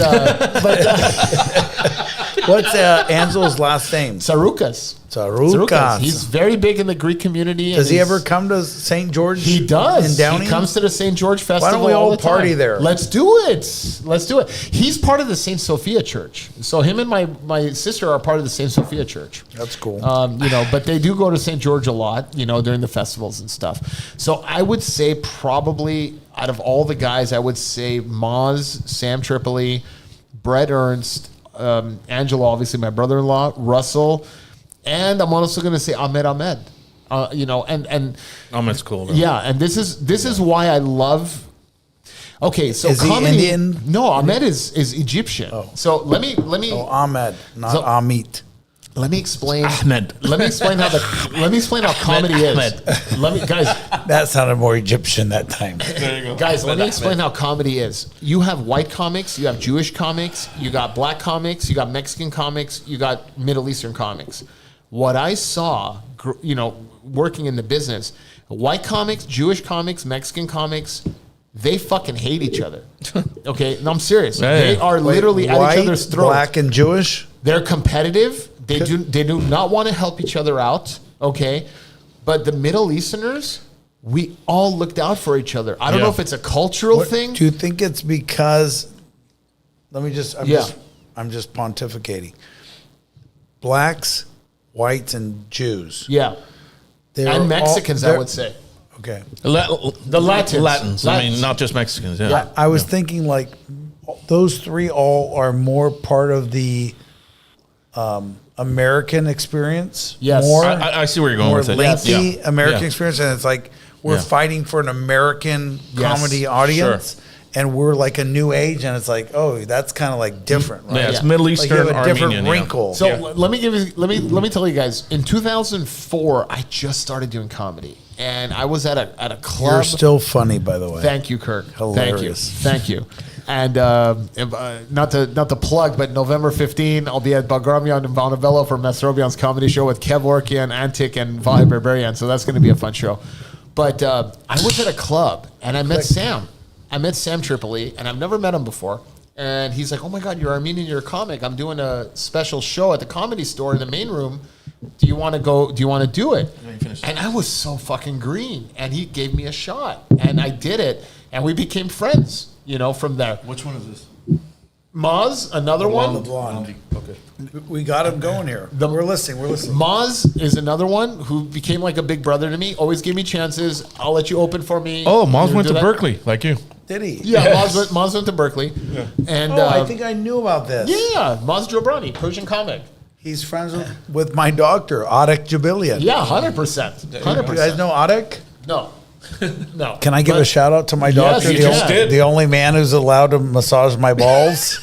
What's Angel's last name? Sarukas. Sarukas. He's very big in the Greek community. Does he ever come to St. George? He does. In Downey? He comes to the St. George Festival. Why don't we all the time. party there? Let's do it. He's part of the St. Sophia Church. So him and my sister are part of the St. Sophia Church. That's cool. But they do go to St. George a lot, during the festivals and stuff. So I would say probably out of all the guys, I would say Moz, Sam Tripoli, Brett Ernst, Angelo, obviously my brother-in-law, Russell, and I'm also going to say Ahmed. And Ahmed's cool. Though. yeah, and this is why I love. Okay, so Is he comedy. Indian? No, Ahmed is Egyptian. Oh. So let me Ahmed, not So- Amit. let me explain. Ahmed. Let me explain how comedy is. Let me guys. That sounded more Egyptian that time. There you go. Guys, let me explain how comedy is. You have white comics, you have Jewish comics, you got black comics, you got Mexican comics, you got Middle Eastern comics. What I saw, working in the business, white comics, Jewish comics, Mexican comics, they fucking hate each other. Okay, no, I'm serious. Yeah, They yeah. are literally at White, each other's throats. black, and Jewish. They're competitive. They do not want to help each other out. Okay, but the Middle Easterners, we all looked out for each other. I don't know if it's a cultural thing. Do you think it's because? I'm Yeah. just pontificating. Blacks, whites, and Jews. Yeah, They're and Mexicans, I they're- would say. Okay. The Latins. Latins. I mean, not just Mexicans. Yeah. I was thinking like those three all are more part of the American experience. Yes. More, I see where you're going more with it. lengthy Yeah. American Yeah. experience, and it's like we're Yeah. fighting for an American Yes. comedy audience. And we're like a new age, and it's like, oh, that's kind of like different, right? Yeah, it's Yeah. Middle Like you Eastern, have a different Armenian. wrinkle. So Yeah. let me tell you guys. In 2004, I just started doing comedy, and I was at a club. You're still funny, by the way. Thank you, Kirk. Hilarious. Thank you. And not to plug, but November 15, I'll be at Bagramian in Bonnevello for Mastrobian's comedy show with Kev Orkian, Antic, and Vi Berberian. So that's going to be a fun show. But I was at a club, and I met Sam. I met Sam Tripoli, and I've never met him before. And he's like, oh, my God, you're Armenian, you're a comic. I'm doing a special show at the Comedy Store in the main room. Do you want to go? Do you want to do it? And I was so fucking green. And he gave me a shot. And I did it. And we became friends, from there. Which one is this? Maz, another The one. blonde. Okay. We got him going here. We're listening. Maz is another one who became like a big brother to me. Always gave me chances. I'll let you open for me. Oh, Moz You went do to that? Berkeley, like you. Did he? Yeah, Yes. Maz went to Berkeley. Yeah. And I think I knew about this. yeah, Maz Jobrani, Persian comic. He's friends with my doctor, Adek Jabilian. Yeah, 100%. You guys know Adek? No. No. Can I give But- a shout out to my Yes, doctor? you the, just only, did. the only man who's allowed to massage my balls.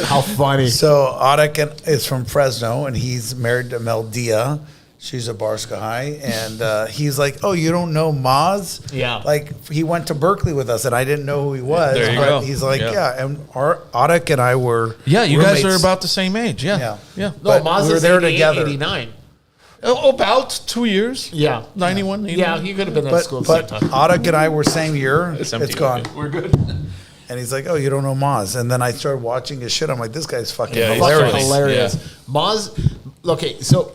How funny. So Adek is from Fresno, and he's married to Mel Dia. She's a Barska High, and he's like, "Oh, you don't know Maz?" Yeah. Like he went to Berkeley with us, and I didn't know who he was. There you but go. He's like, Yeah. "Yeah," and Adak and I were Yeah, you guys are roommates. about the same age. Yeah. Yeah. Yeah. No, But Maz we were is there 88, together. 89. About 2 years. Yeah. 91. Yeah, he could have been at school at the But same time. Adak and I were same year. It's It's empty. gone. Okay. We're good. And he's like, "Oh, you don't know Maz?" And then I started watching his shit. I'm like, "This guy's fucking Yeah, he's hilarious." funny. Hilarious. Yeah. Maz, okay, so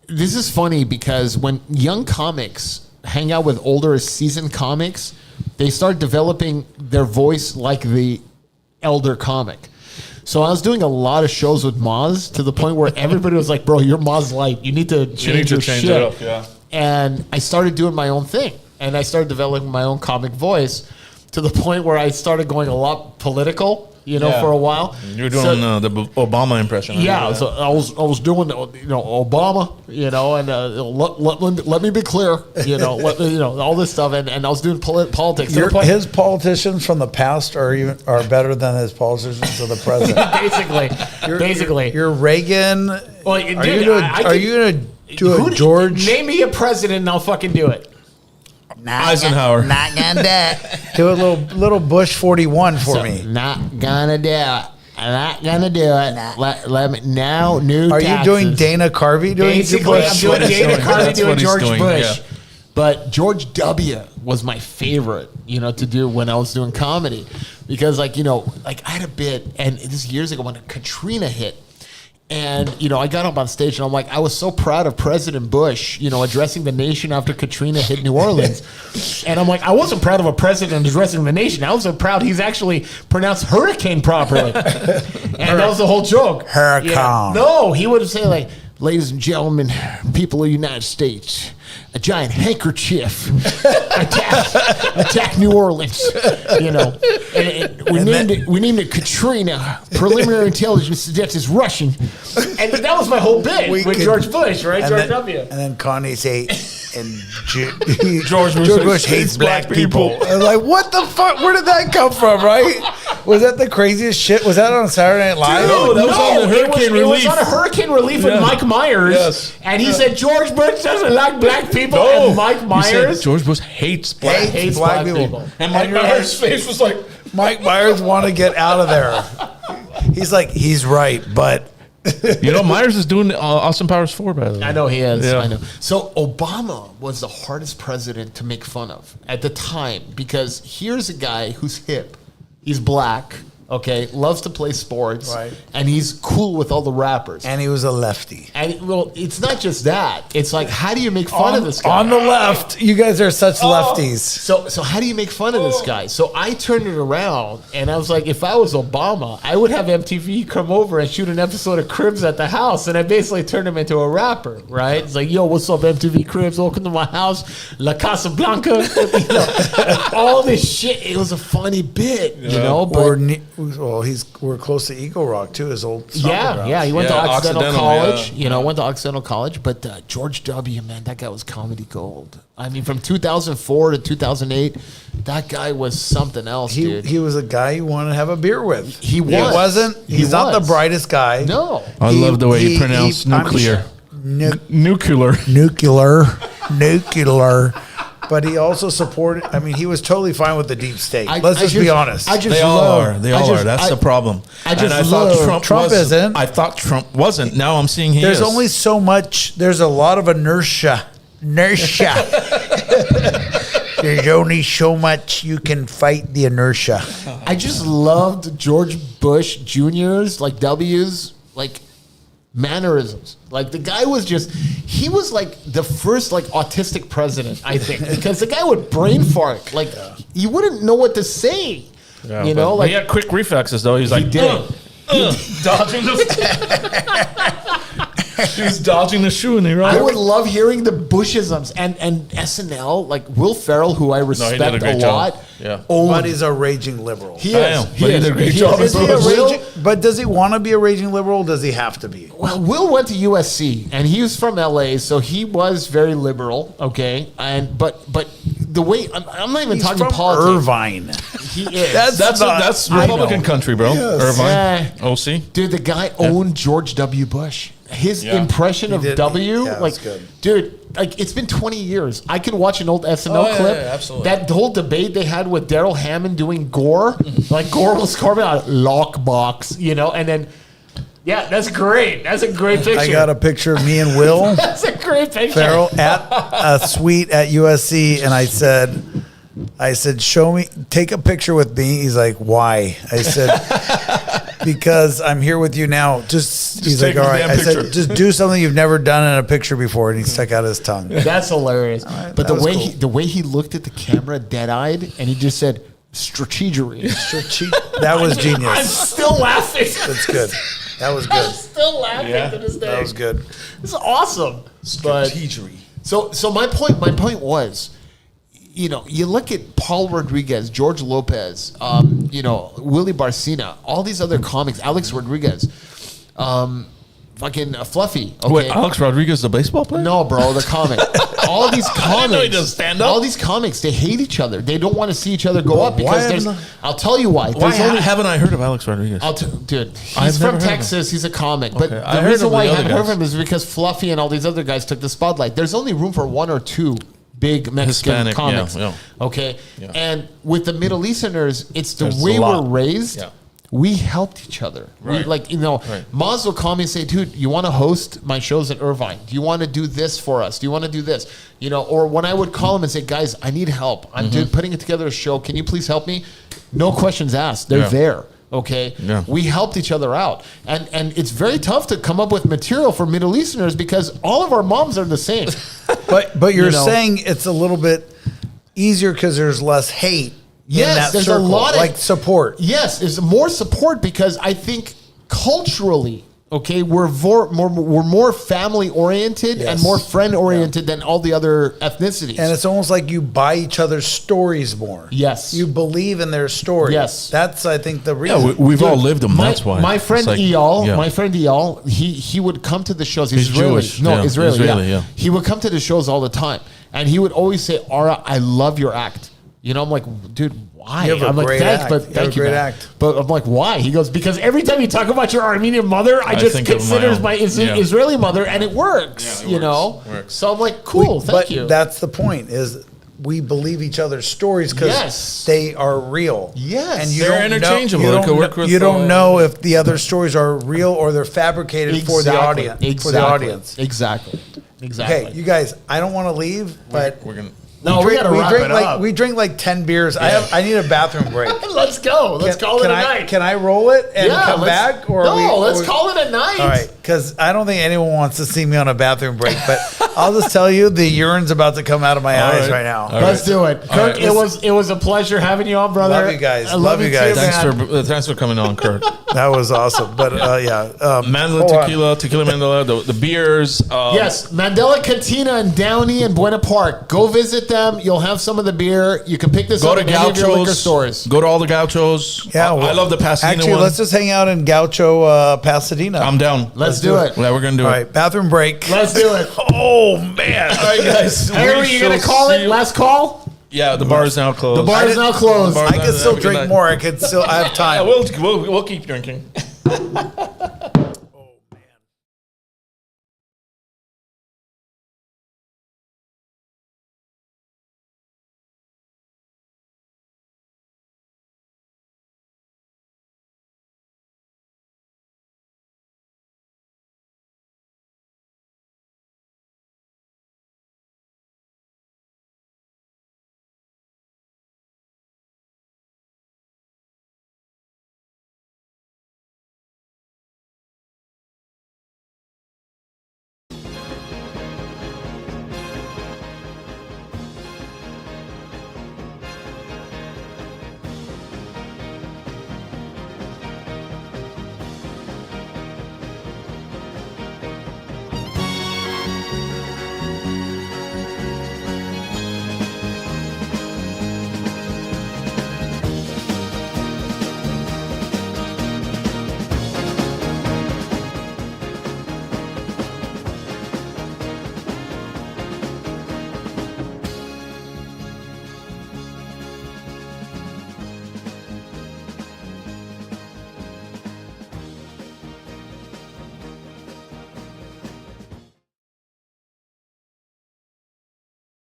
this is funny because when young comics hang out with older seasoned comics, they start developing their voice like the elder comic. So I was doing a lot of shows with Maz to the point where everybody was like, "Bro, you're Maz Light. You need to change your shit." it up. Yeah. And I started doing my own thing, and I started developing my own comic voice to the point where I started going a lot political, Yeah. for a while. You're doing the Obama impression. I Yeah, know that. so I was doing Obama, and let me be clear, all this stuff, and I was doing politics. To the point- His politicians from the past are better than his politicians of the present. basically, You're Reagan. Well, Are dude, you gonna I are could- you gonna do a George? Name me a president, and I'll fucking do it. Eisenhower. Not gonna do it. Do a little Bush 41 for me. Not gonna do it. I'm not gonna do it. Let me now. New. Are you doing Dana Carvey doing Basically, I'm Bush? doing what he's Dana doing. Carvey That's doing what he's George doing, Bush. yeah. But George W. was my favorite, to do when I was doing comedy. Because, I had a bit, and this is years ago when Katrina hit. And, I got up on stage and I'm like, I was so proud of President Bush, addressing the nation after Katrina hit New Orleans. And I'm like, I wasn't proud of a president addressing the nation. I was so proud he's actually pronounced hurricane properly. And that was the whole joke. Hurricane. Yeah. No, he would say, like, ladies and gentlemen, people of the United States, a giant handkerchief attack New Orleans. And we named it Katrina. Preliminary intelligence suggests it's Russian. And that was my whole bit with George Bush, right? George W. And then Kanye say, and George Bush hates black people. I was like, what the fuck? Where did that come from, right? Was that the craziest shit? Was that on Saturday Night Live? No, that was on the Hurricane It was Relief. on a Hurricane Relief with Yeah. Mike Myers. Yes. And he said, George Bush doesn't like black people. No. And Mike You said Myers George Bush hates black. hates black people. And Mike Myers' face was like, Mike Myers want to get out of there. He's like, he's right, but Myers is doing Austin Powers 4, by the way. I know he is. Yeah. I know. So Obama was the hardest president to make fun of at the time because here's a guy who's hip. He's black, okay, loves to play sports, Right. and he's cool with all the rappers. and he was a lefty. And well, it's not just that. It's like, how do you make fun of this guy? On the left, you guys are such lefties. So how do you make fun of this guy? So I turned it around, and I was like, if I was Obama, I would have MTV come over and shoot an episode of Cribs at the house, and I basically turned him into a rapper, right? It's like, yo, what's up, MTV Cribs? Welcome to my house, La Casa Blanca. All this shit. It was a funny bit, But We're close to Eagle Rock too. His old stomping grounds. yeah, he went to Yeah, Occidental Occidental, College. yeah. Went to Occidental College. But George W. Man, that guy was comedy gold. I mean, from 2004 to 2008, that guy was something else, dude. He was a guy you want to have a beer with. He was. He wasn't. He He's not the was. brightest guy. No, I love the way you pronounce nuclear. Nuclear. Nuclear. But he also supported. I mean, he was totally fine with the deep state. Let's just be honest. They all are. They all are. That's the problem. I just and I thought love- Trump isn't. I thought Trump wasn't. Now I'm seeing he There's is. only so much. There's a lot of inertia. There's only so much you can fight the inertia. I just loved George Bush Jr.'s like W's like mannerisms. Like the guy was he was like the first like autistic president, I think, because the guy would brain fart. Like you wouldn't know what to say. Yeah, you but know, like he had quick reflexes though. He's like, did. dodging the. He was dodging the shoe, and he I ran. would love hearing the Bushisms and SNL, like Will Ferrell, who I respect did a great a job. lot. Yeah. But he's a raging liberal. He I is. know, but he did a great job. Is he a Will- raging, but does he want to be a raging liberal? Or does he have to be? Well, Will went to USC, and he was from LA, so he was very liberal. Okay, but the way I'm not even He's talking from politics. Irvine. He is. That's Republican country, bro. Yes. Irvine, OC. Dude, the guy owned George W. Bush. his Yeah. impression of did. W, Yeah, it like, was good. dude, like it's been 20 years. I can watch an old SNL Oh, yeah, clip. yeah, absolutely. That whole debate they had with Daryl Hammond doing Gore, like Gore was carving out lockbox, you know, and then, yeah, that's great. That's a great picture. I got a picture of me and Will That's a great picture. Ferrell at a suite at USC, and I said, show me, take a picture with me. He's like, why? I said, because I'm here with you now. He's take like, all his right. damn I picture. said, just do something you've never done in a picture before. And he stuck out his tongue. That's hilarious. right, But that the was way cool. the way he looked at the camera, dead-eyed, and he just said, strategery. That was I'm genius. still laughing. That's good. That was I'm good. still laughing Yeah. to this day. That was good. It's awesome. But so my point was, you know, you look at Paul Rodriguez, George Lopez, you know, Willie Barcena, all these other comics, Alex Rodriguez, fucking Fluffy. Okay? Wait, Alex Rodriguez, the baseball player? No, bro, the comic. All these comics. know he does stand-up. All these comics, they hate each other. They don't want to see each other go up Why because haven't there's. I'll tell you why. Why There's only- haven't I heard of Alex Rodriguez? Dude, I've he's never from heard of him. Texas. He's a comic. But Okay, I the heard reason of why the I other haven't heard of guys. him is because Fluffy and all these other guys took the spotlight. There's only room for one or two big Mexican Hispanic, comics. yeah. Okay? Yeah. And with the Middle Easterners, it's the There's way a lot. we're raised. Yeah. We helped each other. We, Right. like, you know, Right. Maz will call me and say, dude, you want to host my shows at Irvine? Do you want to do this for us? Do you want to do this? You know, or when I would call him and say, guys, I need help. I'm putting it together a show. Can you please help me? No questions asked. They're Yeah. there. Okay. Yeah. We helped each other out. And it's very tough to come up with material for Middle Easterners because all of our moms are the same. But you're You know. saying it's a little bit easier because there's less hate. in Yes, that there's circle, a lot of like support. Yes, there's more support because I think culturally, okay, we're more family oriented and Yes. more friend oriented than all the other ethnicities. And it's almost like you buy each other's stories more. Yes. You believe in their stories. Yes. That's, I think, the Yeah, reason. we've all Dude, lived them. That's why. My friend It's like- Eyal, yeah. my friend Eyal, he would come to the shows. He's He's Israeli. Jewish, No, yeah. Israeli. Israeli, yeah. He would come to the shows all the time, and he would always say, "Ara, I love your act." You know, I'm like, dude, why? You have a I'm like, great thanks, act. but You have thank a you, great man. act. But I'm like, why? He goes, because every time you talk about your Armenian mother, I just think of my consider own. my Yeah. Israeli mother, and it works. Yeah, it you works. know, Works. so I'm like, cool, thank But you. that's the point, is we believe each other's stories because Yes. they are real. Yes. And you They're don't interchangeable. Know, They you could don't, work know, with, you don't know if the other stories are real or they're fabricated for the Exactly. audience. For the audience. Exactly. Okay, you guys, I don't want to leave, but We're gonna. No, we gotta wrap drink it like up. we drink like 10 beers. I need a bathroom break. Let's go. Let's call it a night. Can I roll it and come let's- back? Or let's call it a night. All right, because I don't think anyone wants to see me on a bathroom break. But I'll just tell you, the urine's about to come out of my eyes right now. All Let's do it. Kirk, right. it was a pleasure having you on, brother. Love you guys. I Love you guys. too, Thanks for coming on, Kirk. That was awesome. But yeah, Mandela hold on. tequila Mandela, the beers. Yes, Mandela Cantina in Downey and Buena Park. Go visit them. You'll have some of the beer. You can pick this Go up to at any of your liquor Gauchos. stores. Go to all the Gauchos. Yeah, I love the Pasadena Actually, one. let's just hang out in Gaucho, Pasadena. I'm down. Let's do it. Yeah, we're gonna do All it. right, bathroom break. Let's do it. Oh man! All right, guys. Harry, We you gonna shall call see it? you- Last call? Yeah, the bar is now closed. The bar is now closed. Bar- I can still Have a good drink night. more. I have Yeah, time. we'll keep drinking.